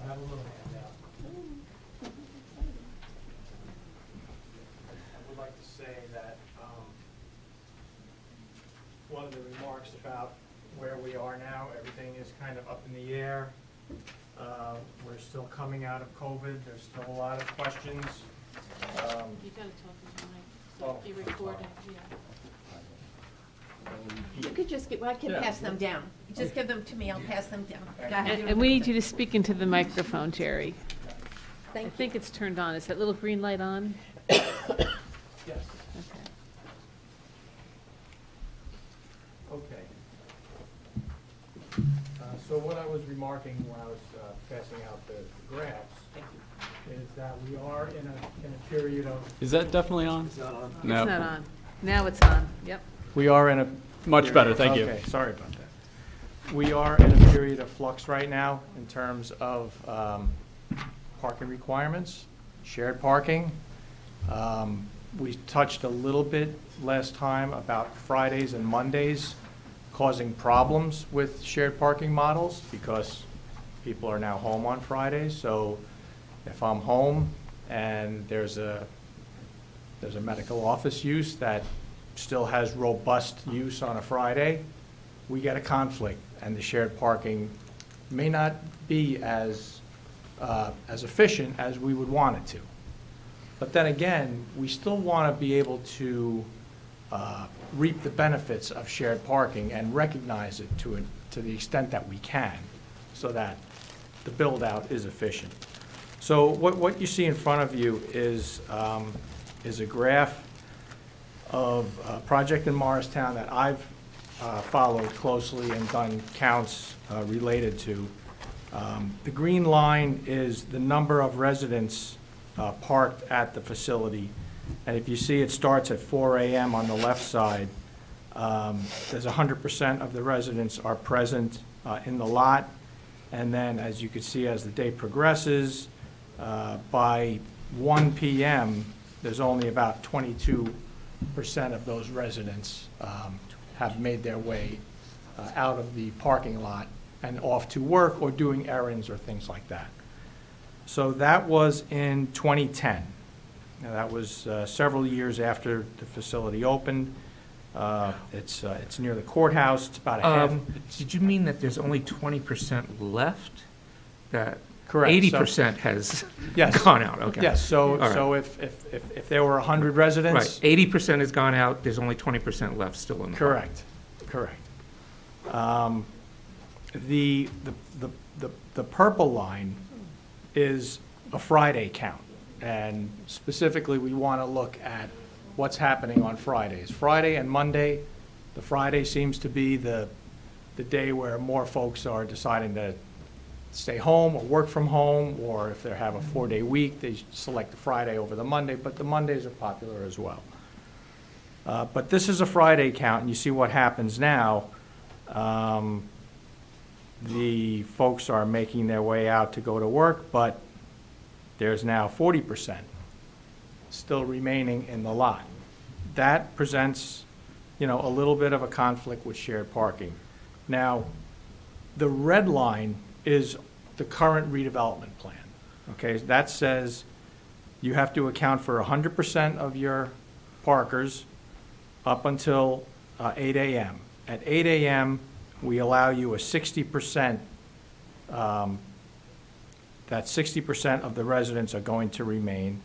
I would like to say that one of the remarks about where we are now, everything is kind of up in the air. We're still coming out of COVID, there's still a lot of questions. You gotta talk in the mic, Oh, so be recorded, yeah. You could just get, well, I can pass them down. Just give them to me, I'll pass them down. Go ahead. And we need you to speak into the microphone, Jerry. I Thank you. think it's turned on. Is that little green light on? Yes. Okay. Okay. So what I was remarking when I was passing out the graphs is that we are in a period of, Is that definitely on? It's not on. Now it's on. Yep. We are in a, much better, thank you. okay, sorry about that. We are in a period of flux right now in terms of parking requirements, shared parking. We touched a little bit last time about Fridays and Mondays causing problems with shared parking models because people are now home on Fridays. So if I'm home and there's a medical office use that still has robust use on a Friday, we get a conflict, and the shared parking may not be as efficient as we would want it to. But then again, we still want to be able to reap the benefits of shared parking and recognize it to the extent that we can, so that the build-out is efficient. So what you see in front of you is a graph of a project in Morristown that I've followed closely and done counts related to. The green line is the number of residents parked at the facility. And if you see, it starts at 4 a.m. on the left side. There's 100% of the residents are present in the lot. And then, as you can see, as the day progresses, by 1 p.m., there's only about 22% of those residents have made their way out of the parking lot and off to work or doing errands or things like that. So that was in 2010. Now, that was several years after the facility opened. It's near the courthouse. It's about a half. Did you mean that there's only 20% left? That Correct. 80% has Yes. gone out, okay. Yes, so, All right. so if there were 100 residents. Right, 80% has gone out, there's only 20% left still in the park. Correct, correct. The purple line is a Friday count, and specifically, we want to look at what's happening on Fridays. Friday and Monday, the Friday seems to be the day where more folks are deciding to stay home or work from home, or if they have a 4-day week, they select the Friday over the Monday, but the Mondays are popular as well. But this is a Friday count, and you see what happens now. The folks are making their way out to go to work, but there's now 40% still remaining in the lot. That presents, a little bit of a conflict with shared parking. Now, the red line is the current redevelopment plan, okay? That says you have to account for 100% of your parkers up until 8 a.m. At 8 a.m., we allow you a 60%, that 60% of the residents are going to remain.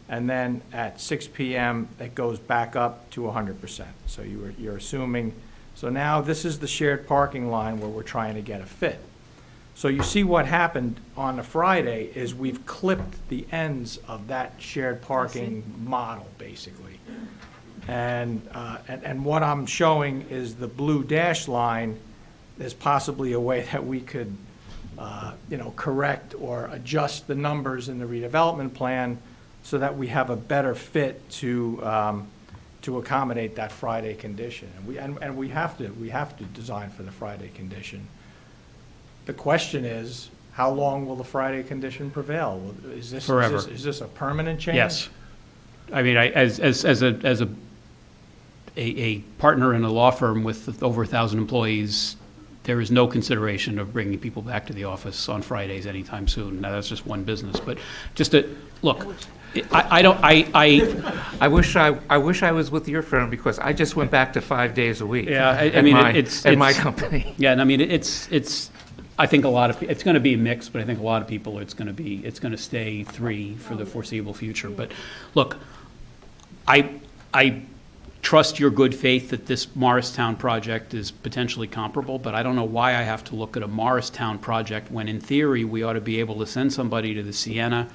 And then at 6 p.m., it goes back up to 100%. So you're assuming, so now this is the shared parking line where we're trying to get a fit. So you see what happened on a Friday is we've clipped the ends of that shared parking model, basically. And what I'm showing is the blue dash line is possibly a way that we could, correct or adjust the numbers in the redevelopment plan so that we have a better fit to accommodate that Friday condition. And we have to design for the Friday condition. The question is, how long will the Friday condition prevail? Is this Forever. Is this a permanent change? Yes. I mean, as a partner in a law firm with over 1,000 employees, there is no consideration of bringing people back to the office on Fridays anytime soon. Now, that's just one business, but just look, I wish I was with your firm, because I just went back to 5 days a week. Yeah, at my company. Yeah, and I mean, I think it's going to be a mix, but I think a lot of people, it's going to stay 3 for the foreseeable future. But look, I trust your good faith that this Morristown project is potentially comparable, but I don't know why I have to look at a Morristown project when, in theory, we ought to be able to send somebody to the Sienna,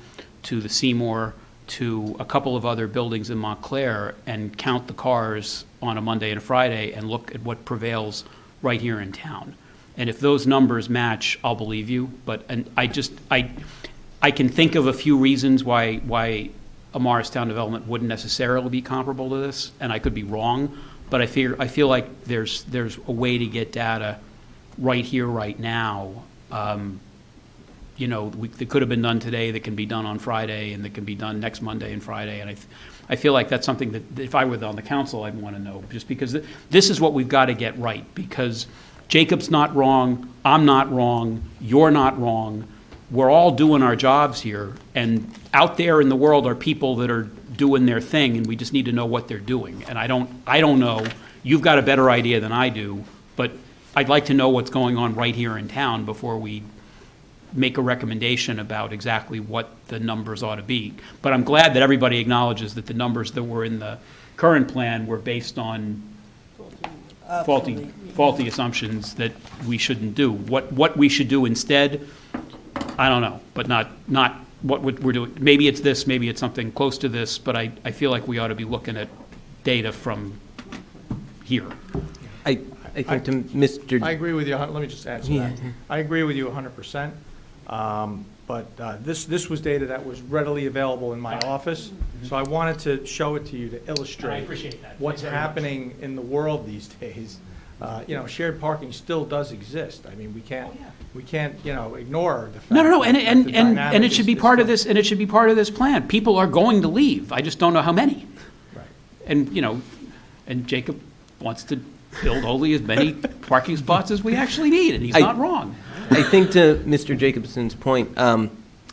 to the Seymour, to a couple of other buildings in Montclair and count the cars on a Monday and a Friday and look at what prevails right here in town. And if those numbers match, I'll believe you. But I can think of a few reasons why a Morristown development wouldn't necessarily be comparable to this, and I could be wrong. But I feel like there's a way to get data right here, right now. That could have been done today, that can be done on Friday, and that can be done next Monday and Friday. And I feel like that's something that if I were on the council, I'd want to know, just because this is what we've got to get right. Because Jacob's not wrong, I'm not wrong, you're not wrong. We're all doing our jobs here, and out there in the world are people that are doing their thing, and we just need to know what they're doing. And I don't know. You've got a better idea than I do, but I'd like to know what's going on right here in town before we make a recommendation about exactly what the numbers ought to be. But I'm glad that everybody acknowledges that the numbers that were in the current plan were based on faulty assumptions that we shouldn't do. What we should do instead, I don't know, but not what we're doing. Maybe it's this, maybe it's something close to this, but I feel like we ought to be looking at data from here. I think to Mr. I agree with you. Let me just add to that. I agree with you 100%. But this was data that was readily available in my office, so I wanted to show it to you to illustrate. I appreciate that. What's Thank you very much. happening in the world these days. Shared parking still does exist. I mean, we can't, ignore the fact. No, and, that and, the and, dynamic and it should be is part of still- this, and it should be part of this plan. People are going to leave. I just don't know how many. Right. And Jacob wants to build only as many parking spots as we actually need, and he's I- not wrong. I think to Mr. Jacobson's point,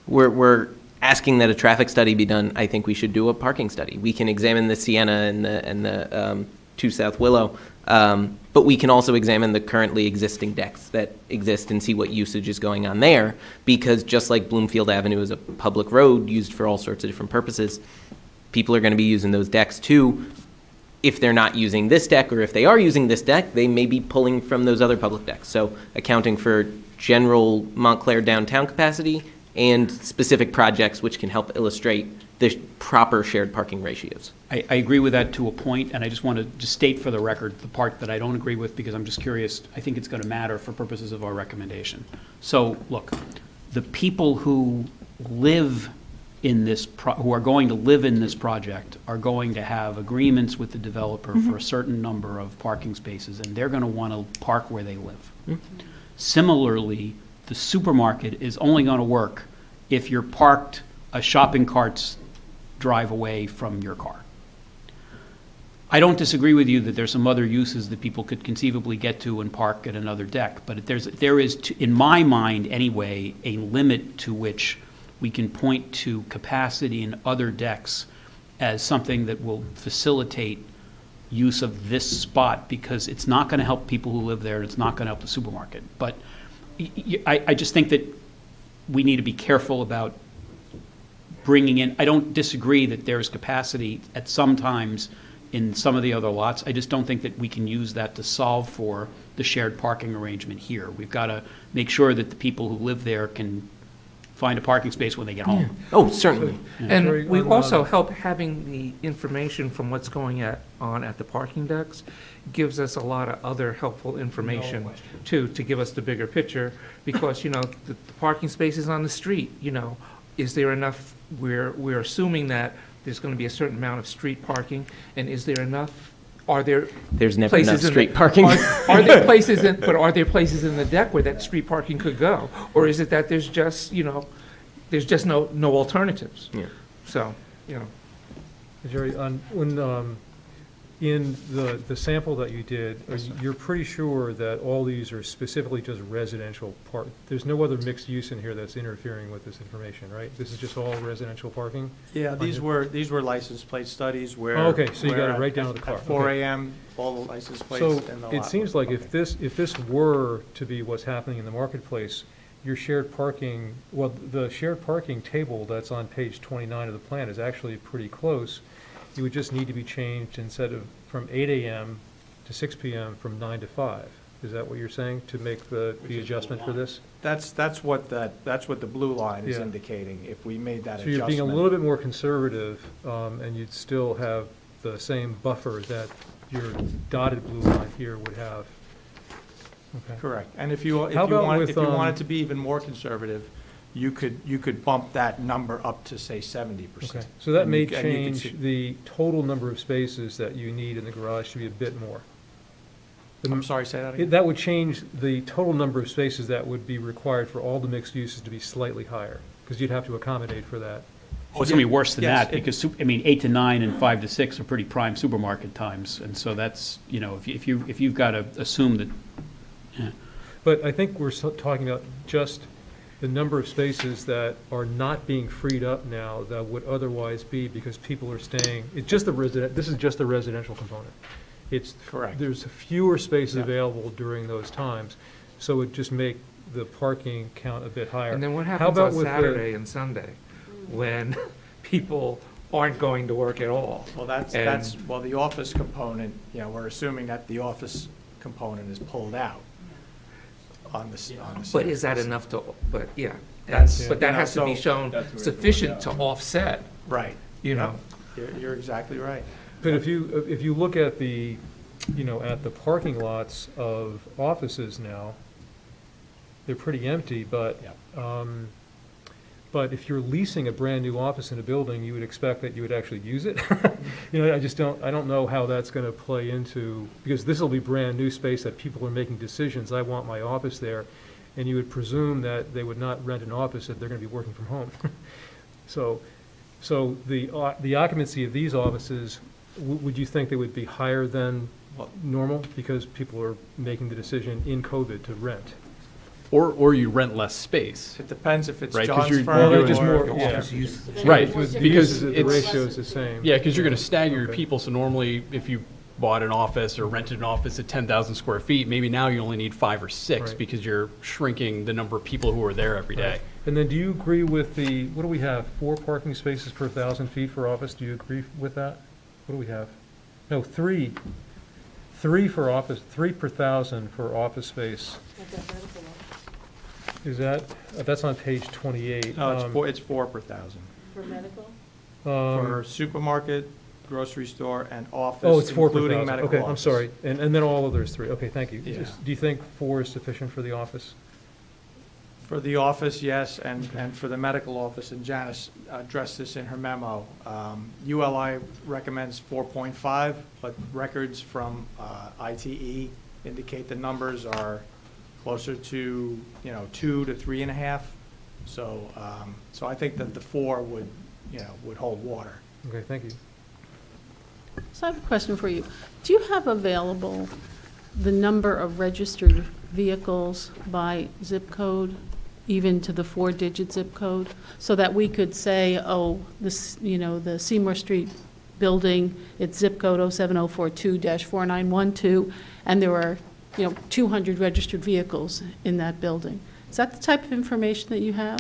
we're asking that a traffic study be done. I think we should do a parking study. We can examine the Sienna and the 2 South Willow, but we can also examine the currently existing decks that exist and see what usage is going on there, because just like Bloomfield Avenue is a public road used for all sorts of different purposes, people are going to be using those decks too. If they're not using this deck, or if they are using this deck, they may be pulling from those other public decks. So accounting for general Montclair downtown capacity and specific projects which can help illustrate the proper shared parking ratios. I agree with that to a point, and I just want to just state for the record the part that I don't agree with, because I'm just curious. I think it's going to matter for purposes of our recommendation. So, look, the people who live in this, who are going to live in this project are going to have agreements with the developer for a certain number of parking spaces, and they're going to want to park where they live. Similarly, the supermarket is only going to work if you're parked a shopping cart's drive away from your car. I don't disagree with you that there's some other uses that people could conceivably get to and park at another deck, but there is, in my mind anyway, a limit to which we can point to capacity in other decks as something that will facilitate use of this spot, because it's not going to help people who live there, and it's not going to help the supermarket. But I just think that we need to be careful about bringing in, I don't disagree that there's capacity at some times in some of the other lots. I just don't think that we can use that to solve for the shared parking arrangement here. We've got to make sure that the people who live there can find a parking space when they get home. Oh, certainly. And Sorry, we on, also help having the information from what's going on at the parking decks gives us a lot of other helpful information too, to give us the bigger picture, because, the parking spaces on the street, is there enough, we're assuming that there's going to be a certain amount of street parking, and is there enough, There's never places enough in the- street parking. Are there places are there places in the deck where that street parking could go? Or is it that there's just, there's just no alternatives? Yeah. So, Jerry, in the sample that you did, you're pretty sure that all these are specifically just residential park? There's no other mixed use in here that's interfering with this information, right? This is just all residential parking? Yeah, these were license plate studies where. Oh, okay, so you got it where right down to the car. At 4 Okay. AM, all the license plates So and the lot. it seems like if this were to be what's happening in the marketplace, your shared parking, well, the shared parking table that's on page 29 of the plan is actually pretty close. It would just need to be changed instead of from 8 AM to 6 PM from 9 to 5. Is that what you're saying, to make the adjustment for this? That's what the blue line is Yeah. indicating, if we made that So adjustment. you're being a little bit more conservative, and you'd still have the same buffer that your dotted blue line here would have. Okay. Correct. And if you How about with, wanted to be even more conservative, you could bump that number up to, say, 70%. Okay, so that And may you could change see- the total number of spaces that you need in the garage to be a bit more. I'm sorry, say that again? That would change the total number of spaces that would be required for all the mixed uses to be slightly higher, because you'd have to accommodate for that. Oh, it's going to be worse than Yes, that, because, 8 to 9 and 5 to 6 are pretty prime supermarket times. And so that's, if you've got to assume that, But I think we're talking about just the number of spaces that are not being freed up now that would otherwise be because people are staying, it's just this is just the residential component. It's. Correct. There's fewer spaces Yeah. available during those times, so it just make the parking count a bit higher. and then what How happens about on with the- Saturday and Sunday when people aren't going to work at all? Well, well, the office component, we're assuming that the office component is pulled out on the. But is that enough to, but yeah. That's- But that has to be so- shown sufficient to offset, Right. Know. You're exactly right. But if you look at the, at the parking lots of offices now, they're pretty empty, but, Yeah. but if you're leasing a brand-new office in a building, you would expect that you would actually use it. You know, I don't know how that's gonna play into, because this will be brand-new space that people are making decisions, I want my office there, and you would presume that they would not rent an office if they're gonna be working from home. So the occupancy of these offices, would you think they would be higher than normal because people are making the decision in COVID to rent? Or you rent less space. It depends if it's Right, 'cause John's you're- firm Well, they're or just more, The yeah. office use. Right, Because because the it's, ratio is the same. yeah, because you're going to stagger your Okay. people, so normally if you bought an office or rented an office at 10,000 square feet, maybe now you only need 5 or 6 Right. because you're shrinking the number of people who are there every day. Right. And then do you agree with the, what do we have, 4 parking spaces per 1,000 feet for office? Do you agree with that? What do we have? No, 3. 3 for office, 3 per 1,000 for office space. Is that, that's on page 28. No, it's 4 per 1,000. For medical? For supermarket, grocery store, and office, Oh, it's 4 per including 1,000. medical Okay, I'm office. sorry. And then all others 3. Okay, thank you. Yeah. Do you think 4 is sufficient for the office? For the office, yes, and for the medical office, and Janice addressed this in her memo, ULI recommends 4.5, but records from ITE indicate the numbers are closer to, 2 to 3.5. So I think that the 4 would hold water. Okay, thank you. So I have a question for you. Do you have available the number of registered vehicles by zip code, even to the 4-digit zip code? So that we could say, oh, this, the Seymour Street building, it's zip code 07042-4912, and there are, 200 registered vehicles in that building. Is that the type of information that you have?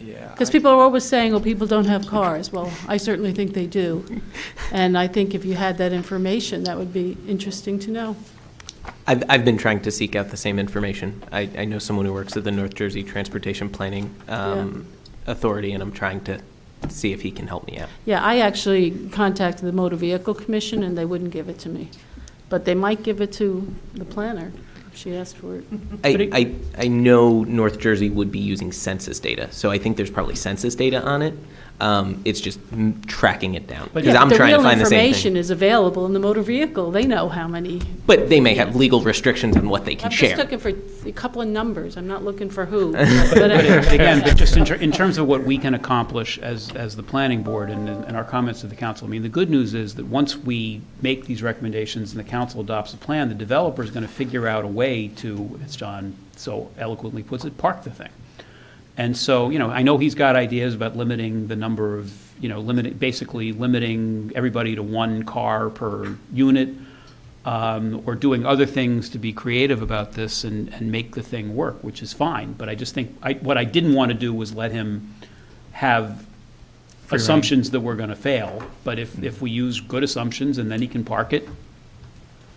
Yeah. Because people are always saying, oh, people don't have cars. Well, I certainly think they do. And I think if you had that information, that would be interesting to know. I've been trying to seek out the same information. I know someone who works at the North Jersey Transportation Planning Authority, and I'm trying to see if he can help me out. Yeah, I actually contacted the Motor Vehicle Commission, and they wouldn't give it to me. But they might give it to the planner if she asked for it. I know North Jersey would be using census data, so I think there's probably census data on it. It's just tracking it down, because I'm trying to find the The real same information thing. is available in the motor vehicle. They know how many. But they may have legal restrictions on what they can I'm share. just looking for a couple of numbers. I'm not looking for who. But again, but just in terms of what we can accomplish as the planning board and our comments to the council, I mean, the good news is that once we make these recommendations and the council adopts a plan, the developer is going to figure out a way to, as John so eloquently puts it, park the thing. And so, I know he's got ideas about limiting the number of, basically limiting everybody to 1 car per unit, or doing other things to be creative about this and make the thing work, which is fine. But I just think, what I didn't want to do was let him have assumptions that were going to fail. But if we use good assumptions and then he can park it,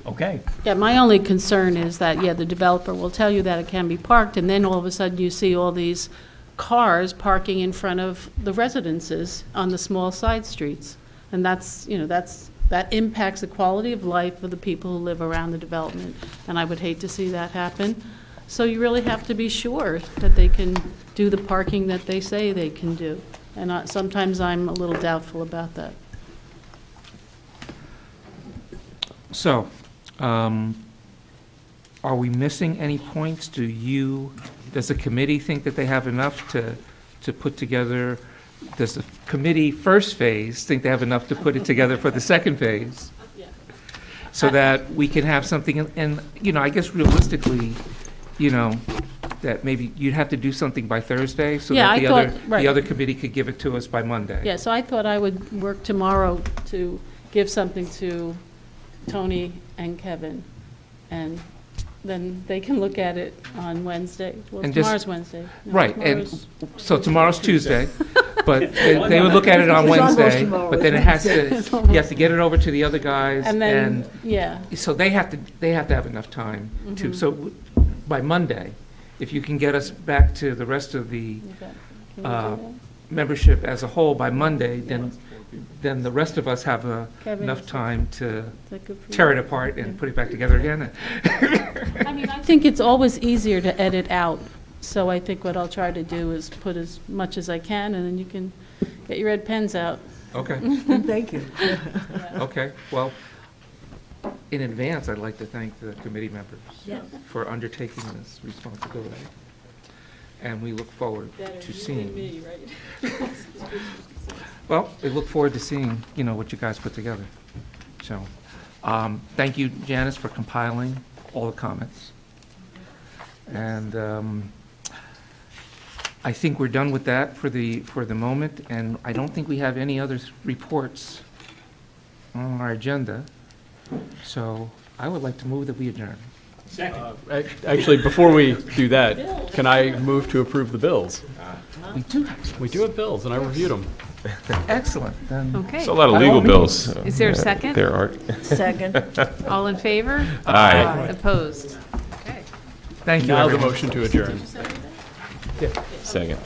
okay. Yeah, my only concern is that, the developer will tell you that it can be parked, and then all of a sudden you see all these cars parking in front of the residences on the small side streets. And that impacts the quality of life of the people who live around the development, and I would hate to see that happen. So you really have to be sure that they can do the parking that they say they can do. And sometimes I'm a little doubtful about that. So, are we missing any points? Does the committee think that they have enough to put together? Does the committee first phase think they have enough to put it together for the second phase? So that we can have something, and, I guess realistically, that maybe you'd have to do something by Thursday so Yeah, that I the thought- other, right. the other committee could give it to us by Monday. Yeah, so I thought I would work tomorrow to give something to Tony and Kevin, and then they can look at it on Wednesday. Well, And just- tomorrow's Wednesday. No, Right, and tomorrow's- so tomorrow's Tuesday, but they would look at it on It's almost Wednesday, tomorrow, but then it has to, It's almost- you have to get it over to the other guys, And then, and yeah, so they have to have enough time to, so by Monday, if you can get us back to the rest of the okay. Can we do that? membership as a whole by Monday, then the rest of us have Kevin, enough time to Is that good for you? tear it apart and put it back together again. I mean, I think it's always easier to edit out So I think what I'll try to do is put as much as I can, and then you can get your red pens out. Okay, Thank you. okay. Well, in advance, I'd like to thank the committee members Yes. for undertaking this responsibility. And we look forward to seeing. Well, we look forward to seeing, what you guys put together. So, thank you, Janice, for compiling all the comments. And I think we're done with that for the moment, and I don't think we have any other reports on our agenda. So I would like to move that we adjourn. Actually, before we do that, can I move to approve the bills? We do have bills, and I reviewed them. Excellent. Then Okay. It's a lot of By all legal means. bills. Is there a second? There are. Second. All in favor? Aye. Opposed? Okay. thank you, Now the everyone. motion to adjourn. Second.